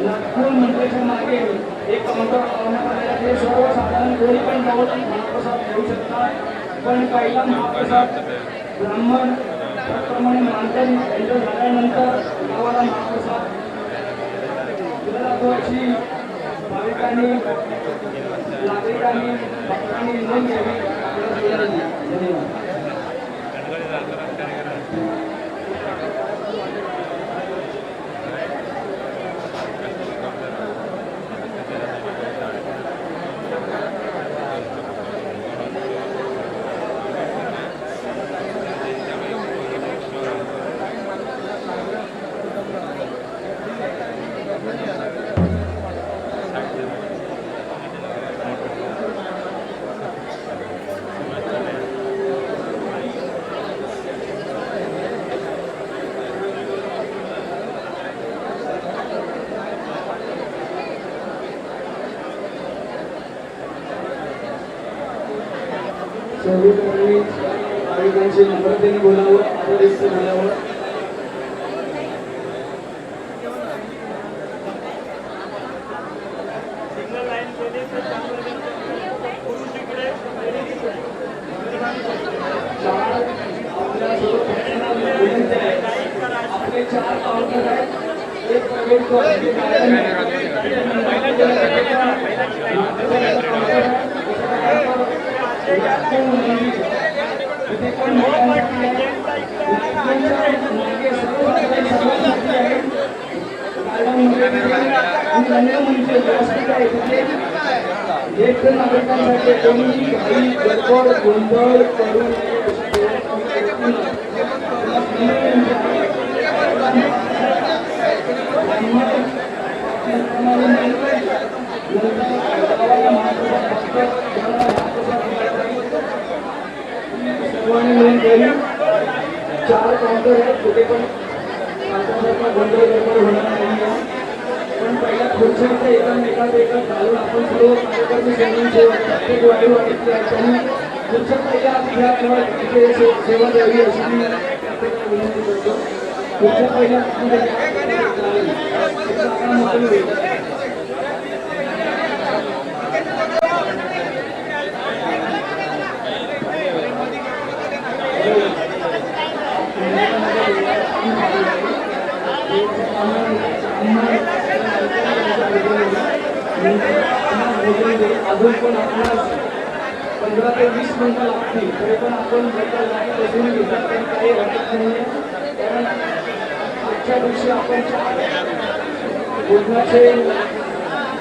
नागपूर मंदिराच्या मागे एक काउंटर लावण्यात आलेला आहे. सर्वसाधारण कोणी पण जाऊन महाप्रसाद घेऊ शकतात. पण पहिला महाप्रसाद ब्राह्मण त्याप्रमाणे मानधन यांचं झाल्यानंतर गावाला महाप्रसाद दिला जातो अशी भाविकांनी नागरिकांनी भक्तांनी नोंद घ्यावी. धन्यवाद. सर्वकाही नागरिकांची नम्रतेने बोलावं, आदराने बोलावं. आपले 4 काउंटर आहेत. एक ज्येष्ठ नागरिकांसाठी कोणी काही गडबड गोंधळ करू सर्वांनी मिळून केली. 4 काउंटर आहेत. कुठे पण गोंधळ गडबड होणार नाही. पण पहिल्या खुर्च्या एकामेकात घालून आपण सर्व कार्यकर्ते प्रत्येक वाढीवाडीतले आहेत त्यांनी खुर्च्या पहिल्या घ्या किंवा तिथे सेवा द्यावी अशी मी प्रत्येकाला विनंती करतो. खुर्च्या पहिल्या मोकळी होईल. अजून पण आपल्याला 15 ते 20 मिनिटं लागतील. तरी पण आपण बसून घेतात पण काही हरकत नाही. कारण आजच्या दिवशी आपण 4 भोजनाचे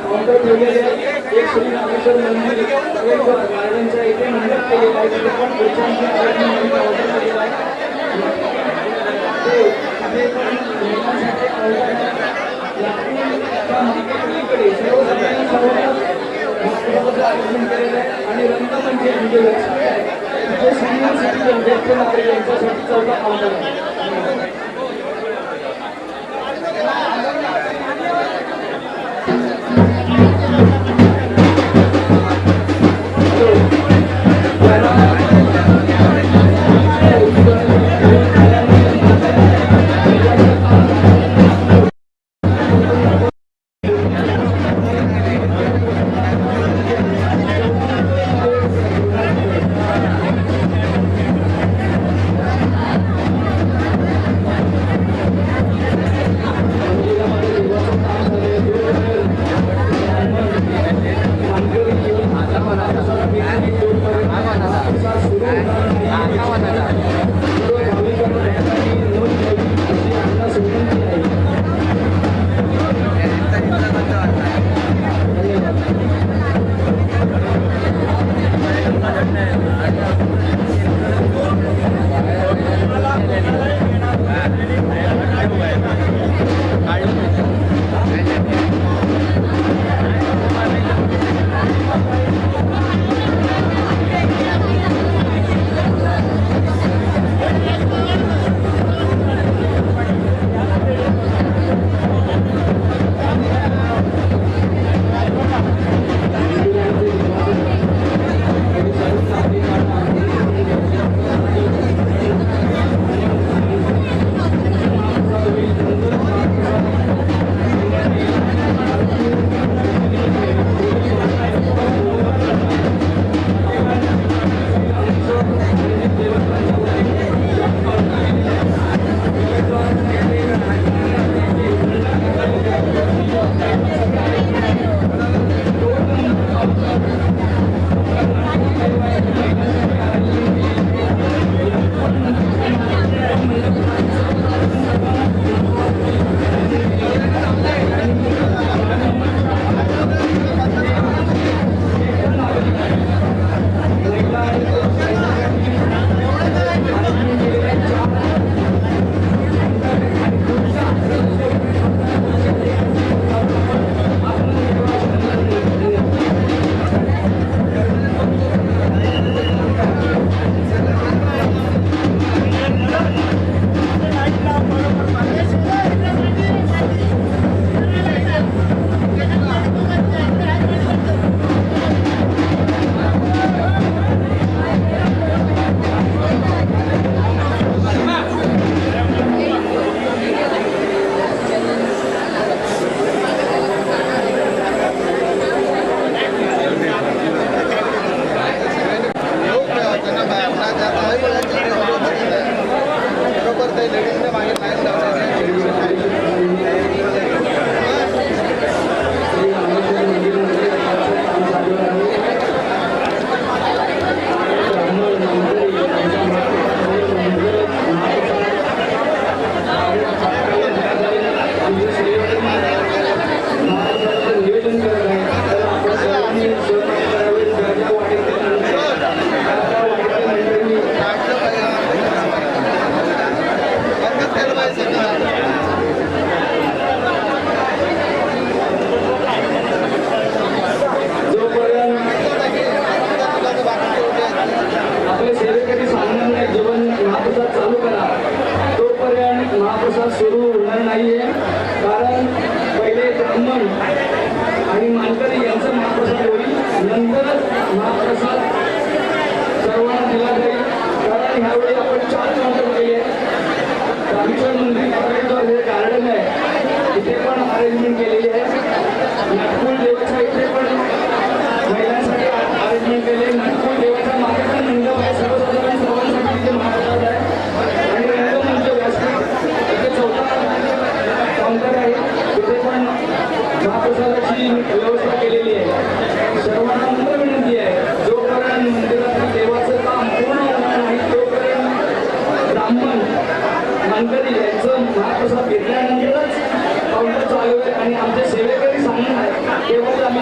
काउंटर ठेवलेले आहेत. एक श्री रामेश्वर मंदिर गार्डनच्या इथे मंडप केलेलं आहे. तिथे पण भोजनाचे काउंटर केलेलं आहे. आणि रंगमंच म्हणजे लक्ष्मी आहे तिथे सिनियर सिटीजन ज्येष्ठ नागरिक यांच्यासाठी 14 काउंटर आहे.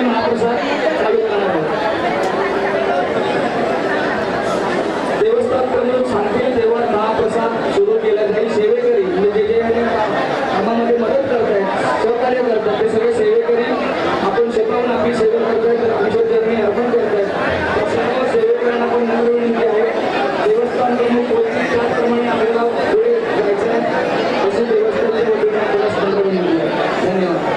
महाप्रसाद चालू करणार आहोत. देवस्थान प्रमुख सांगतील तेव्हा महाप्रसाद सुरू केला जाईल. सेवेकरी म्हणजे जे जे कामामध्ये मदत करतायत, सहकार्य करतात, ते सगळे सेवेकरी आपण शेतावरून आपली सेवा करतायत, विसर्जन अर्पण करतायत. त्या सर्व सेवेकरांना आपण नम्र विनंती आहे, देवस्थान प्रमुख बोलतील त्याचप्रमाणे आपल्याला पुढे जायचं आहे अशी देवस्थानच्या वतीने आपल्याला नम्र विनंती आहे. धन्यवाद.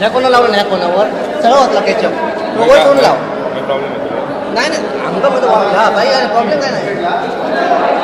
ह्या कोणा लावलं ह्या कोणावर सगळं होतला केचप तो वर सोडून लाव नाही नाही अंगामध्ये हा भाई प्रॉब्लेम काय नाही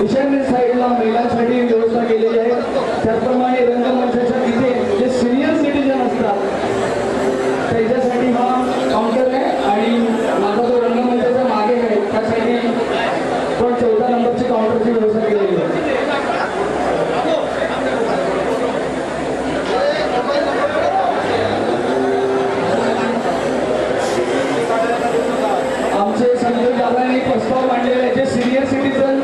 ईशान्य साईडला महिलांसाठी व्यवस्था केलेली आहे. त्याचप्रमाणे रंगमंचाच्या तिथे जे सिनियर सिटीजन असतात त्याच्यासाठी हा काउंटर आहे आणि माझा जो रंगमंचाच्या मागे आहे त्यासाठी पण 14 नंबरची काउंटरची व्यवस्था केलेली आहे. आमचे संजय दादांनी प्रस्ताव मांडलेले आहे जे सिनियर सिटीजन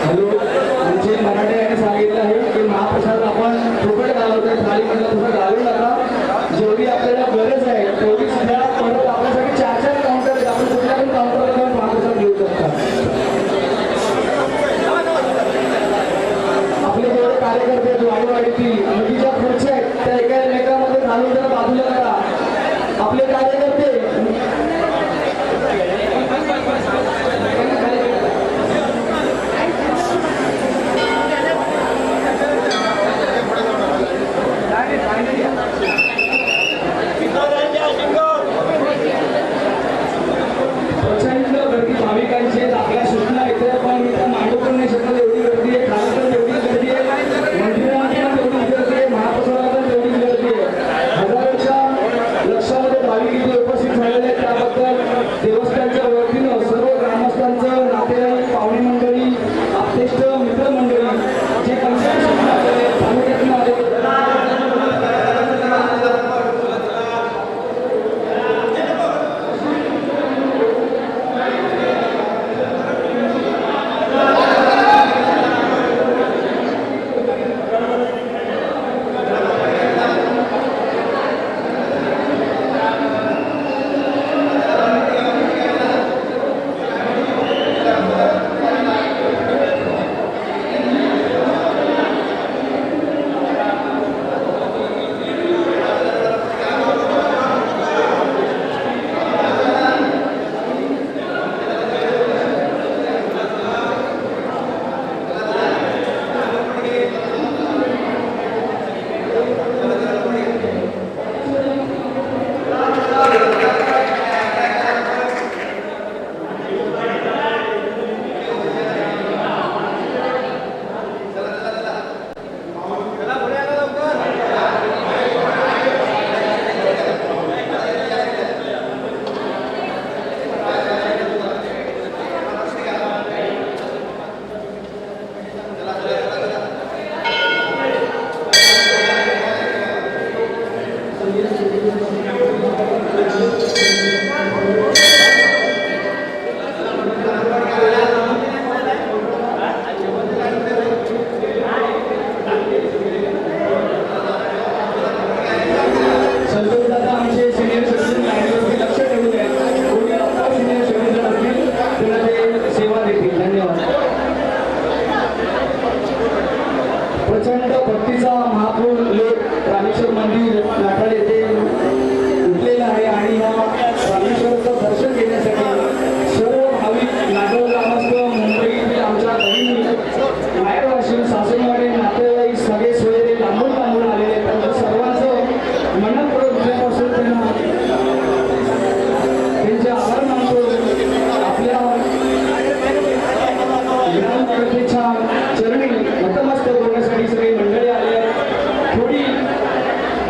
हॅलो आमचे मराठे यांनी सांगितलं आहे की महाप्रसाद आपण फुकट घालवतोय थालीमध्ये तसं घालू नका. जेवढी आपल्याला गरज आहे तेवढी सुद्धा परत आपल्यासाठी 4 काउंटर आहेत. आपण कुठल्या पण काउंटरला जाऊन महाप्रसाद घेऊ शकता. आपले जेवढे कार्यकर्ते आहेत वाडीवाडीतील नदीच्या खुर्च्या आहेत त्या एका एकमेकांमध्ये घालून जरा बाजूला करा. आपले कार्यकर्ते प्रचंड गर्दी भाविकांची आहेत. आपल्या सूचना इथे पण मी त्या मांडू पण नाही शकत एवढी गर्दी आहे. खाली पण तेवढीच गर्दी आहे. मंदिरामध्ये पण तेवढीच गर्दी आहे. महाप्रसादाला पण तेवढीच गर्दी आहे. हजारोच्या लक्षामध्ये भाविक इथे उपस्थित झालेले आहेत. त्याबद्दल देवस्थानच्या वतीनं सर्व ग्रामस्थांचं नातेवाईक पाहुणे मंडळी आपतेष्ट मित्रमंडळी जे पंचायत आले तालुक्यातून आले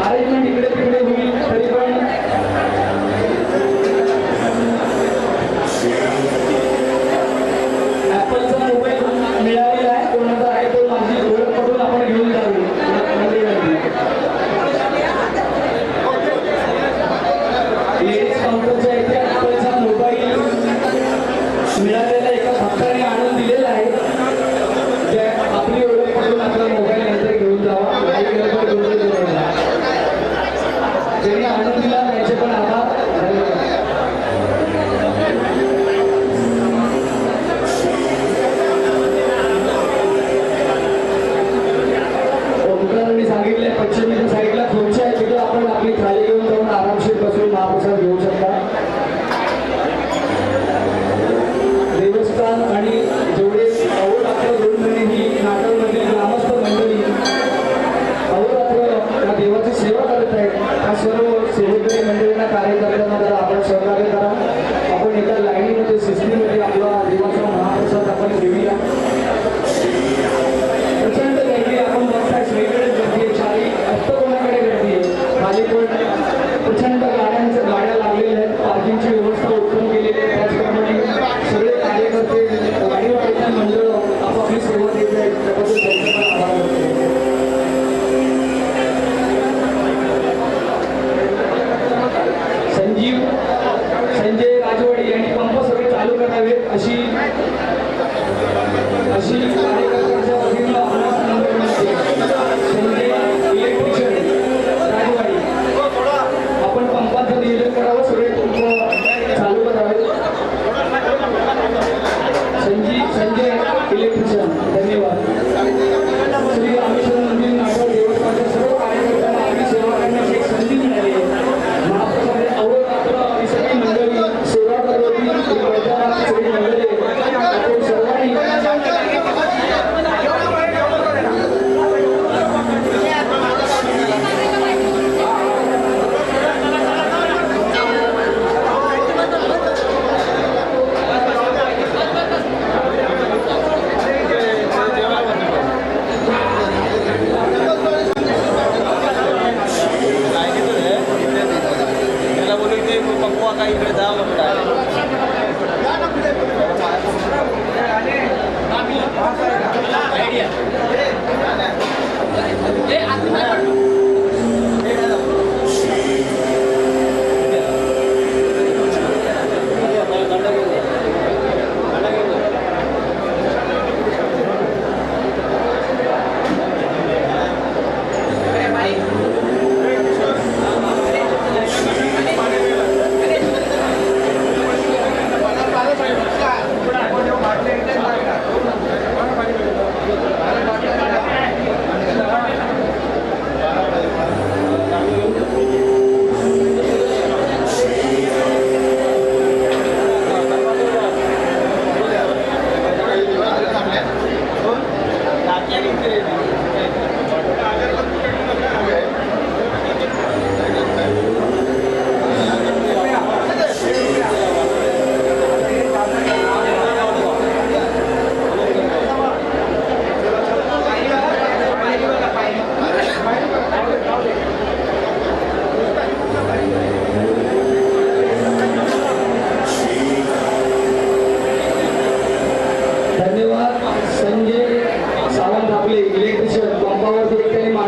अरेंजमेंट इकडे तिकडे होईल तरी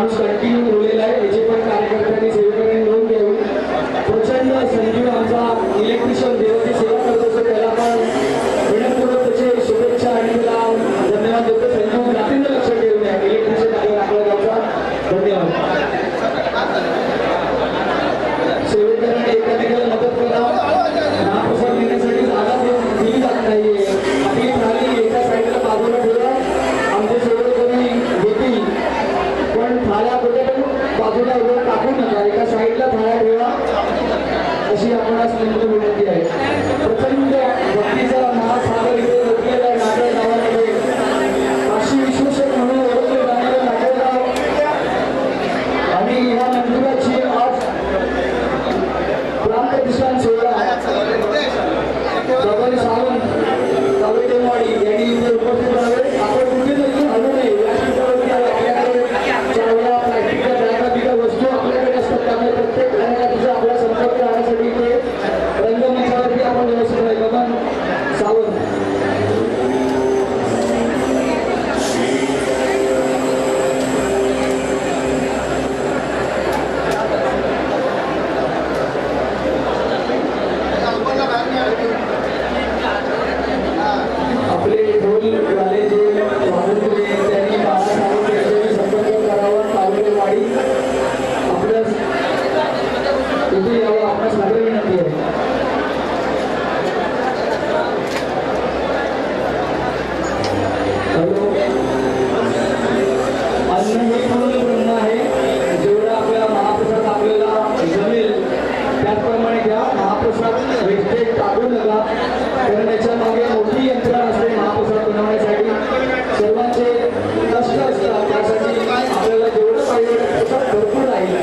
माणूस कंटिन्यू ठेवलेला आहे, याची पण कार्यकर्त्यांनी सेवेकऱ्यांनी नोंद घ्यावी. प्रचंड संजीव आमचा इलेक्ट्रिशियन देवाची सेवा करत असतो, त्याला पण विनम्रपूर्वक त्याचे शुभेच्छा आणि त्याला धन्यवाद देतो. संजीव जातीनं लक्ष ठेवून द्या, इलेक्ट्रिशियन आहे आपल्या गावचा. धन्यवाद. सेवेकऱ्यांनी एकामेकाला मदत करा. महाप्रसाद घेण्यासाठी जागा दिली जात नाहीये. आपली थाली एका साईडला बाजूला ठेवा, आमचे सेवेकरी घेतील, पण थाळ्या कुठे पण बाजूला वर टाकू नका, एका साईडला थाळ्या ठेवा, अशी आपणास नम्र विनंती आहे. प्रचंड भक्तीचा महासागर इथे लोकलेला आहे नागेळ गावामध्ये. काशी विश्वशक म्हणून ओळखले जाणारे नागेळगाव आणि या मंदिराची आज प्राणप्रतिष्ठान सोहळा गगन सावंत कावेटेवाडी यांनी इथे उपस्थित राहावे. आपण कुठे देखील हलू नये, या ठिकाणी आपल्याकडे चावला प्लॅस्टिकच्या बॅगा बिगा वस्तू आपल्याकडे असतात, त्यामुळे प्रत्येक घराण्याचा आपला संपर्क राहण्यासाठी इथे रंगमंचावरती आपण व्यवस्थित आहे. गगन सावंत आपले ढोलवाले जे वाजवते त्यांनी बाळासाहेब यांच्याशी संपर्क करावा. कावेटेवाडी आपल्या इथे यावं, आपणास नम्र विनंती आहे. हॅलो, अन्न हे पूर्ण ब्रह्म आहे. जेवढा आपला महाप्रसाद आपल्याला जमेल त्याचप्रमाणे घ्या. महाप्रसाद वेस्टेज टाकू नका, कारण याच्या मागे मोठी यंत्रणा असते महाप्रसाद बनवण्यासाठी. सर्वांचे कष्ट असतात, त्यासाठी आपल्याला जेवढं पाहिजे प्रसाद भरपूर राहील.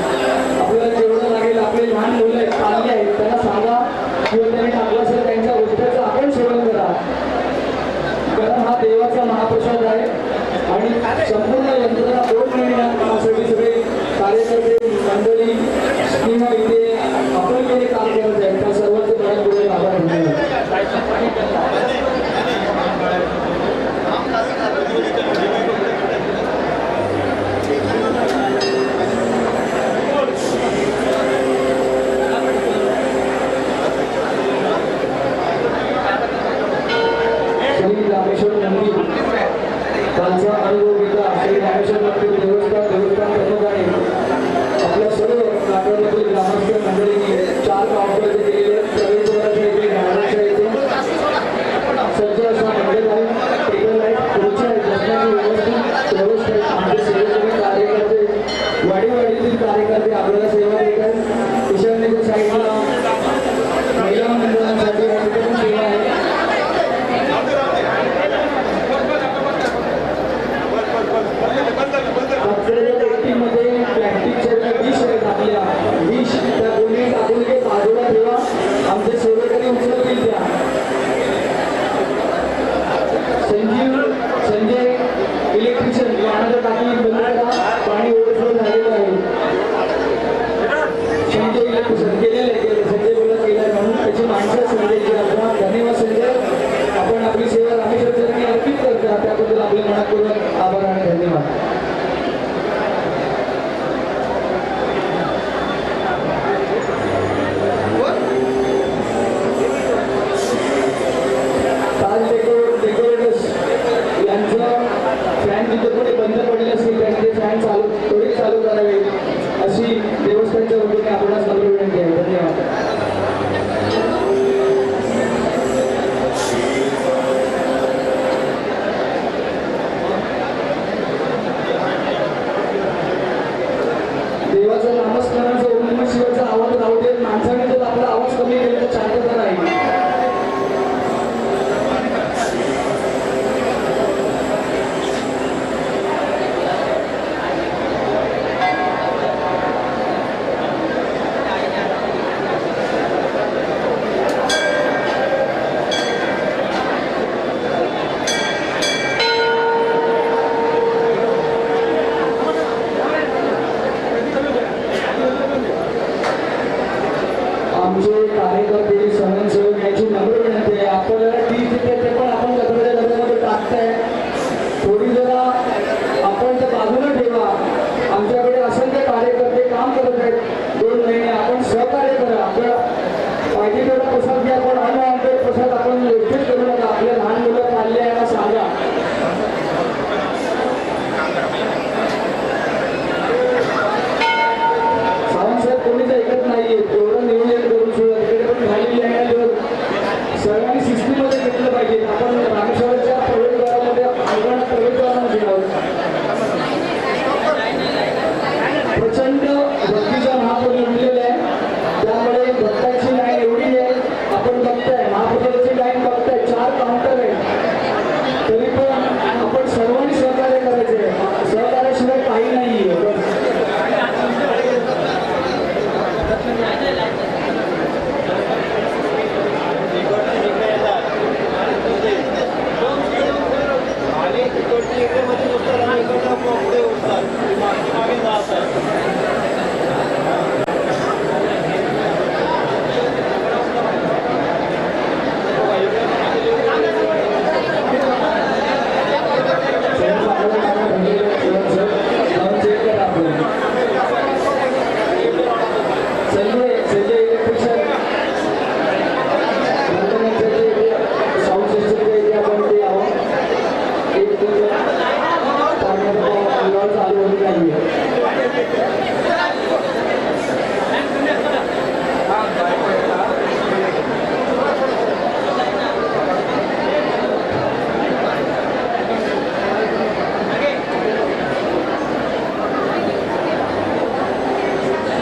आपल्याला जेवढं लागेल, आपले लहान मुलं आहेत, पालले आहेत, त्यांना सांगा किंवा त्यांनी टाकलं असेल त्यांच्या गोष्टीचं आपण सेवन करा, कारण हा देवाचा महाप्रसाद आहे. आणि संपूर्ण यंत्रणा 2 महिने या कामासाठी सगळे कार्यकर्ते मंडळी किंवा इथे आपण जे काम करत आहेत त्या सर्वांचे मनापूर्वक आभार मानतो. श्री रामेश्वर मंदिर त्यांचा अनुभव घेता. श्री रामेश्वर मंदिर देवस्थान प्रमुखाने आपल्या सर्व नागरिकांतील ग्रामस्थ मंडळींनी 4 काउंटर इथे केलेले आहेत. प्रवेशद्वाराच्या इथे, गाड्यांच्या इथे सज्ज असा मंडळ आहे. टेबल आहे, खुर्च्या आहेत, बसण्याची व्यवस्था आहे. आमचे सेवेकरी कार्यकर्ते, वाडीवाडीतील कार्यकर्ते आपल्याला सेवा देत आहेत. ईशान्येच्या साईडला महिला मंडळांसाठी पण सेवा आहे. मध्ये प्लॅस्टिकच्या ज्या डिश आहेत आपल्या डिश, त्या दोन्ही टाकून ते बाजूला ठेवा. आमचे सेवेकरी उचलतील त्या. संजय इलेक्ट्रिशियन पाण्याच्या टाकी बंद करा, पाणी ओव्हरफ्लो झालेलं आहे. संजय इलेक्ट्रिशियन केलेलं आहे, संजय बोला केलं आहे म्हणून त्याची माणसं संजयची आपला. धन्यवाद संजय, आपण आपली सेवा रामेश्वरचरणी अर्पित करता, त्याबद्दल आपले मनापूर्वक आभार आणि धन्यवाद. फॅन जिथे कुठे बंद पडले असतील त्यांनी फॅन चालू करावे, अशी देवस्थानच्या वतीने आपणास नम्र विनंती आहे. धन्यवाद. देवाचं नामस्मरणाचा ओम नमः शिवायचा आवाज राहू दे. माणसाने जर आपला आवाज कमी केला तर शांतता राहील. आमचे कार्यकर्ते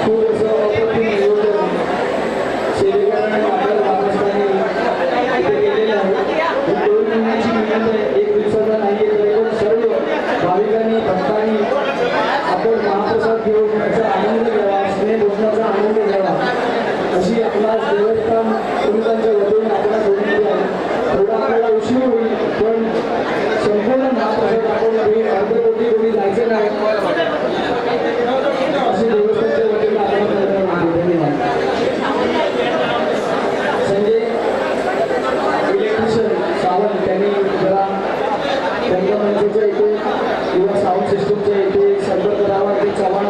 खूप असं अप्रतिम नियोजन सेवेकरांनी आपल्याला महाराष्ट्राने इथे केलेलं आहे. ही 2 महिन्याची मेहनत आहे, 1 दिवसाचा नाही आहे. तर सर्व भाविकांनी भक्तांनी आपण महाप्रसाद घेऊन याचा आनंद घ्यावा, स्नेहभोजनाचा आनंद घ्यावा अशी आपला देवस्थान पोलिसांच्या वतीने आपल्याला विनंती आहे. थोडा आपल्याला उशीर होईल पण संपूर्ण महाप्रसाद आपण अर्धकोटी कोणी जायचं नाही असे देवस्थानच्या वतीने आपण धन्यवाद. संजय इलेक्ट्रिशियन सावंत त्यांनी जरा रंगमंचाच्या इथे किंवा साऊंड सिस्टमच्या इथे संपर्क करावा ते चव्हाण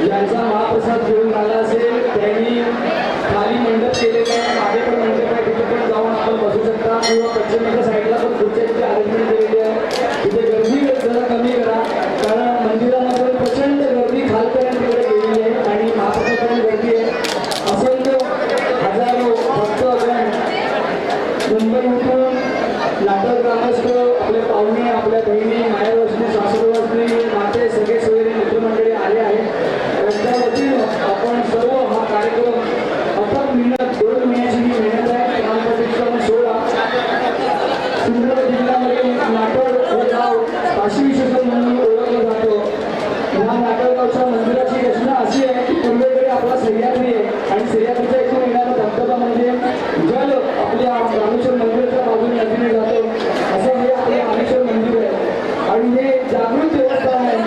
ज्यांचा महाप्रसाद घेऊन आला असेल त्यांनी खाली मंडप केलेलं आहे, मागे पण मंडप आहे, तिथे पण जाऊन आपण बसू शकता किंवा पश्चिमेच्या साईडला पण खुर्च्यांची अरेंजमेंट केलेली आहे. तिथे गर्दी जरा कमी करा, कारण मंदिरामध्ये प्रचंड गर्दी खालपर्यंत तिकडे गेलेली आहे आणि महाप्रसादापर्यंत गर्दी आहे. असंख्य हजारो भक्तगण मुंबईहून नाटक ग्रामस्थ, आपले पाहुणे, आपल्या बहिणी, मायावसनी, सासूरवसनी, नाते, सगळे सोयरे मित्रमंडळी आले आहेत. त्यांच्या वतीनं आपण सर्व हा कार्यक्रम अथक मेहनत, 2 महिन्याची ही मेहनत आहे. ग्रामप्रतिष्ठापन सोहळा सिंधुदुर्ग जिल्ह्यामध्ये नाटक हे गाव काशी विशेषण म्हणून ओळखलं जातं. या नाटकगावच्या मंदिराची रचना अशी आहे की पूर्वेकडे आपला सह्याद्री आहे आणि सह्याद्रीच्या इथून येणारा धबधबा म्हणजे जल आपल्या रामेश्वर मंदिराच्या बाजूने नदीने जातो. असं हे आपले रामेश्वर मंदिर आहे आणि हे जागृत देवस्थान आहे.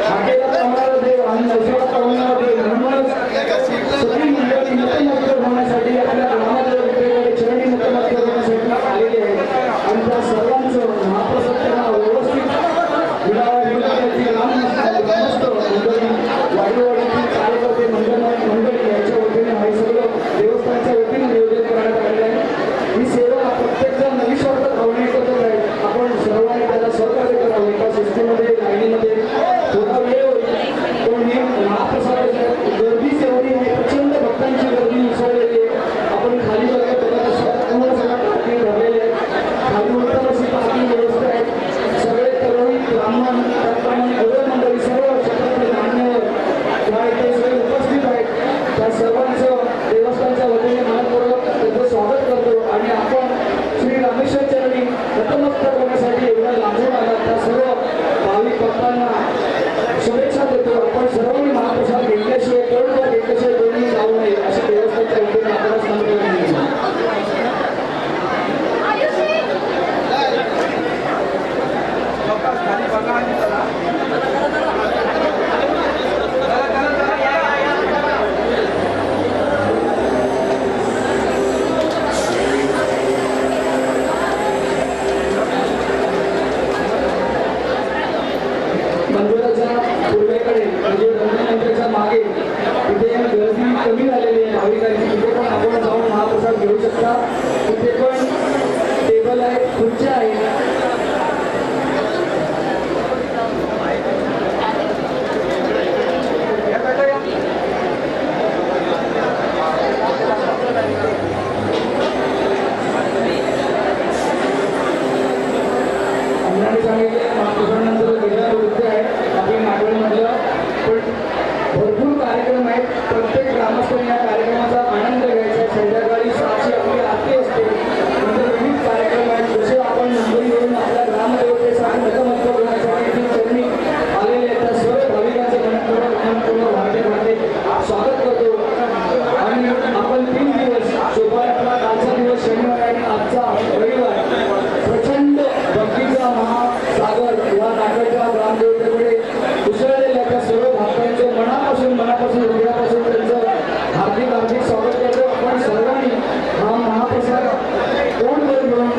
हाकेला पावणारा देव आणि नैसर्गात पावणारा देव म्हणूनच सगळी मंडळी नतमस्तक होण्यासाठी आपल्या ग्रामादेवतेकडे चरणी नतमस्तक होण्यासाठी आलेली आहे आणि त्या सर्वांचं महाप्रसाद त्यांना व्यवस्थित मिळावा याची ग्रामस्थ मंडळी, वाडीवाडीतील कार्यकर्ते मंडळी यांच्या वतीने हे सगळं देवस्थानच्या वतीने नियोजन करण्यात आलेलं आहे. ही सेवा प्रत्येकजण निस्वार्थ भावने करत आहे. आपण सर्वांनी त्याला सहकार्य करावं. एका शिस्तीमध्ये, लाईनीमध्ये थोडा वेळ होईल, पण हे महाप्रसादाच्या गर्दीच एवढी आहे, प्रचंड भक्तांची गर्दी मिसळलेली आहे. आपण खाली बघत पूर्ण सगळं पार्किंग भरलेले आहे. खाली उत्तम अशी पार्किंग व्यवस्था आहे. सगळे तरुणी, ब्राह्मण, त्याचप्रमाणे गौरव मंडळी, सर्व क्षेत्रातले मान्यवर त्या इथे सगळे उपस्थित आहेत. त्या सर्वांचं देवस्थानच्या वतीने मनपूर्वक त्यांचं स्वागत करतो आणि आपण श्री रामेश्वर चरणी नतमस्तक होण्यासाठी एवढा लांबून आला त्या सर्व भाविक भक्तांना शुभेच्छा देतो. आपण सर्वांनी महाप्रसाद घेतल्याशिवाय, करोडभर घेतल्याशिवाय कोणी जाऊ नये अशी देवस्थानच्या वतीने आपल्याला सांगतो. खाली बघा आणि चला. मंदिराच्या पूर्वेकडे म्हणजे रंगमंदिराच्या मागे तिथे गर्दी कमी झालेली आहे भाविकांची. तिथे पण आपण जाऊन महाप्रसाद घेऊ शकता. तिथे पण टेबल आहे, खुर्च्या आहेत. अण्णांनी सांगितले महाप्रसादानंतर गजानन नृत्य आहे आपल्या नागरिकमधलं, पण भरपूर कार्यक्रम आहेत. प्रत्येक ग्रामस्थांनी या कार्यक्रमाचा आनंद घ्यायचा. संध्याकाळी 6ची आपली आरती असते, म्हणजे विविध कार्यक्रम आहेत. जसे आपण मुंबईवरून आपल्या ग्रामदेवतेसाठी नतमस्तक होण्यासाठी इथे चरणी आलेले आहेत त्या सर्व भाविकांचे मनपूर्वक वाटे स्वागत करतो. आणि आपण 3 दिवस सोपाऱ्यातला कालचा दिवस शनिवार आणि आजचा रविवार प्रचंड भक्तीचा महासागर या नाटकच्या ग्रामदेवतेकडे उसळलेल्या त्या सर्व भक्तांचे मनापासून हृदयापासून त्यांचं हार्दिक स्वागत करतो. आपण सर्वांनी हा महाप्रसाद तोंडभर घेऊन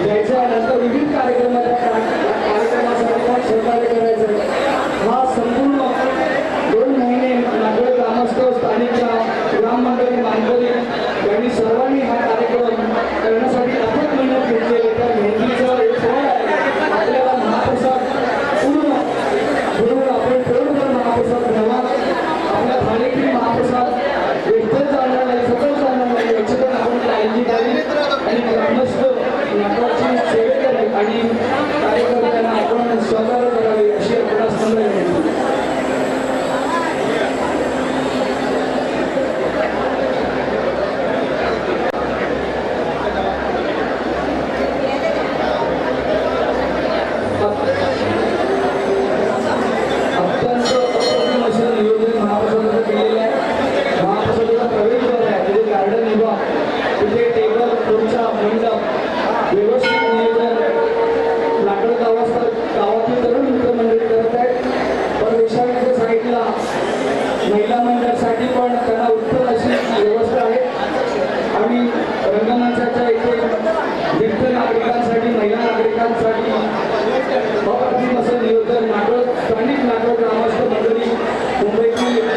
द्यायचा आहे. नंतर विविध कार्यक्रमासाठी पण सहकार्य करायचं. हा संपूर्ण 2 महिने नाटक ग्रामस्थ, स्थानिक ग्राम मंडळी, मानकरी यांनी सर्वांनी हा कार्यक्रम करण्यासाठी अथक मेहनत घेतलेली. त्या मेहनतीचं एक फळ आहे. आपल्याला महाप्रसाद पूर्ण बरोबर आपण तोंडभर महाप्रसाद घ्यावा. आपल्या थाळीतील महाप्रसाद एकच जाणार नाही, सतत जाणार नाही याची पण आपण काळजी घ्यावी आणि ग्रामस्थ नाटकाची सेवेकरी आणि कार्यकर्त्यांना आपण सहकार्य करावे अशी आपल्याला संधी महिला मंडळासाठी पण त्यांना उत्तम अशी व्यवस्था आहे आणि रंगमंचाच्या इथे ज्येष्ठ नागरिकांसाठी, महिला नागरिकांसाठी अप्रतिम असं नियोजन नाटक, स्थानिक नाटक ग्रामस्थ मंडळी, मुंबईतील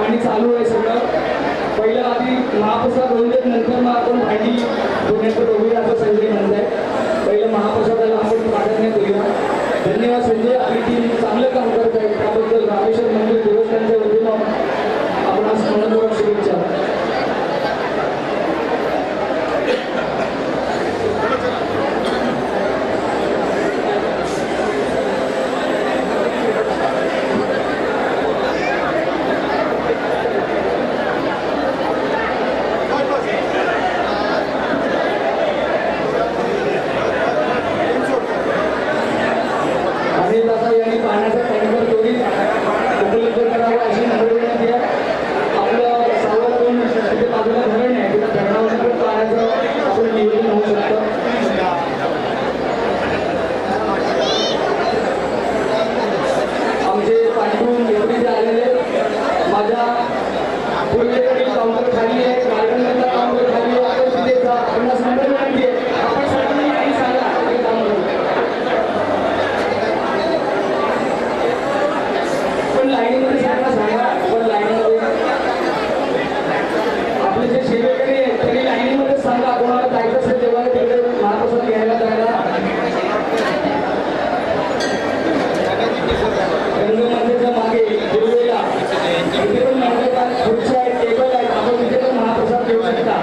पाणी चालू आहे सगळं. पहिलं आधी महाप्रसाद होऊन देत, नंतर मग आपण भांडी धुण्याचं बघूया असं संजय म्हणत आहे. पहिलं महाप्रसादाला आपण प्राधान्य देऊया. धन्यवाद संजय, आपली टीम चांगलं काम करत आहे. त्याबद्दल रामेश्वर मंदिर देवस्थानच्या वतीनं आपण आज मनपूर्वक शुभेच्छा. अनिल दादा यांनी पाण्याचा टँकर त्वरित उपलब्ध करावा अशी मागणी करण्यात आहे. आपलं सावरकडून तिथे बाजूला धरण आहे, तिथे धरणावर पण पाण्याचं आपण नियोजन होऊ शकतं. आमचे पाठवून एवढे आलेले माझ्या पूर्वेकडील काउंटर खाली आहे, गार्डनमधला काउंटर खाली आहे. आपण तिथे जा, 50 नंबर विनंती आहे. आपण सर्वांनी काही सांगा ते काम करू. पण लाईनीमध्ये सांगा पण लाईनीमध्ये आपले जे सेवेकरी आहेत त्यांनी लाईनीमध्ये सांगा. कोणाला जायचं असेल तेव्हा तिकडे महाप्रसाद घ्यायला जायला. गंगेच्या मागे दिल्लीला तिथे पण मंडपात खुर्च्या आहेत, टेबल आहेत. आपण तिथे पण महाप्रसाद घेऊ शकता.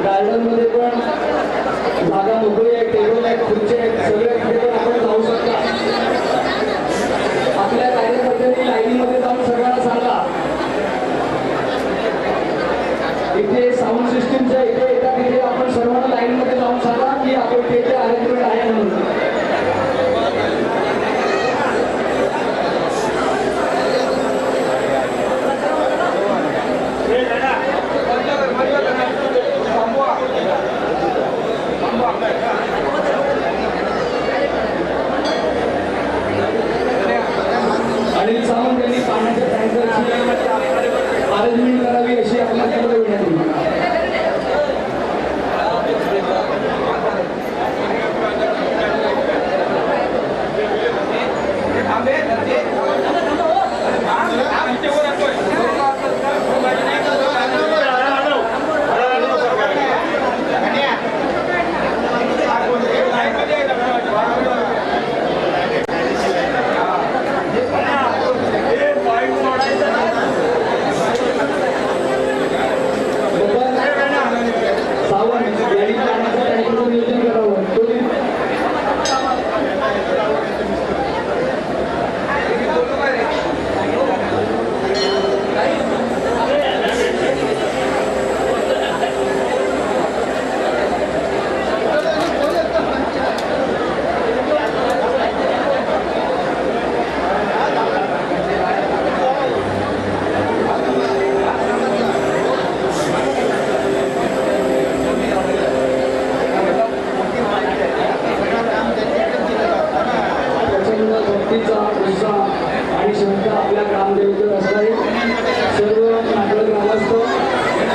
गार्डनमध्ये पण जागा मोकळी आहे, टेबल आहेत, खुर्च्या आहेत, सगळ्या तिथे पण आपण जाऊ शकता. आपल्या कार्यकर्त्यांनी लाईनीमध्ये जाऊन सगळ्यांना सांगा. इथे साऊंड सिस्टीमच्या इथे येतात, तिथे आपण सर्वांना लाईनमध्ये जाऊन सांगा की आपण तिथे अरेंजमेंट आहे म्हणून. अनिल सावंत यांनी पाण्याच्या टँकरची अरेंजमेंट करावी अशी आपल्याकडे विनंती. सावंत यांनी पाण्याच्या टँकरचं नियोजन करावं. प्रचंड भक्तीचा उत्साह आणि श्रद्धा आपल्या ग्रामदेवतेवर असणारे सर्व नागरिक ग्रामस्थ,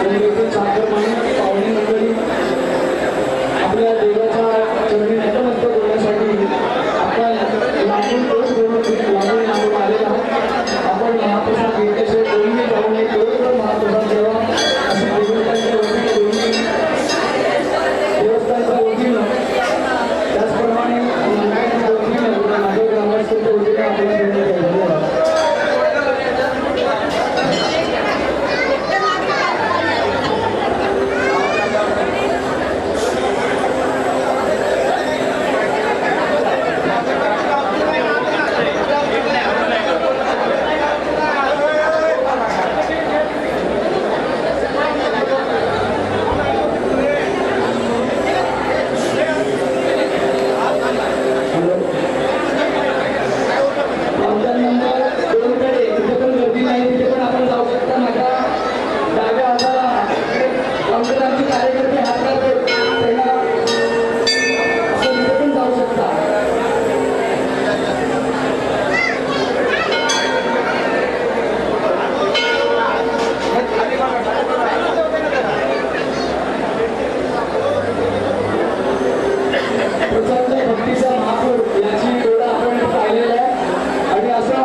मुंबईतील चाकरमानी, पाहुणे मंडळी आपल्या देवाच्या चरणी नतमस्तक होण्यासाठी आपण लांबून लांबून आलेला आहोत. आपण महाप्रसाद घेतल्याशिवाय कोणीही जाऊ नये, तेवढं महाप्रसाद घ्यावा असं देवस्थानच्या वतीने देवस्थानच्या वतीनं त्याचप्रमाणे मंडळाच्या वतीनं माझ्या ग्रामस्थांच्या वतीनं आपल्याला देण्यात आलेलं आहे. प्रचंड भक्तीचा महापूर याची डोळा आपण पाहिलेला आहे आणि असं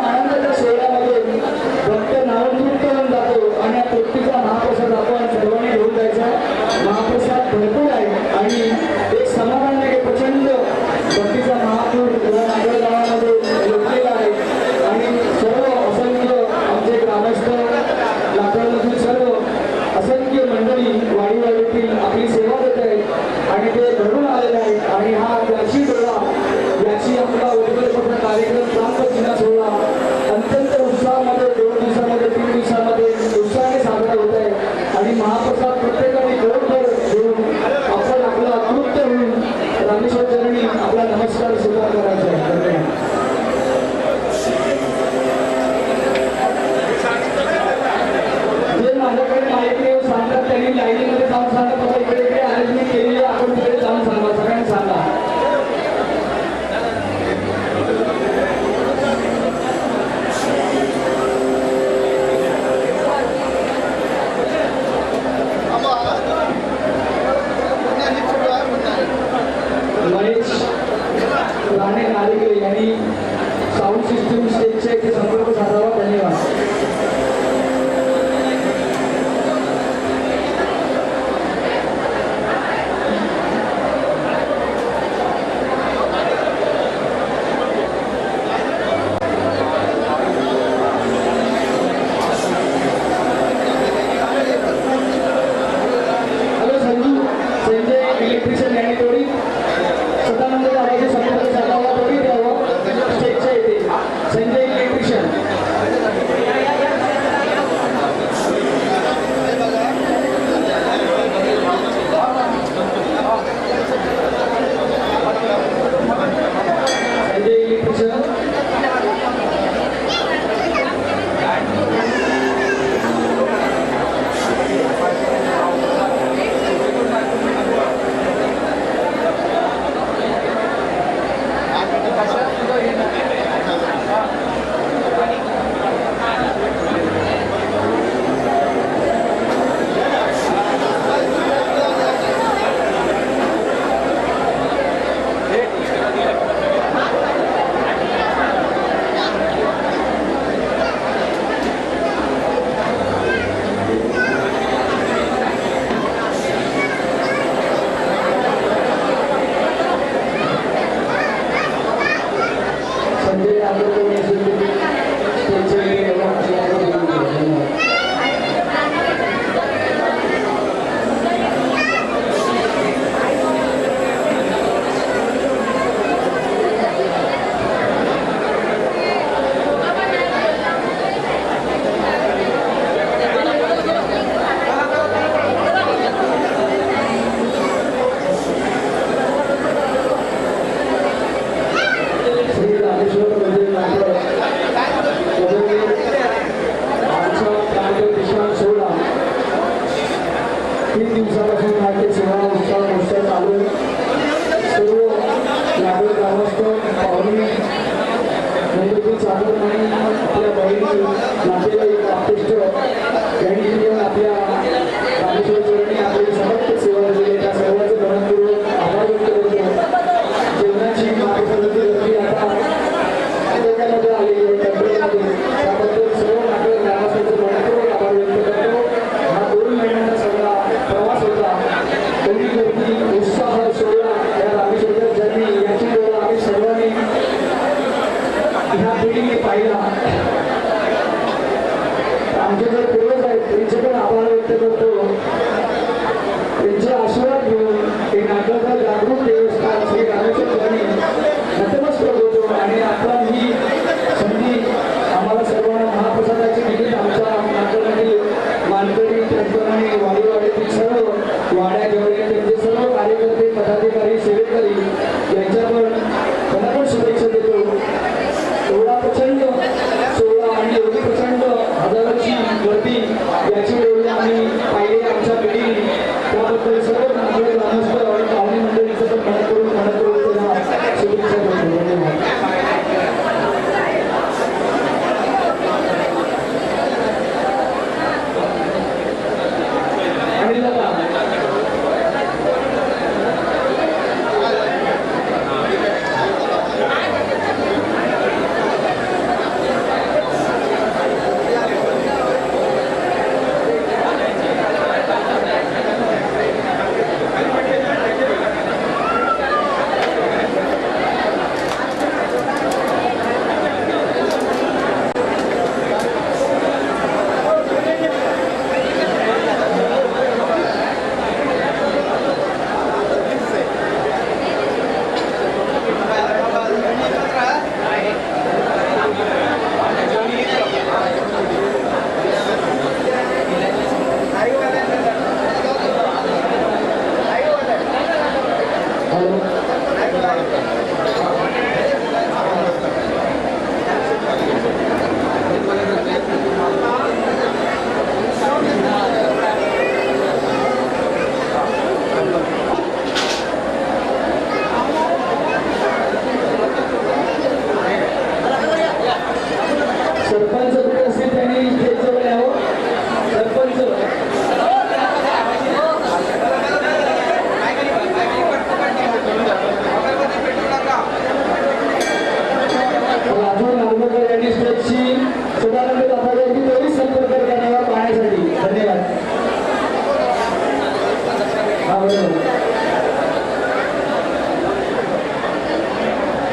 नारिके यांनी साऊंड सिस्टीम स्टेजच्या इथे संपर्क साधावा. धन्यवाद. इलेक्ट्रिशियन यांनी थोडी सदानंद दादाचे संपर्क साधावा. थोडी द्यावं स्टेजच्या इथे. संजय इलेक्ट्रिशियन. संजय इलेक्ट्रिशियन.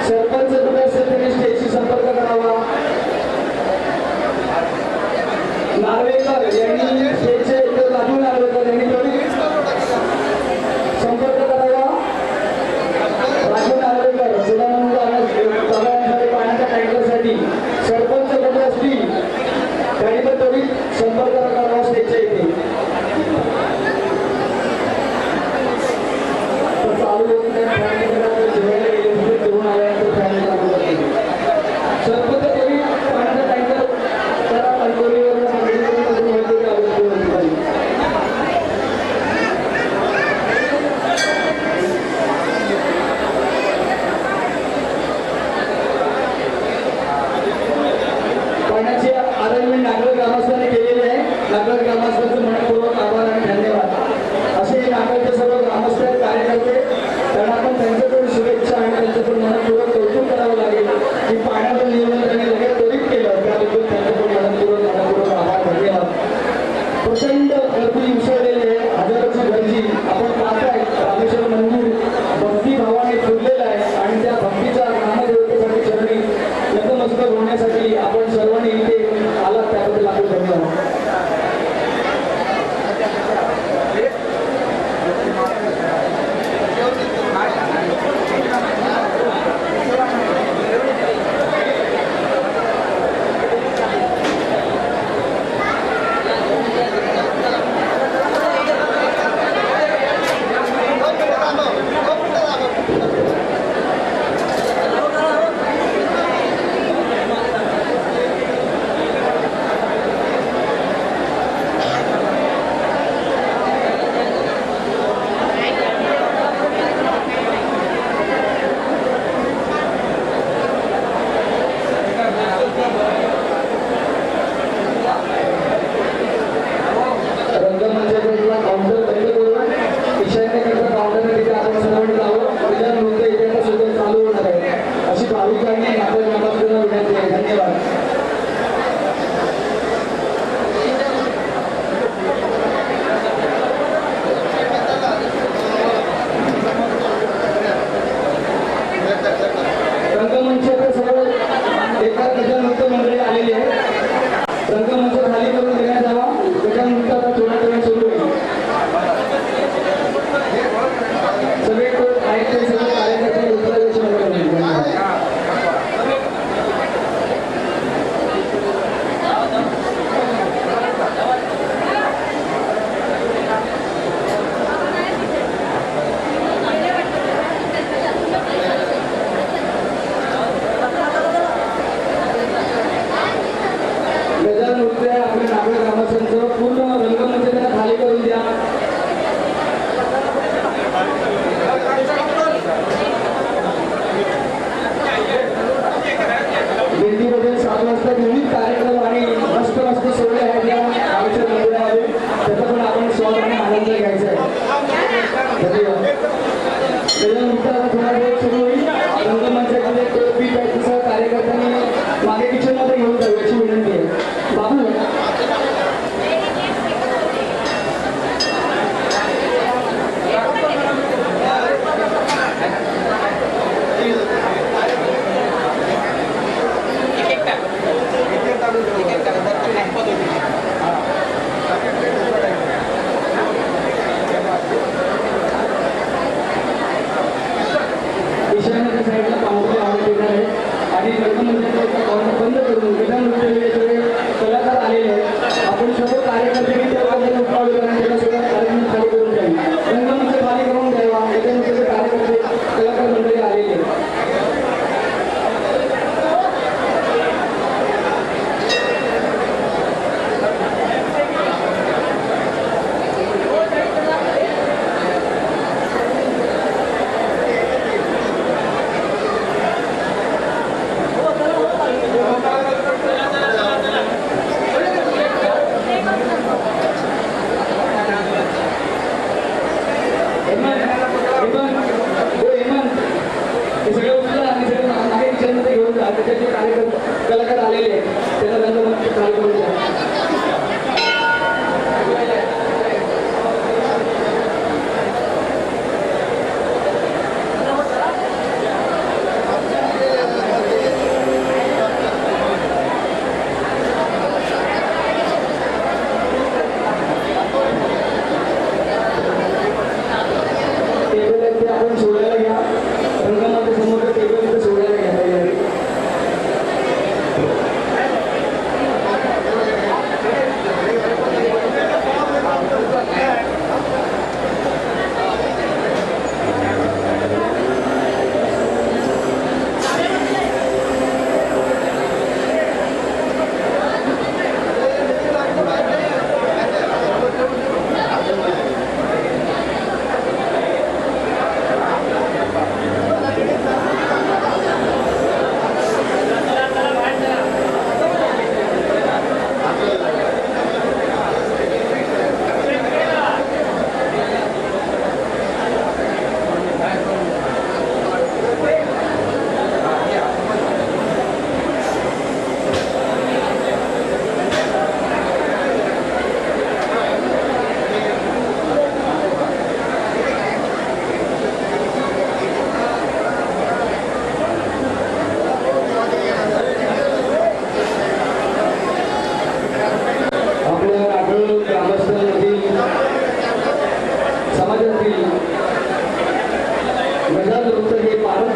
सरपंच कुठे असेल त्यांनी स्टेजशी संपर्क करावा. नार्वेकर यांनी स्टेजचे राजू नार्वेकर यांनी संपर्क करावा. राजू नार्वेकर सगळ्यांसाठी पाण्याच्या टँकरसाठी सरपंच कुठे असतील त्यांनी पण त्वरित संपर्क करावा स्टेजच्या इथे. चालू होत नाही जेवायला गेले करून आल्यानंतर फॅन लागू करते. सरपंच तरी पाण्याचा टँकर त्याला कणकवलीवर पाण्याचे अरेंजमेंट नागरिक ग्रामस्थांनी केलेले आहे. नागरिक ग्रामस्थांचं मनपूर्वक आभार आणि धन्यवाद. असे नागरिकचे सर्व ग्रामस्थ कार्यकर्ते त्यांना पण त्यांच्याकडून शुभेच्छा आणि त्यांच्याकडून मनपूर्वक कौतुक करावं लागेल की पाण्याचं नियोजन त्यांनी लगेच त्वरित केलं त्याबद्दल त्यांच्याकडून मनपूर्वक आभार धन्यवाद. प्रचंड गर्दी उसळलेली आहे. हजारोची गर्दी आपण पाहताय. रामेश्वर मंदिर भक्तिभावाने फुललेलं आहे आणि त्या भक्तीच्या नामदेवतेसाठी चरणी नतमस्तक होण्यासाठी आपण सर्वांनी इथे आलात त्याबद्दल आपण धन्यवाद.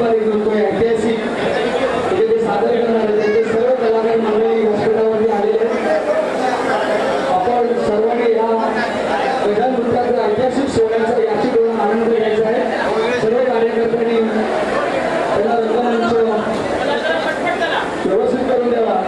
पारंपरिक नृत्य ऐतिहासिक म्हणजे ते सादर करणार आहे त्यांचे सर्व कलाकार मंडळी व्यासपीठावरती आलेले आहेत. आपण सर्वांनी या गजानन नृत्याच्या ऐतिहासिक सोहळ्याचा याची दोन आनंद घ्यायचा आहे. सर्व कार्यकर्त्यांनी त्यांना रंगमंच व्यवस्थित करून द्यावा.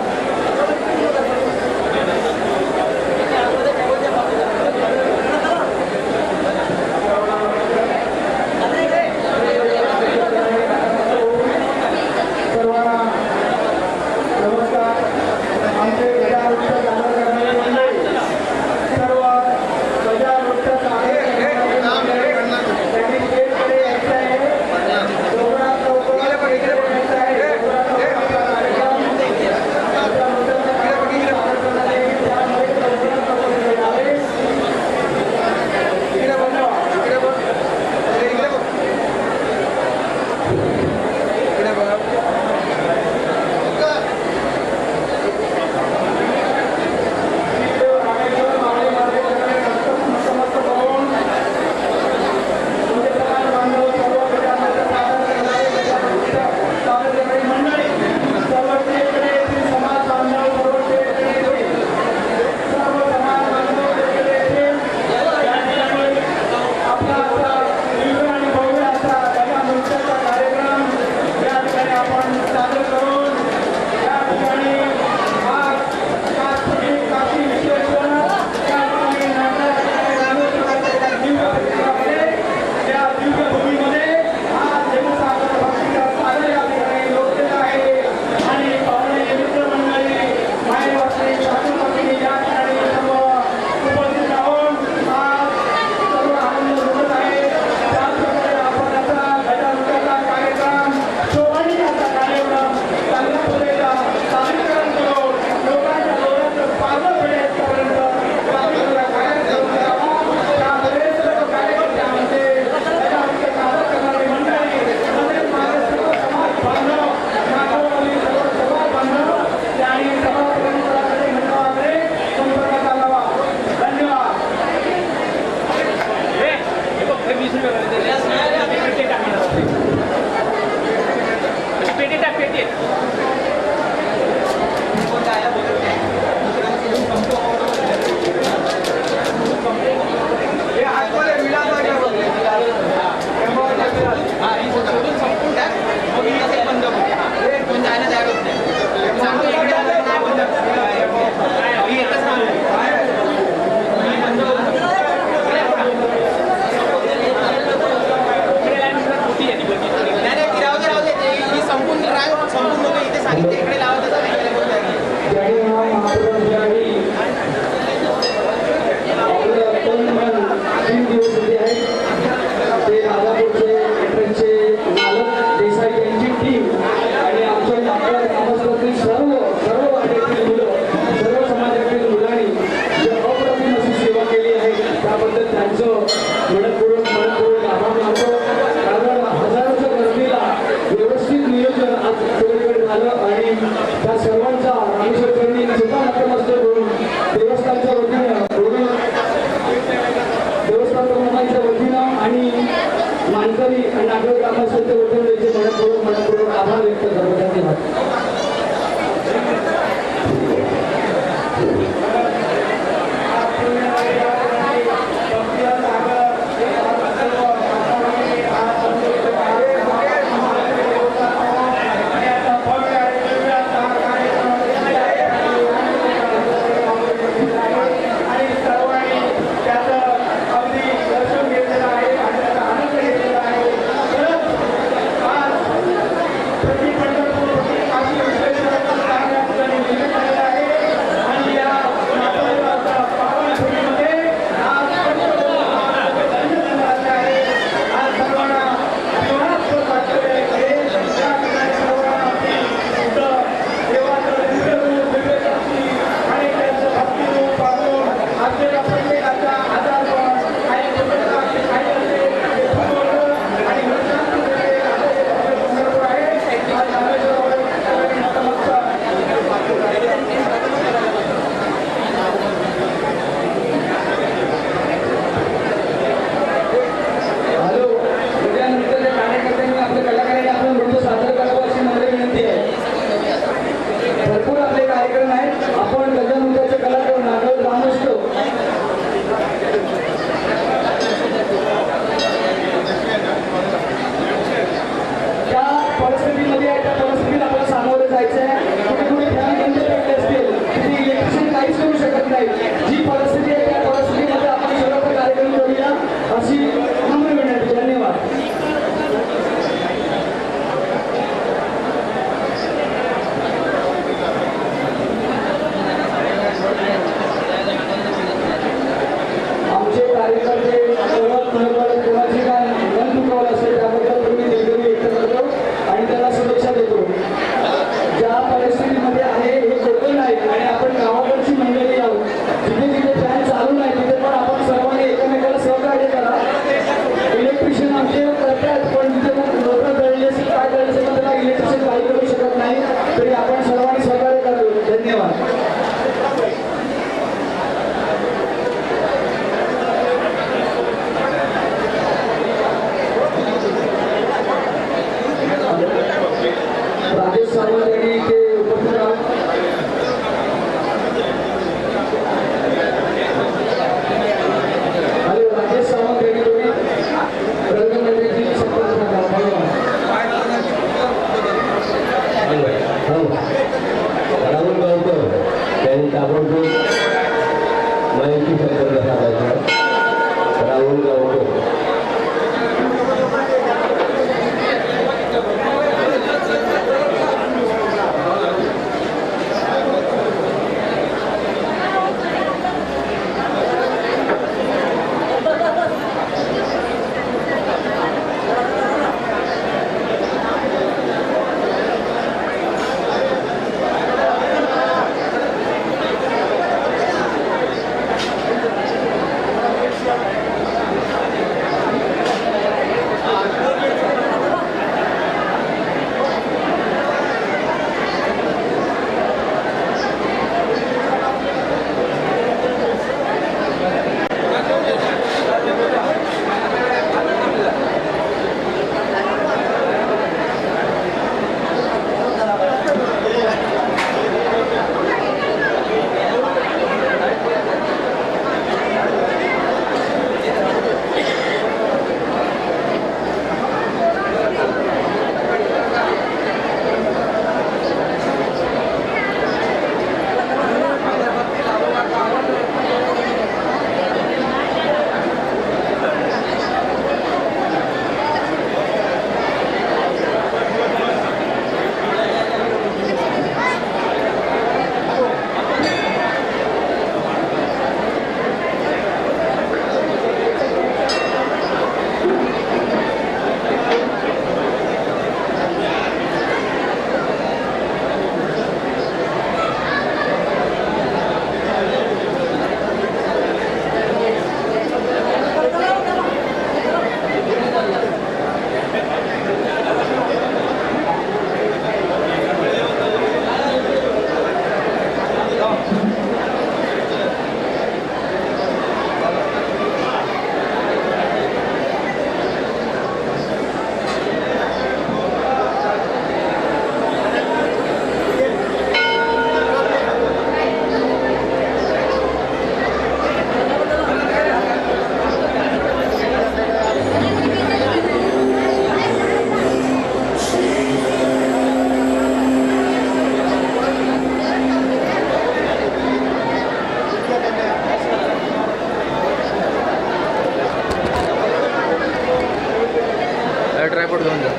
ट्रायपॉड घेऊन जा.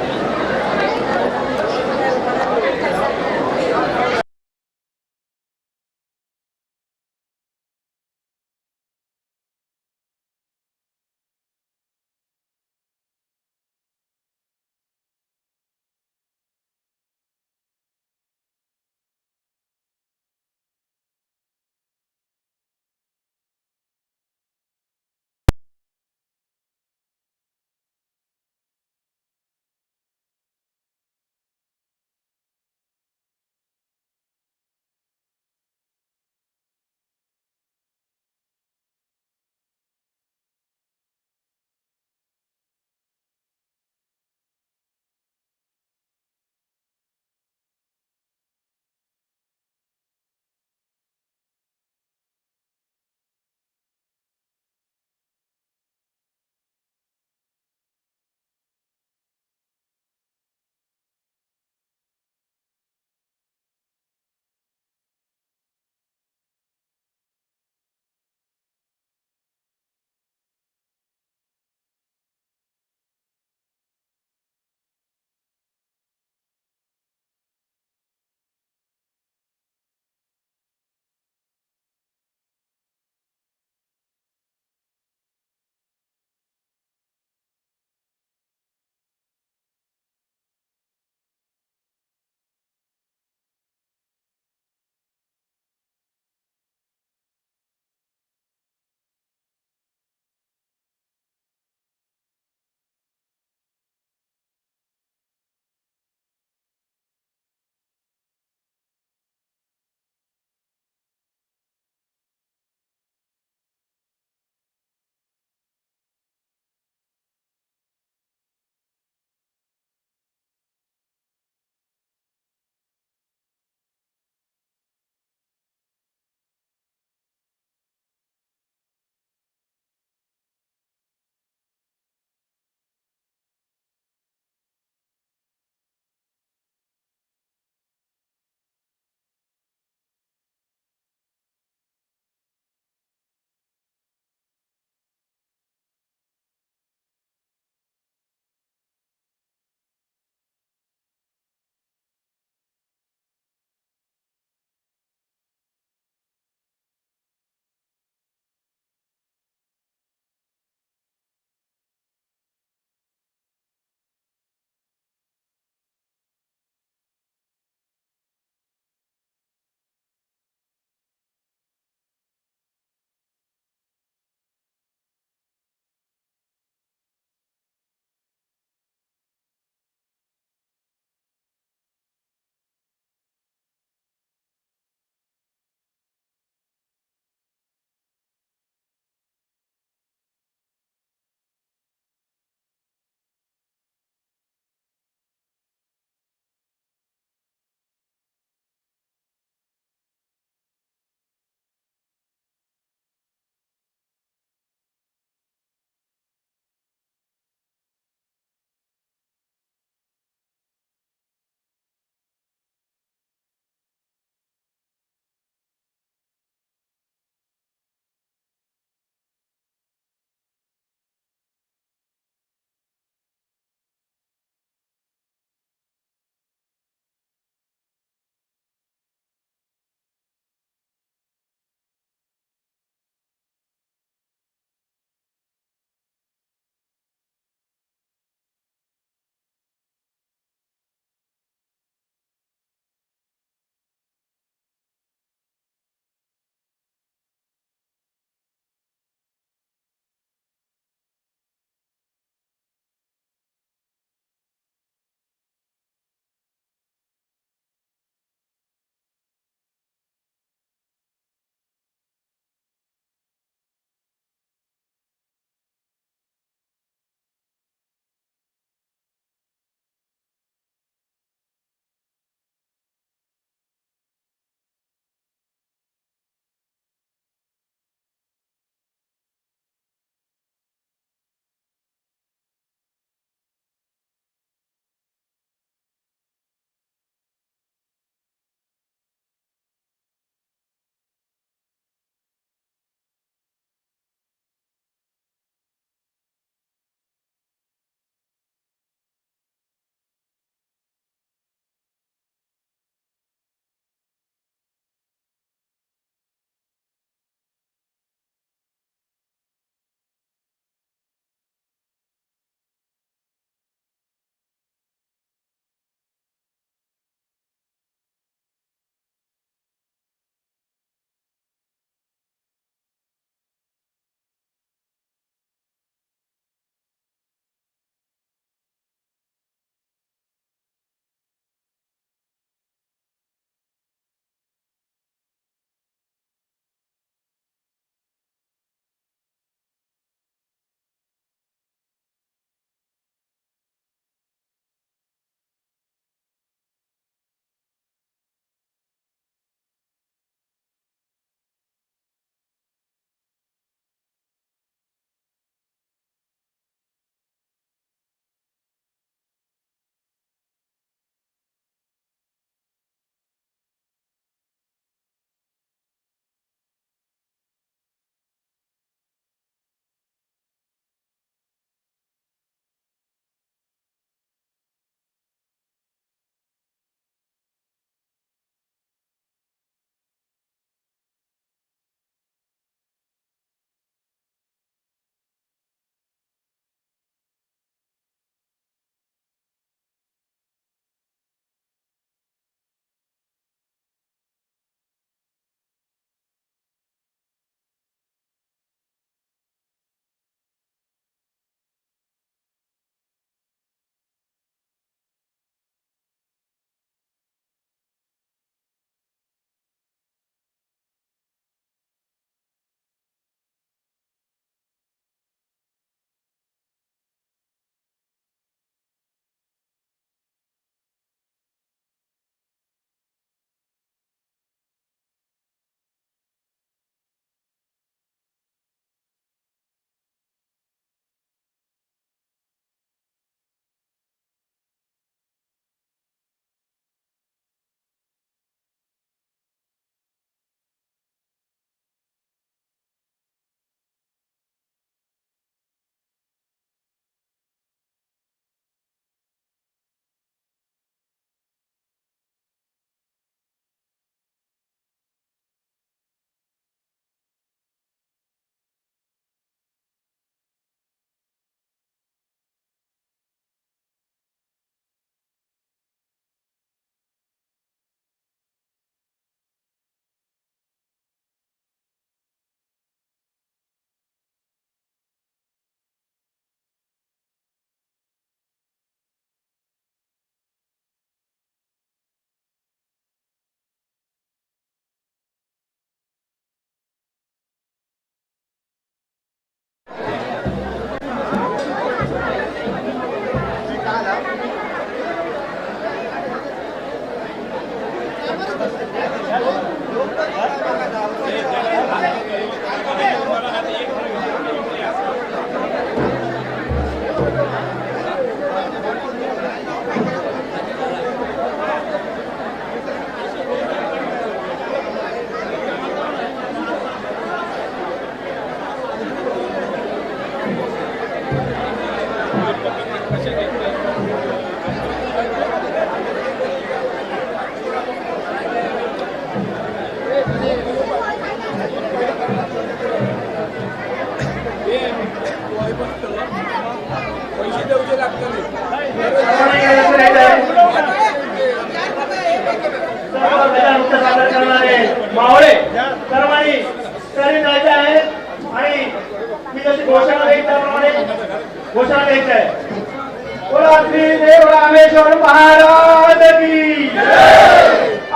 बोला श्री देव रामेश्वर महाराज की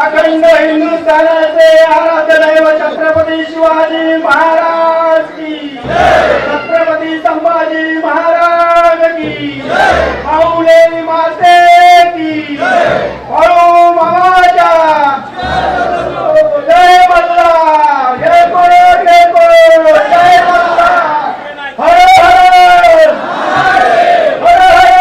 अखंड हिंदुस्थानाचे आराध्य दैव छत्रपती शिवाजी महाराज की छत्रपती संभाजी महाराज की माऊली माते की हळू मामाच्या जय मल्हार जय कोण जय कोण जय मल्हार हर हर हर हर हर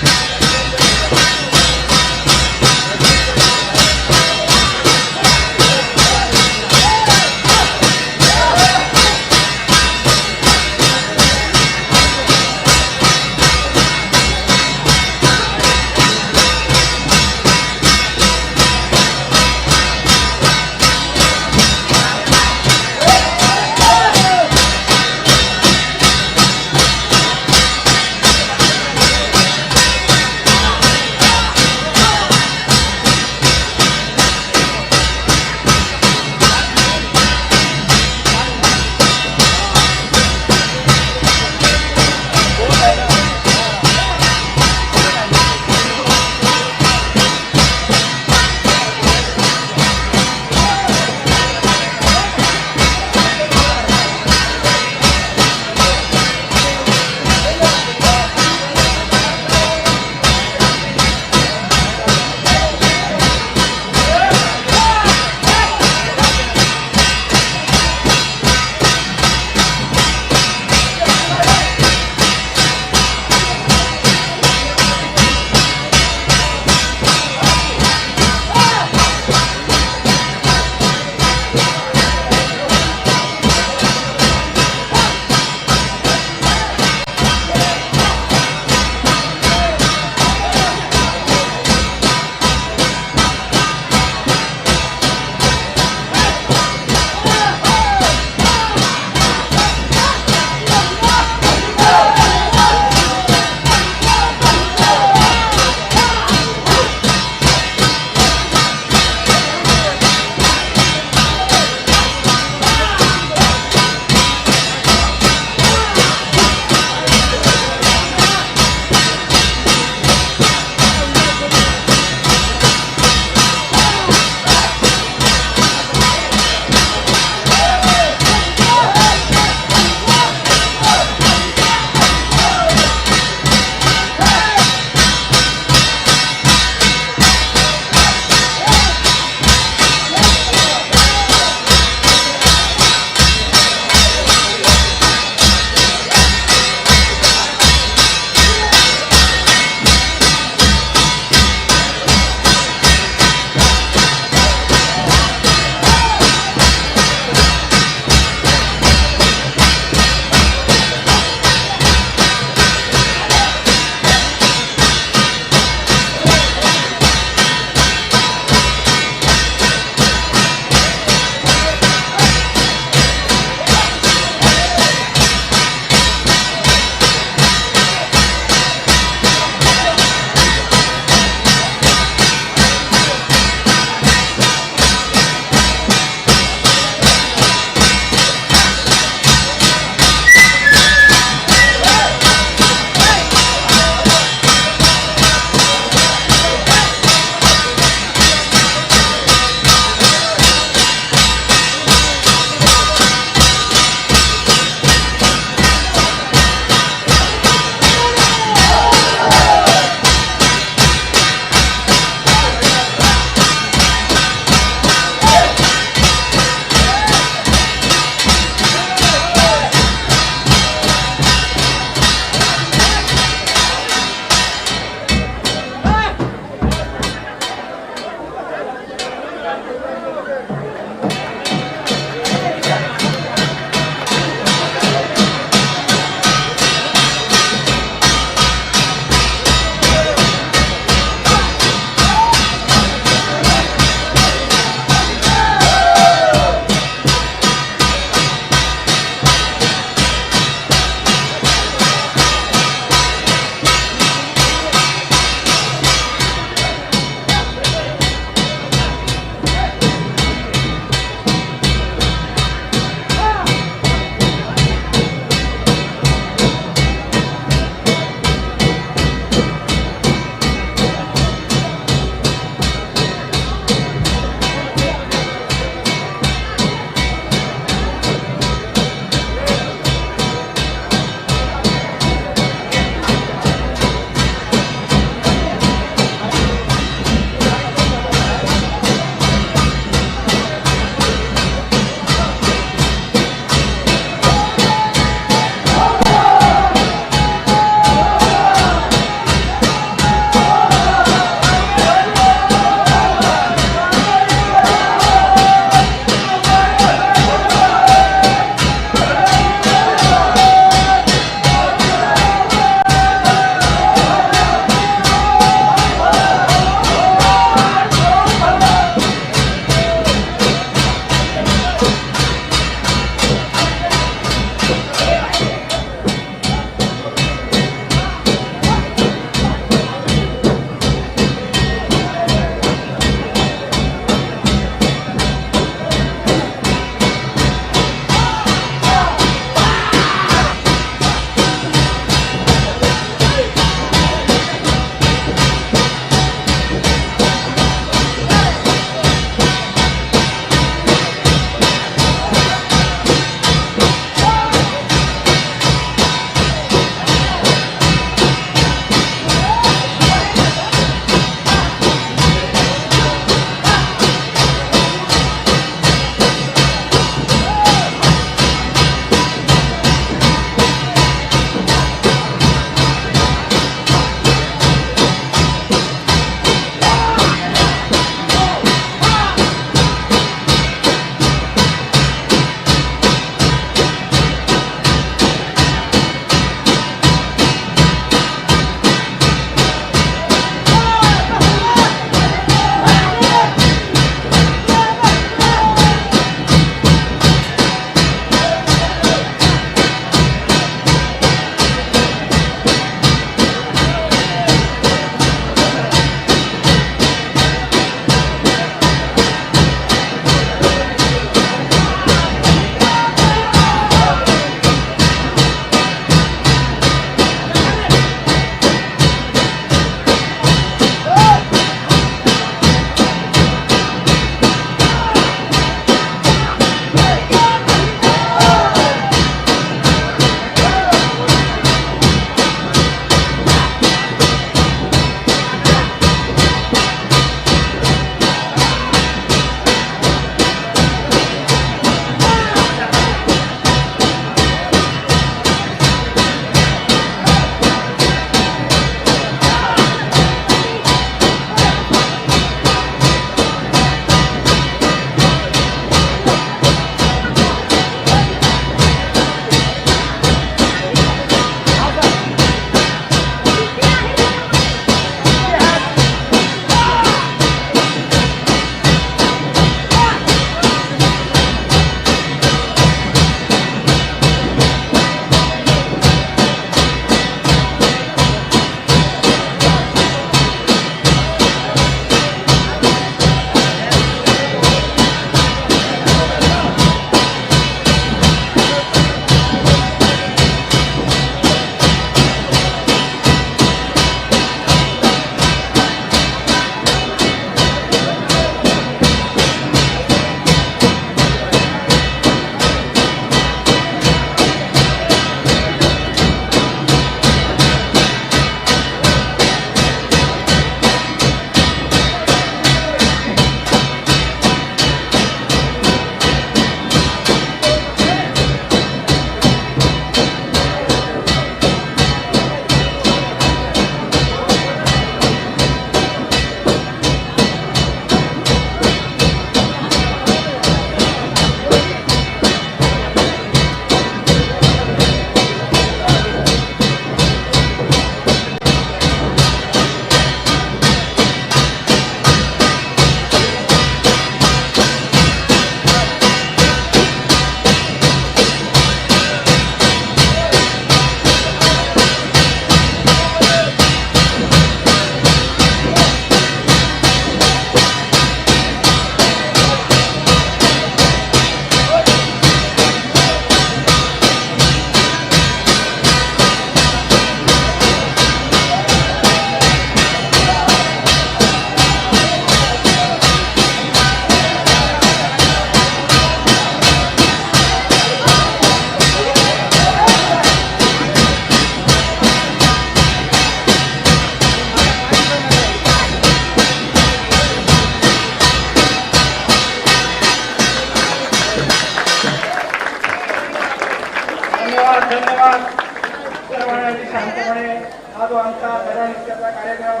शांतपणे हा जो आमचा गजाननचा कार्यक्रम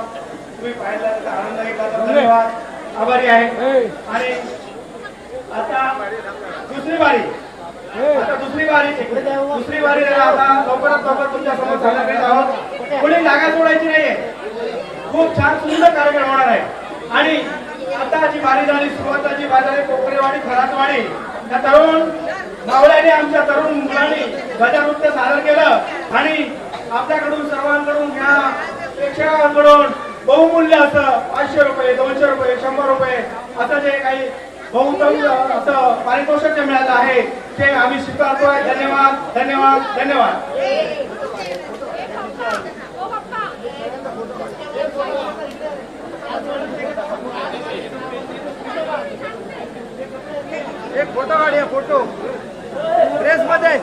तुम्ही पाहिला त्याचा आनंद घेतला तर धन्यवाद, आभारी आहे. आणि आता दुसरी बारी आता लवकरात लवकर तुमच्या समोर सादर करीत आहोत. कोणी जागा सोडायची नाहीये. खूप छान सुंदर कार्यक्रम होणार आहे. आणि आता जी बारी झाली, सुरुवाताची बारी झाली कोकरेवाडी खरातवाडी, त्या तरुण मावळ्याने आमच्या तरुण मुलांनी गजनृत्य सादर केलं आणि आपल्याकडून सर्वांकडून या प्रेक्षकांकडून बहुमूल्य असं 500 रुपये 200 रुपये 100 रुपये असं जे काही बहुतांश असं पारितोषिक मिळालं आहे ते आम्ही स्वीकारतोय. धन्यवाद धन्यवाद धन्यवाद. एक फोटो काढूया, फोटो ड्रेस मध्ये.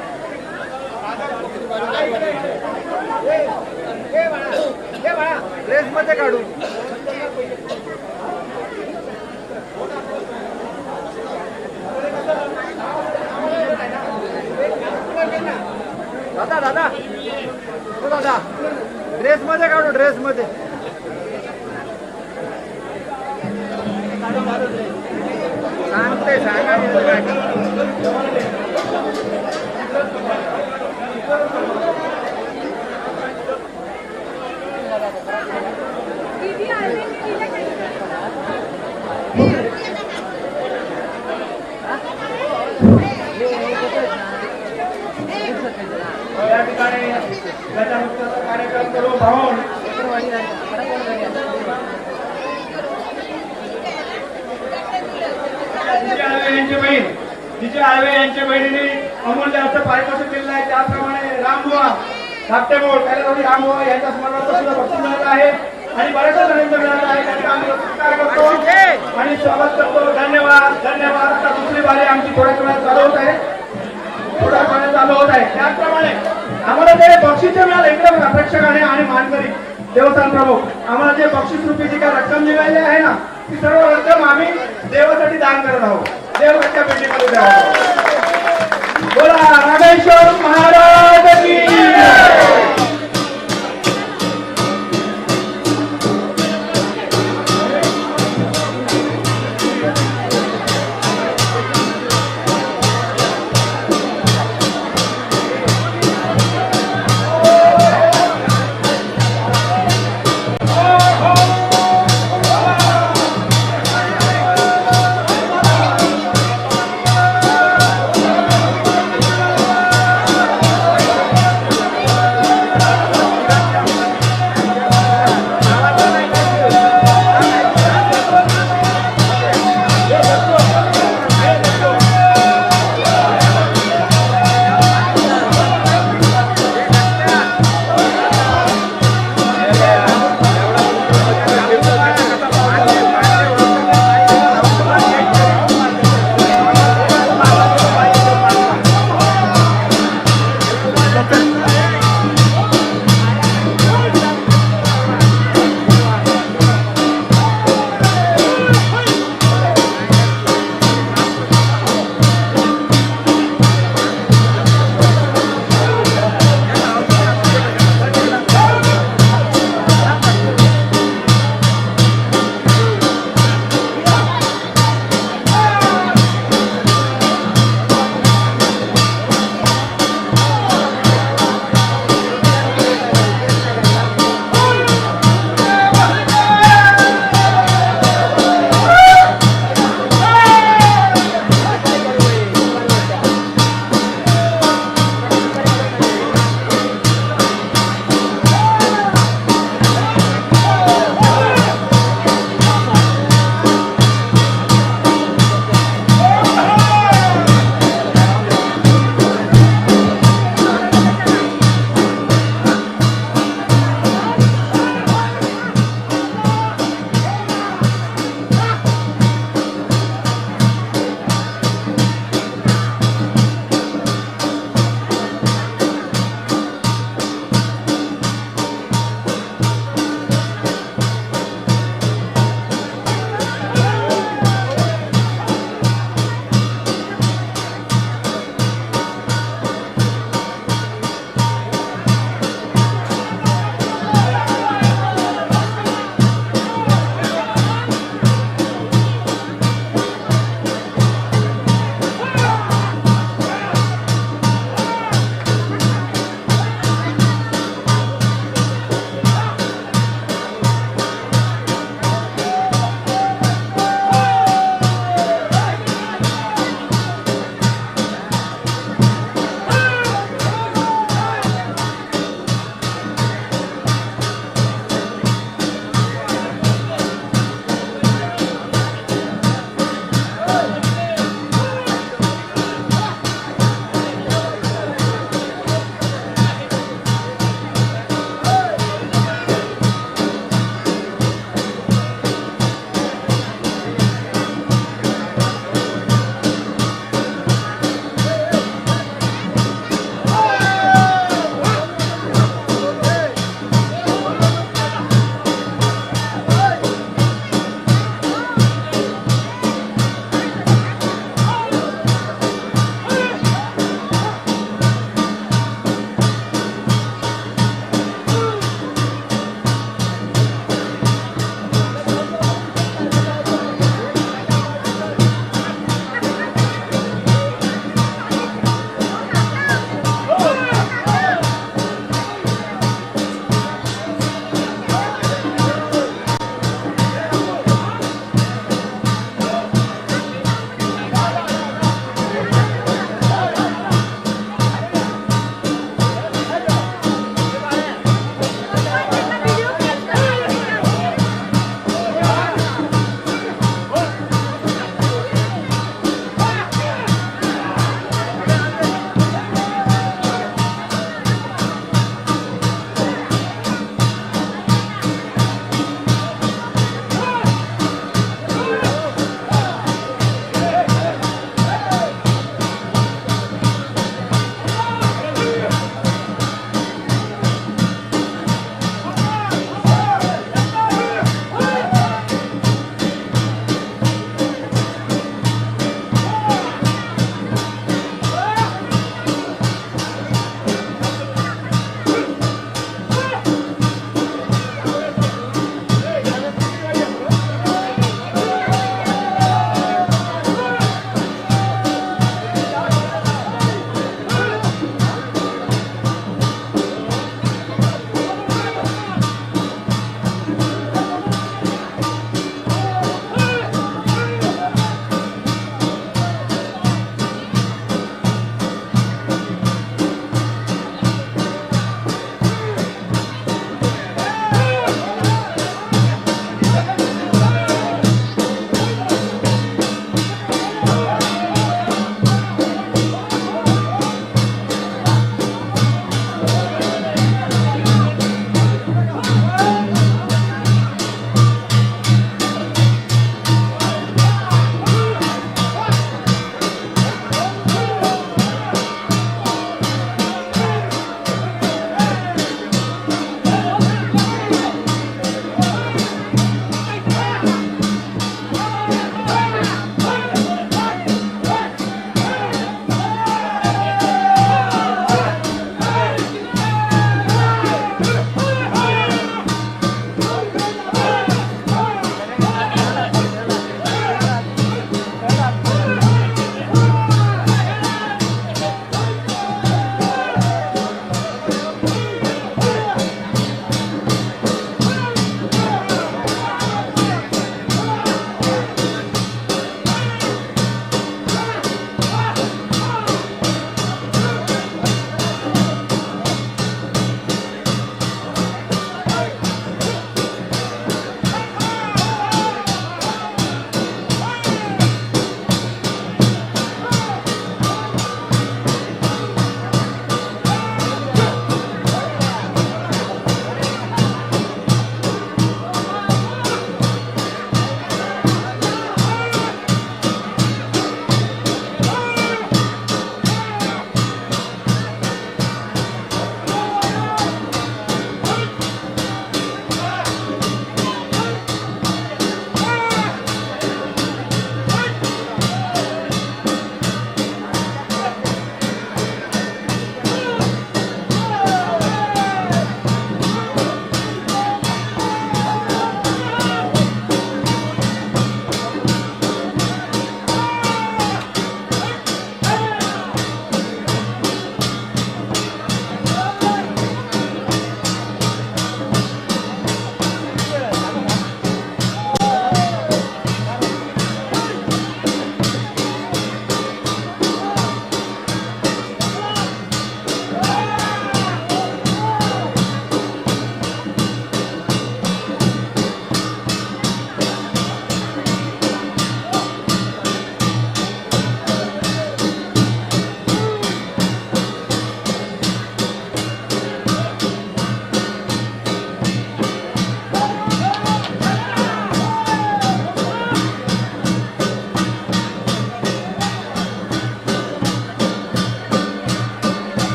ड्रेस मध्ये काढू. दादा दादा हो दादा, ड्रेस मध्ये काढू, ड्रेस मध्ये. सांगते सांगा. या ठिकाणी गजाननचा कार्यक्रम करू पाहून तिचे आळवे यांच्या बहिणीने अमूल्य असं पारितोषिक दिलेलं आहे. त्याप्रमाणे रामबुवा धाकटेमोड त्याच्यासाठी रामबुवा यांच्या स्मरणार्थ सुद्धा बक्षीस मिळालं आहे आणि बऱ्याचशा जणांचं मिळालं आहे. त्यांचा आम्ही स्वीकार करतो आणि स्वागत करतो. धन्यवाद धन्यवाद. आता दुसरी बारी आमची थोड्या वेळात चालू होत आहे. त्याचप्रमाणे आम्हाला जे बक्षीस मिळालं इकडे प्रेक्षकाने आणि मानकरी देवस्थान प्रमुख आम्हाला जे बक्षीस रूपी जी काय रक्कम मिळाली आहे ना, ती सर्व रक्कम आम्ही देवासाठी दान करत आहोत. देवाच्या पेटीमध्ये द्यावं. बोला रामेश्वर महाराज की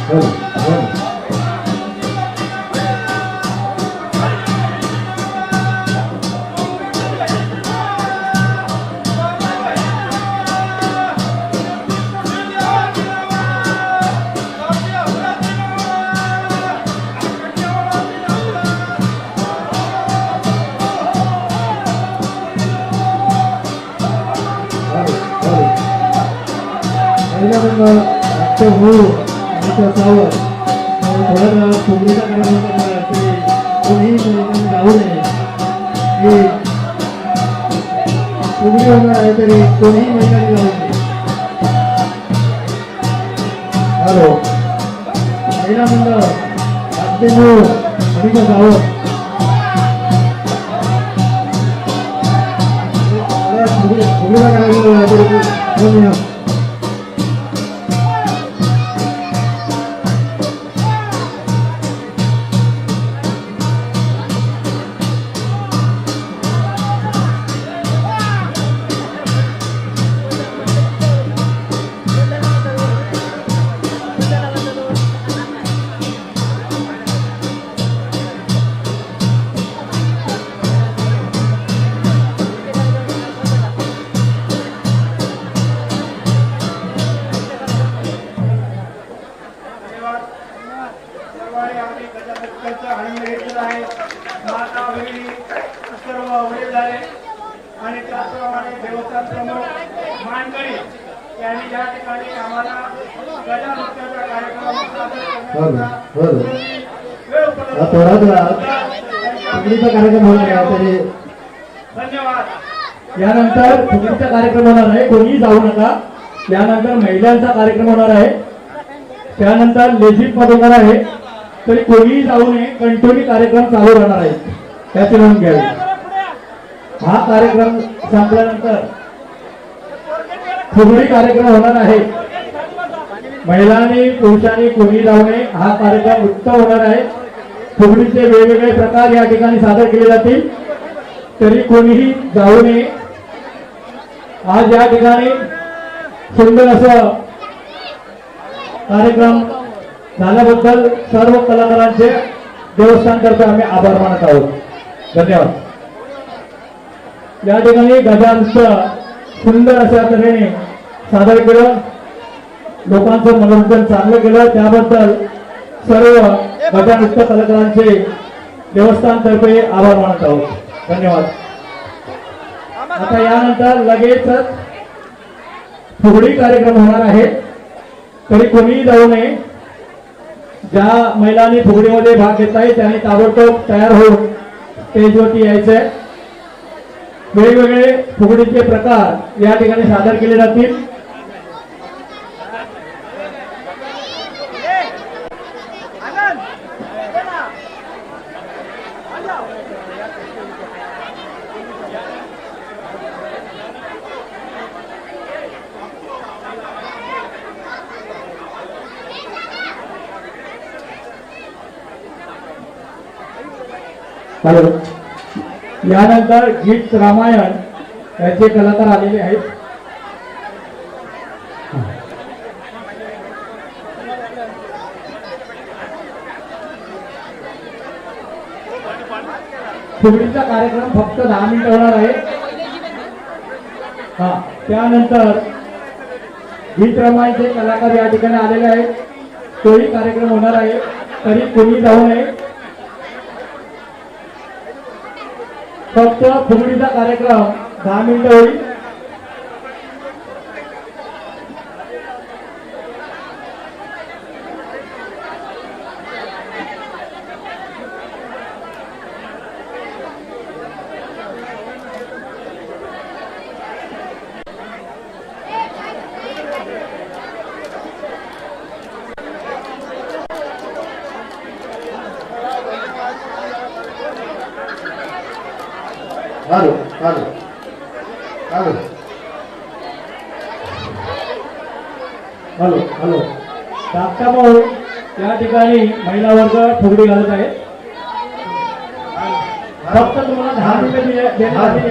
पहिला नंबर डॉक्टर हो डॉक्टर सावंत थोडा फुगडीचा कार्यक्रम करणार ते कोणीही महिलांनी जाऊ नये हे फुगडी होणार आहे तरी कोणीही महिलांनी जाऊ नये. हॅलो पहिला नंबर डॉक्टर हो मनीषा सावंत फुगडीचा कार्यक्रम तरी सर्वांनी आपली गजाननचा आनंद घेतलेला आहे. माता भगिनी सर्व वडील झाले आणि त्याचप्रमाणे देवस्थान प्रमुख मानकरी यांनी या ठिकाणी आम्हाला गजाननचा कार्यक्रम सादर फुगडीचा कार्यक्रम होणार आहे तरी धन्यवाद. यानंतर फुगडीचा कार्यक्रम होणार आहे कोणीही जाऊ नका. यानंतर महिलांचा कार्यक्रम होणार आहे त्यानंतर लेझिम मध्ये होणार आहे तरी कोणीही जाऊ नये. कंटिन्यू कार्यक्रम चालू राहणार आहे त्याची नोंद घ्यावी. हा कार्यक्रम संपल्यानंतर फुगडी कार्यक्रम होणार आहे. महिलांनी पुरुषांनी कोणी जाऊ नये. हा कार्यक्रम उत्तम होणार आहे. फुगडीचे वेगवेगळे प्रकार या ठिकाणी सादर केले जातील तरी कोणीही जाऊ नये. आज या ठिकाणी सुंदर असं कार्यक्रम झाल्याबद्दल सर्व कलाकारांचे देवस्थानतर्फे आम्ही आभार मानत आहोत. धन्यवाद. या ठिकाणी गजाननचं सुंदर अशा तऱ्हेने सादर केलं. लोकांचं मनोरंजन चांगलं केलं त्याबद्दल सर्व गजानन कलाकारांचे देवस्थानतर्फे आभार मानत आहोत. धन्यवाद. आता यानंतर लगेचच फुगडी कार्यक्रम होणार आहे तरी कोणीही जाऊ नये. ज्या महिलांनी फुगडीमध्ये भाग घेतलाय त्यांनी ताबडतोब तयार होऊन स्टेजवरती यायचंय. वेगवेगळे फुगडीचे प्रकार या ठिकाणी सादर केले जातील. यानंतर गीत रामायण याचे कलाकार आलेले आहेत. फुगडीचा कार्यक्रम फक्त 10 मिनिटं होणार आहे. त्यानंतर गीत रामायणचे कलाकार या ठिकाणी आलेले आहेत. तोही कार्यक्रम होणार आहे तरी कोणी जाऊ नये. फक्त फुगडीचा कार्यक्रम 10 मिनिटं होईल. Hello hello hello hello hello दाखताभाऊ या ठिकाणी महिला वर्ग फुगडी घालत आहे. फक्त तुम्हाला 10 मिनिटं देण्यासाठी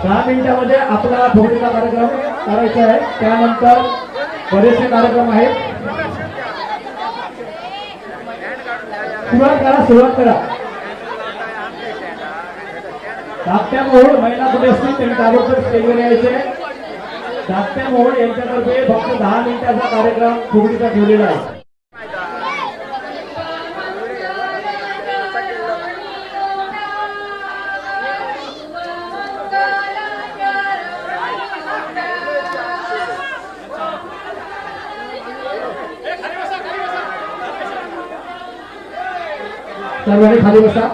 10 मिनिटामध्ये आपला फुगडीचा कार्यक्रम करायचा आहे. त्यानंतर बरेचसे कार्यक्रम आहेत. सुरुवात करा. धाकट्या मोहोळ महिला कुठे असतील त्यांनी ताबडतोब स्टेजवर यायचे. धाकट्या मोहोळ यांच्यातर्फे फक्त 10 मिनिटाचा कार्यक्रम फुगडीचा ठेवलेला आहे. सर्वांनी खाली बसा.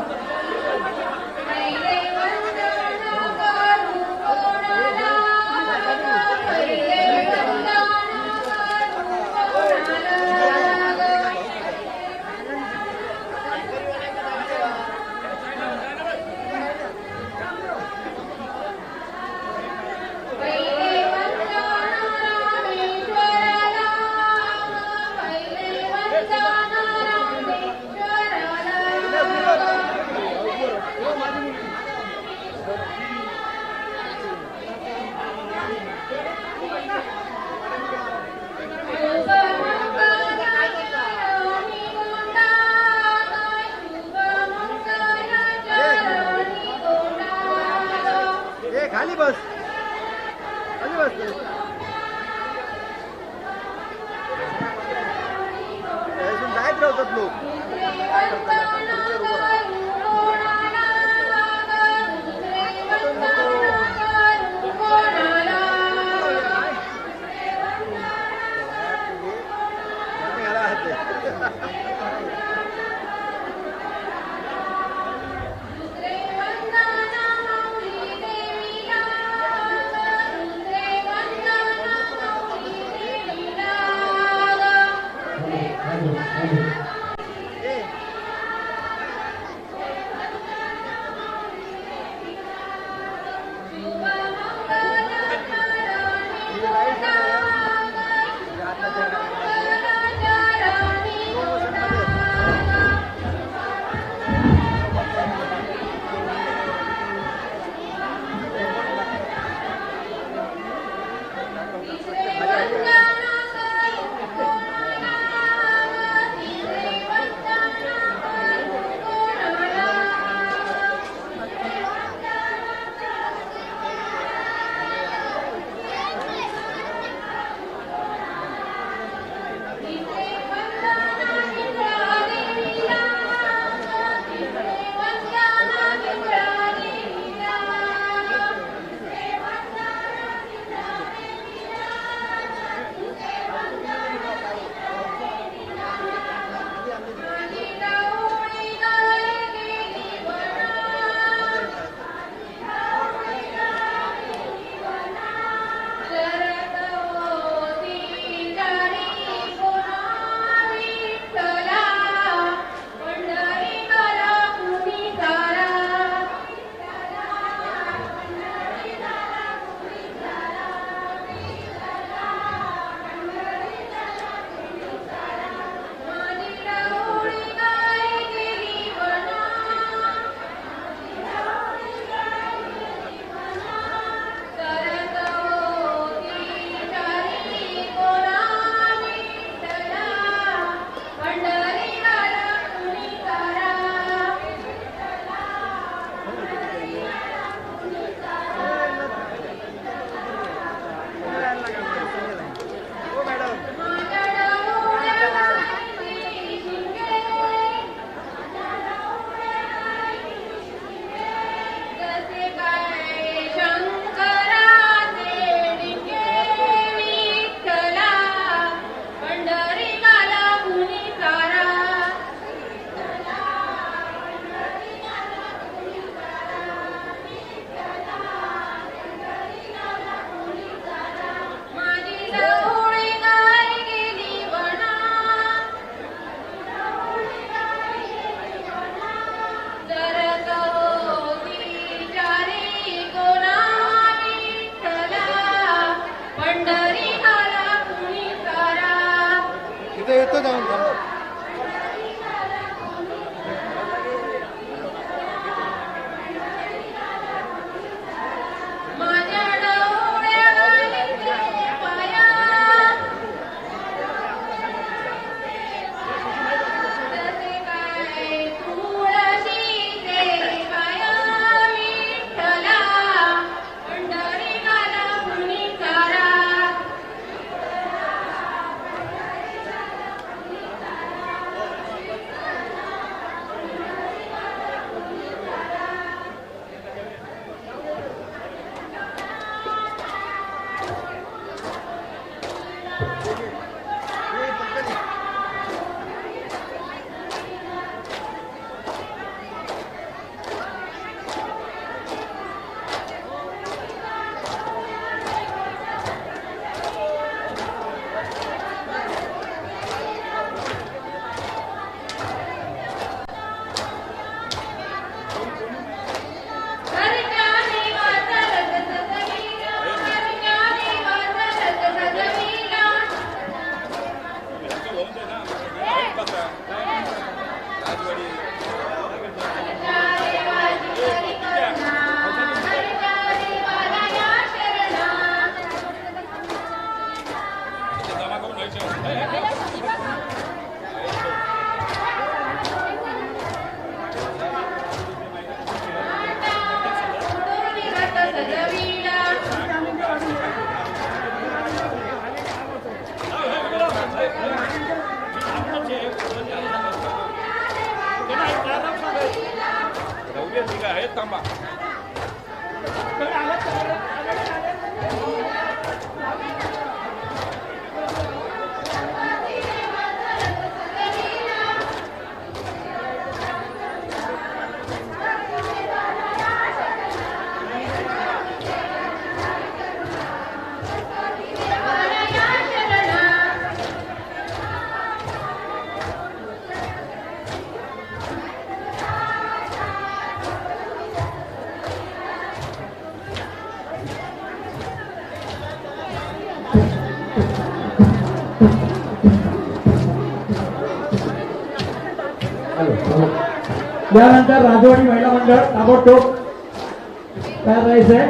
खाली बस, खाली बस. काय ठेवतात लोक. यानंतर राजवाडी महिला मंडळ ताबडतोब तयार राहायचंय.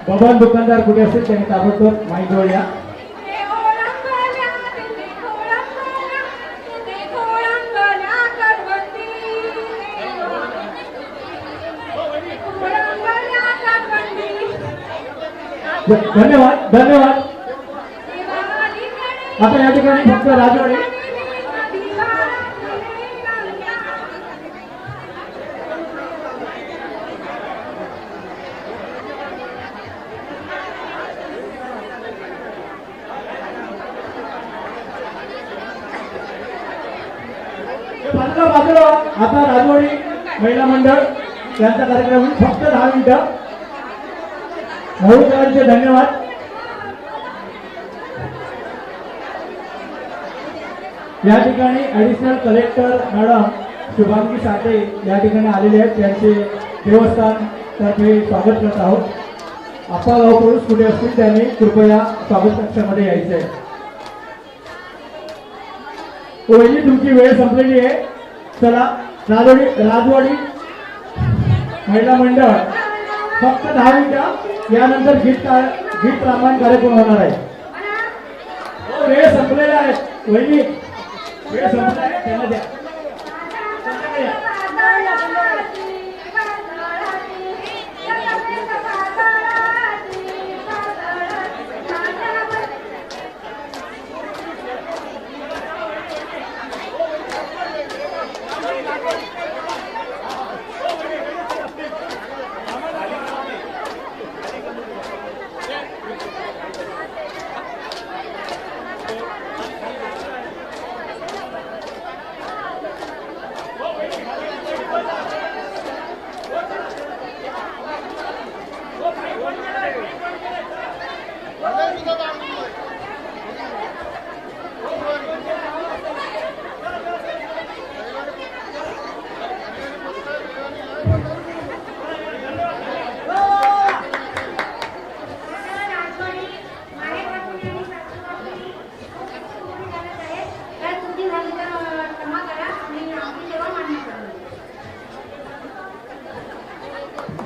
बबन दुकानदार कुठे असतील त्यांनी ताबडतोब माईक जवळ या. धन्यवाद धन्यवाद. आता या ठिकाणी फक्त राजवाडे बाजूला. आता राजवाडी महिला मंडळ यांचा कार्यक्रम फक्त 10 मिनिटं. भाऊसाहेबांचे धन्यवाद. या ठिकाणी ऍडिशनल कलेक्टर मॅडम शुभांगी साठे या ठिकाणी आलेले आहेत. त्यांचे देवस्थान तर्फे स्वागत करत आहोत. अप्पागाव पुरुष कुठे असतील त्यांनी कृपया स्वागत कक्षामध्ये यायचे आहे. पहिली तुमची वेळ संपलेली आहे. चला राजवाडी महिला मंडळ फक्त 10 मिनिटं. यानंतर गीत रामायण कार्यक्रम होणार आहे. वेळ संपलेला आहे. वहिनी वेळ संपला आहे त्यांना द्या.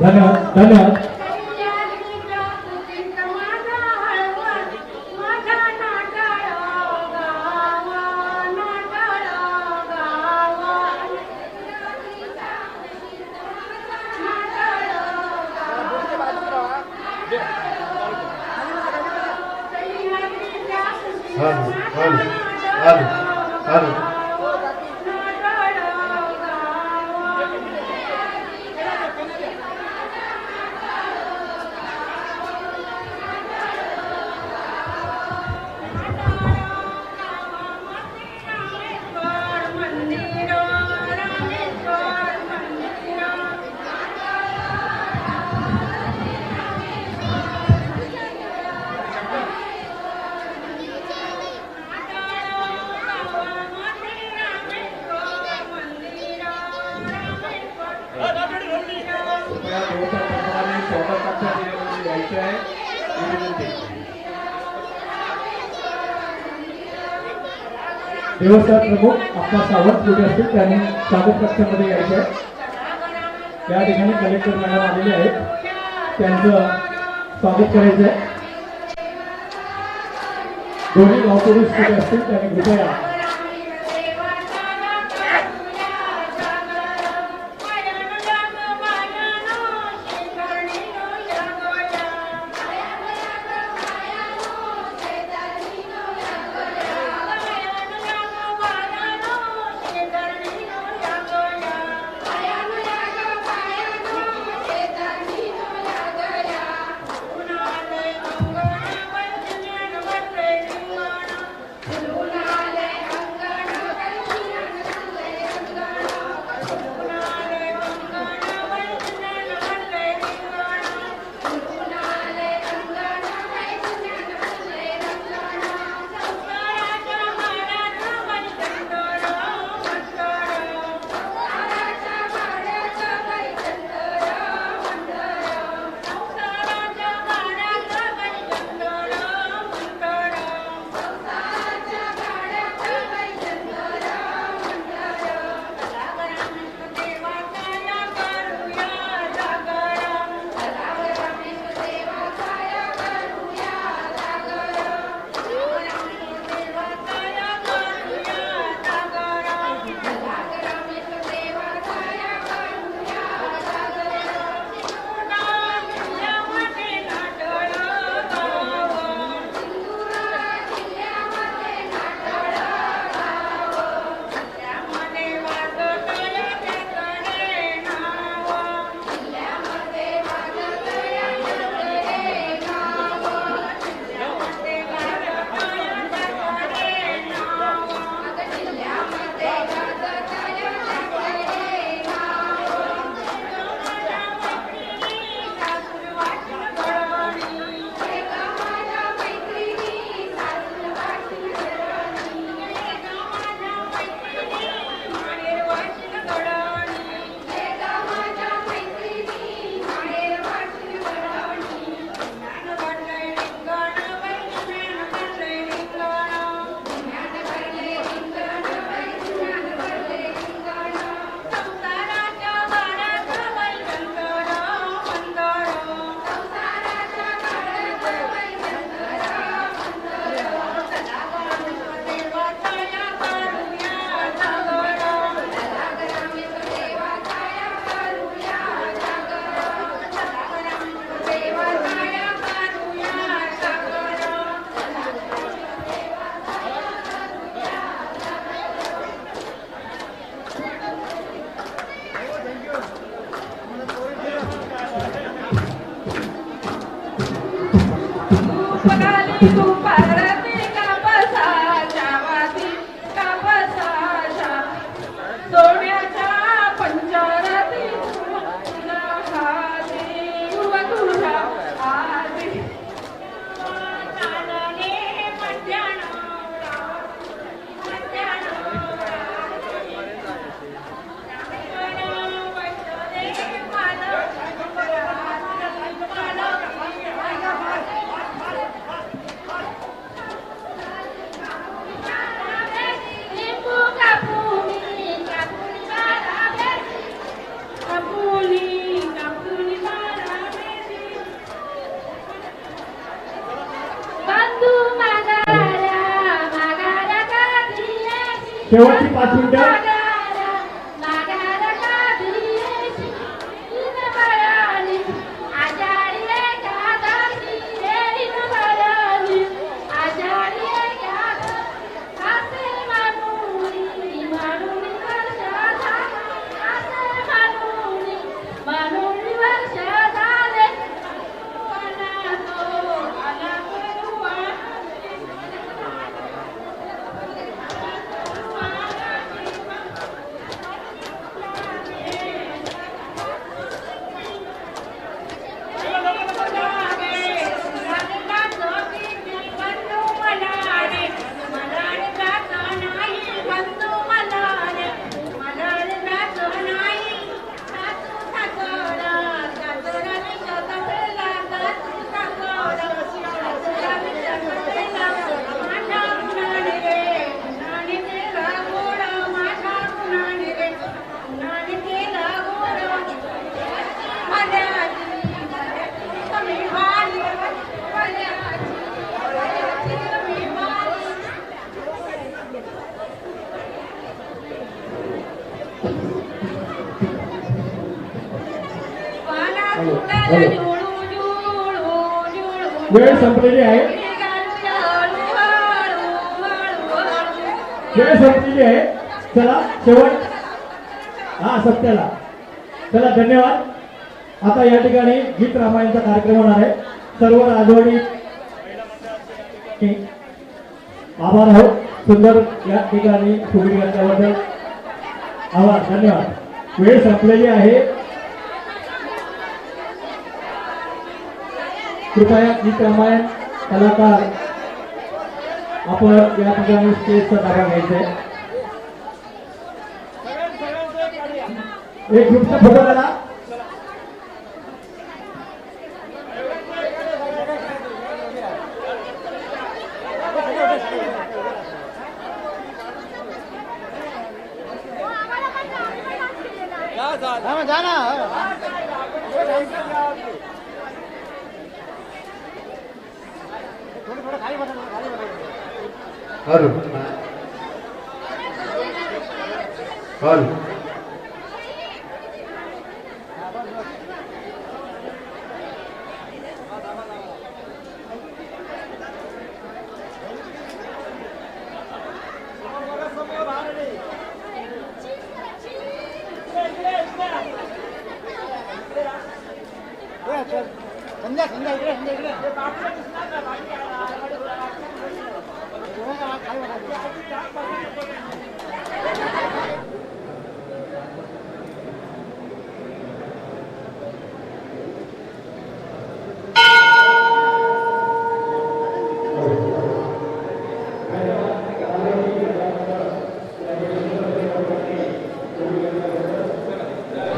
धन्यवाद धन्यवाद. देवस्थान प्रमुख आपला सावंत कुठे असतील त्यांनी स्वागत कक्षामध्ये यायचे आहे. त्या ठिकाणी कलेक्टर मॅडम आलेले आहेत, त्यांचं स्वागत करायचं आहे. दोन्ही गावपुरुष कुठे असतील त्यांनी कृपया शेवटची 5 मिनिटं. वेळ संपलेली आहे. वेळ संपलेली आहे. चला शेवट हा सत्याला. चला धन्यवाद. आता या ठिकाणी गीत रामायणचा कार्यक्रम होणार आहे. सर्व राजवाडी आभार आहोत. सुंदर या ठिकाणी फुगडी घातल्याबद्दल आभार. धन्यवाद. वेळ संपलेली आहे. कृपया गीत रामायण कलाकार आपण या ठिकाणी स्टेजचा ताबा घ्यायचा आहे. एक ग्रुपचा फोटो करा.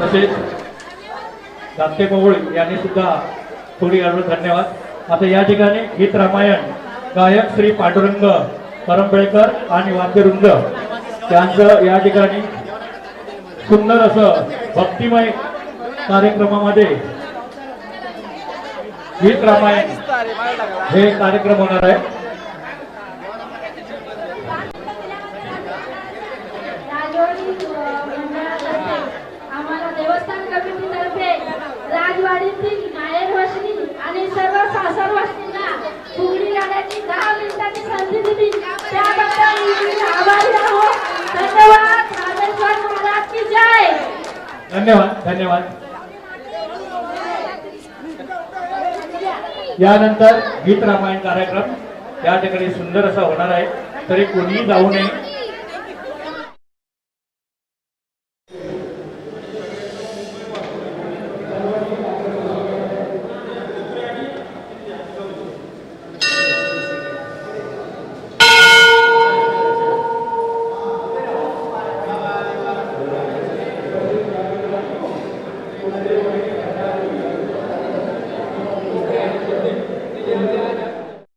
तसेच दाते मोहोळी यांनी सुद्धा थोडी धन्यवाद. आता या ठिकाणी गीत रामायण गायक श्री पांडुरंग करंबेळकर आणि वाद्यवृंद त्यांचं या ठिकाणी सुंदर असं भक्तिमय कार्यक्रमामध्ये गीत रामायण हे कार्यक्रम होणार आहे. आम्हाला देवस्थान कमिटीतर्फे राजवाडीतील मायर वस्ती आणि सर्व सासर वस्तींना फुगडी गाण्याची 10 मिनिटांची संधी दिली त्याबद्दल मी आभारी आहोत. धन्यवाद. रामेश्वर महाराज की जय. धन्यवाद. धन्यवाद. यानंतर गीत रामायण कार्यक्रम या ठिकाणी सुंदर असा होणार आहे. तरी कोणीही जाऊ नये.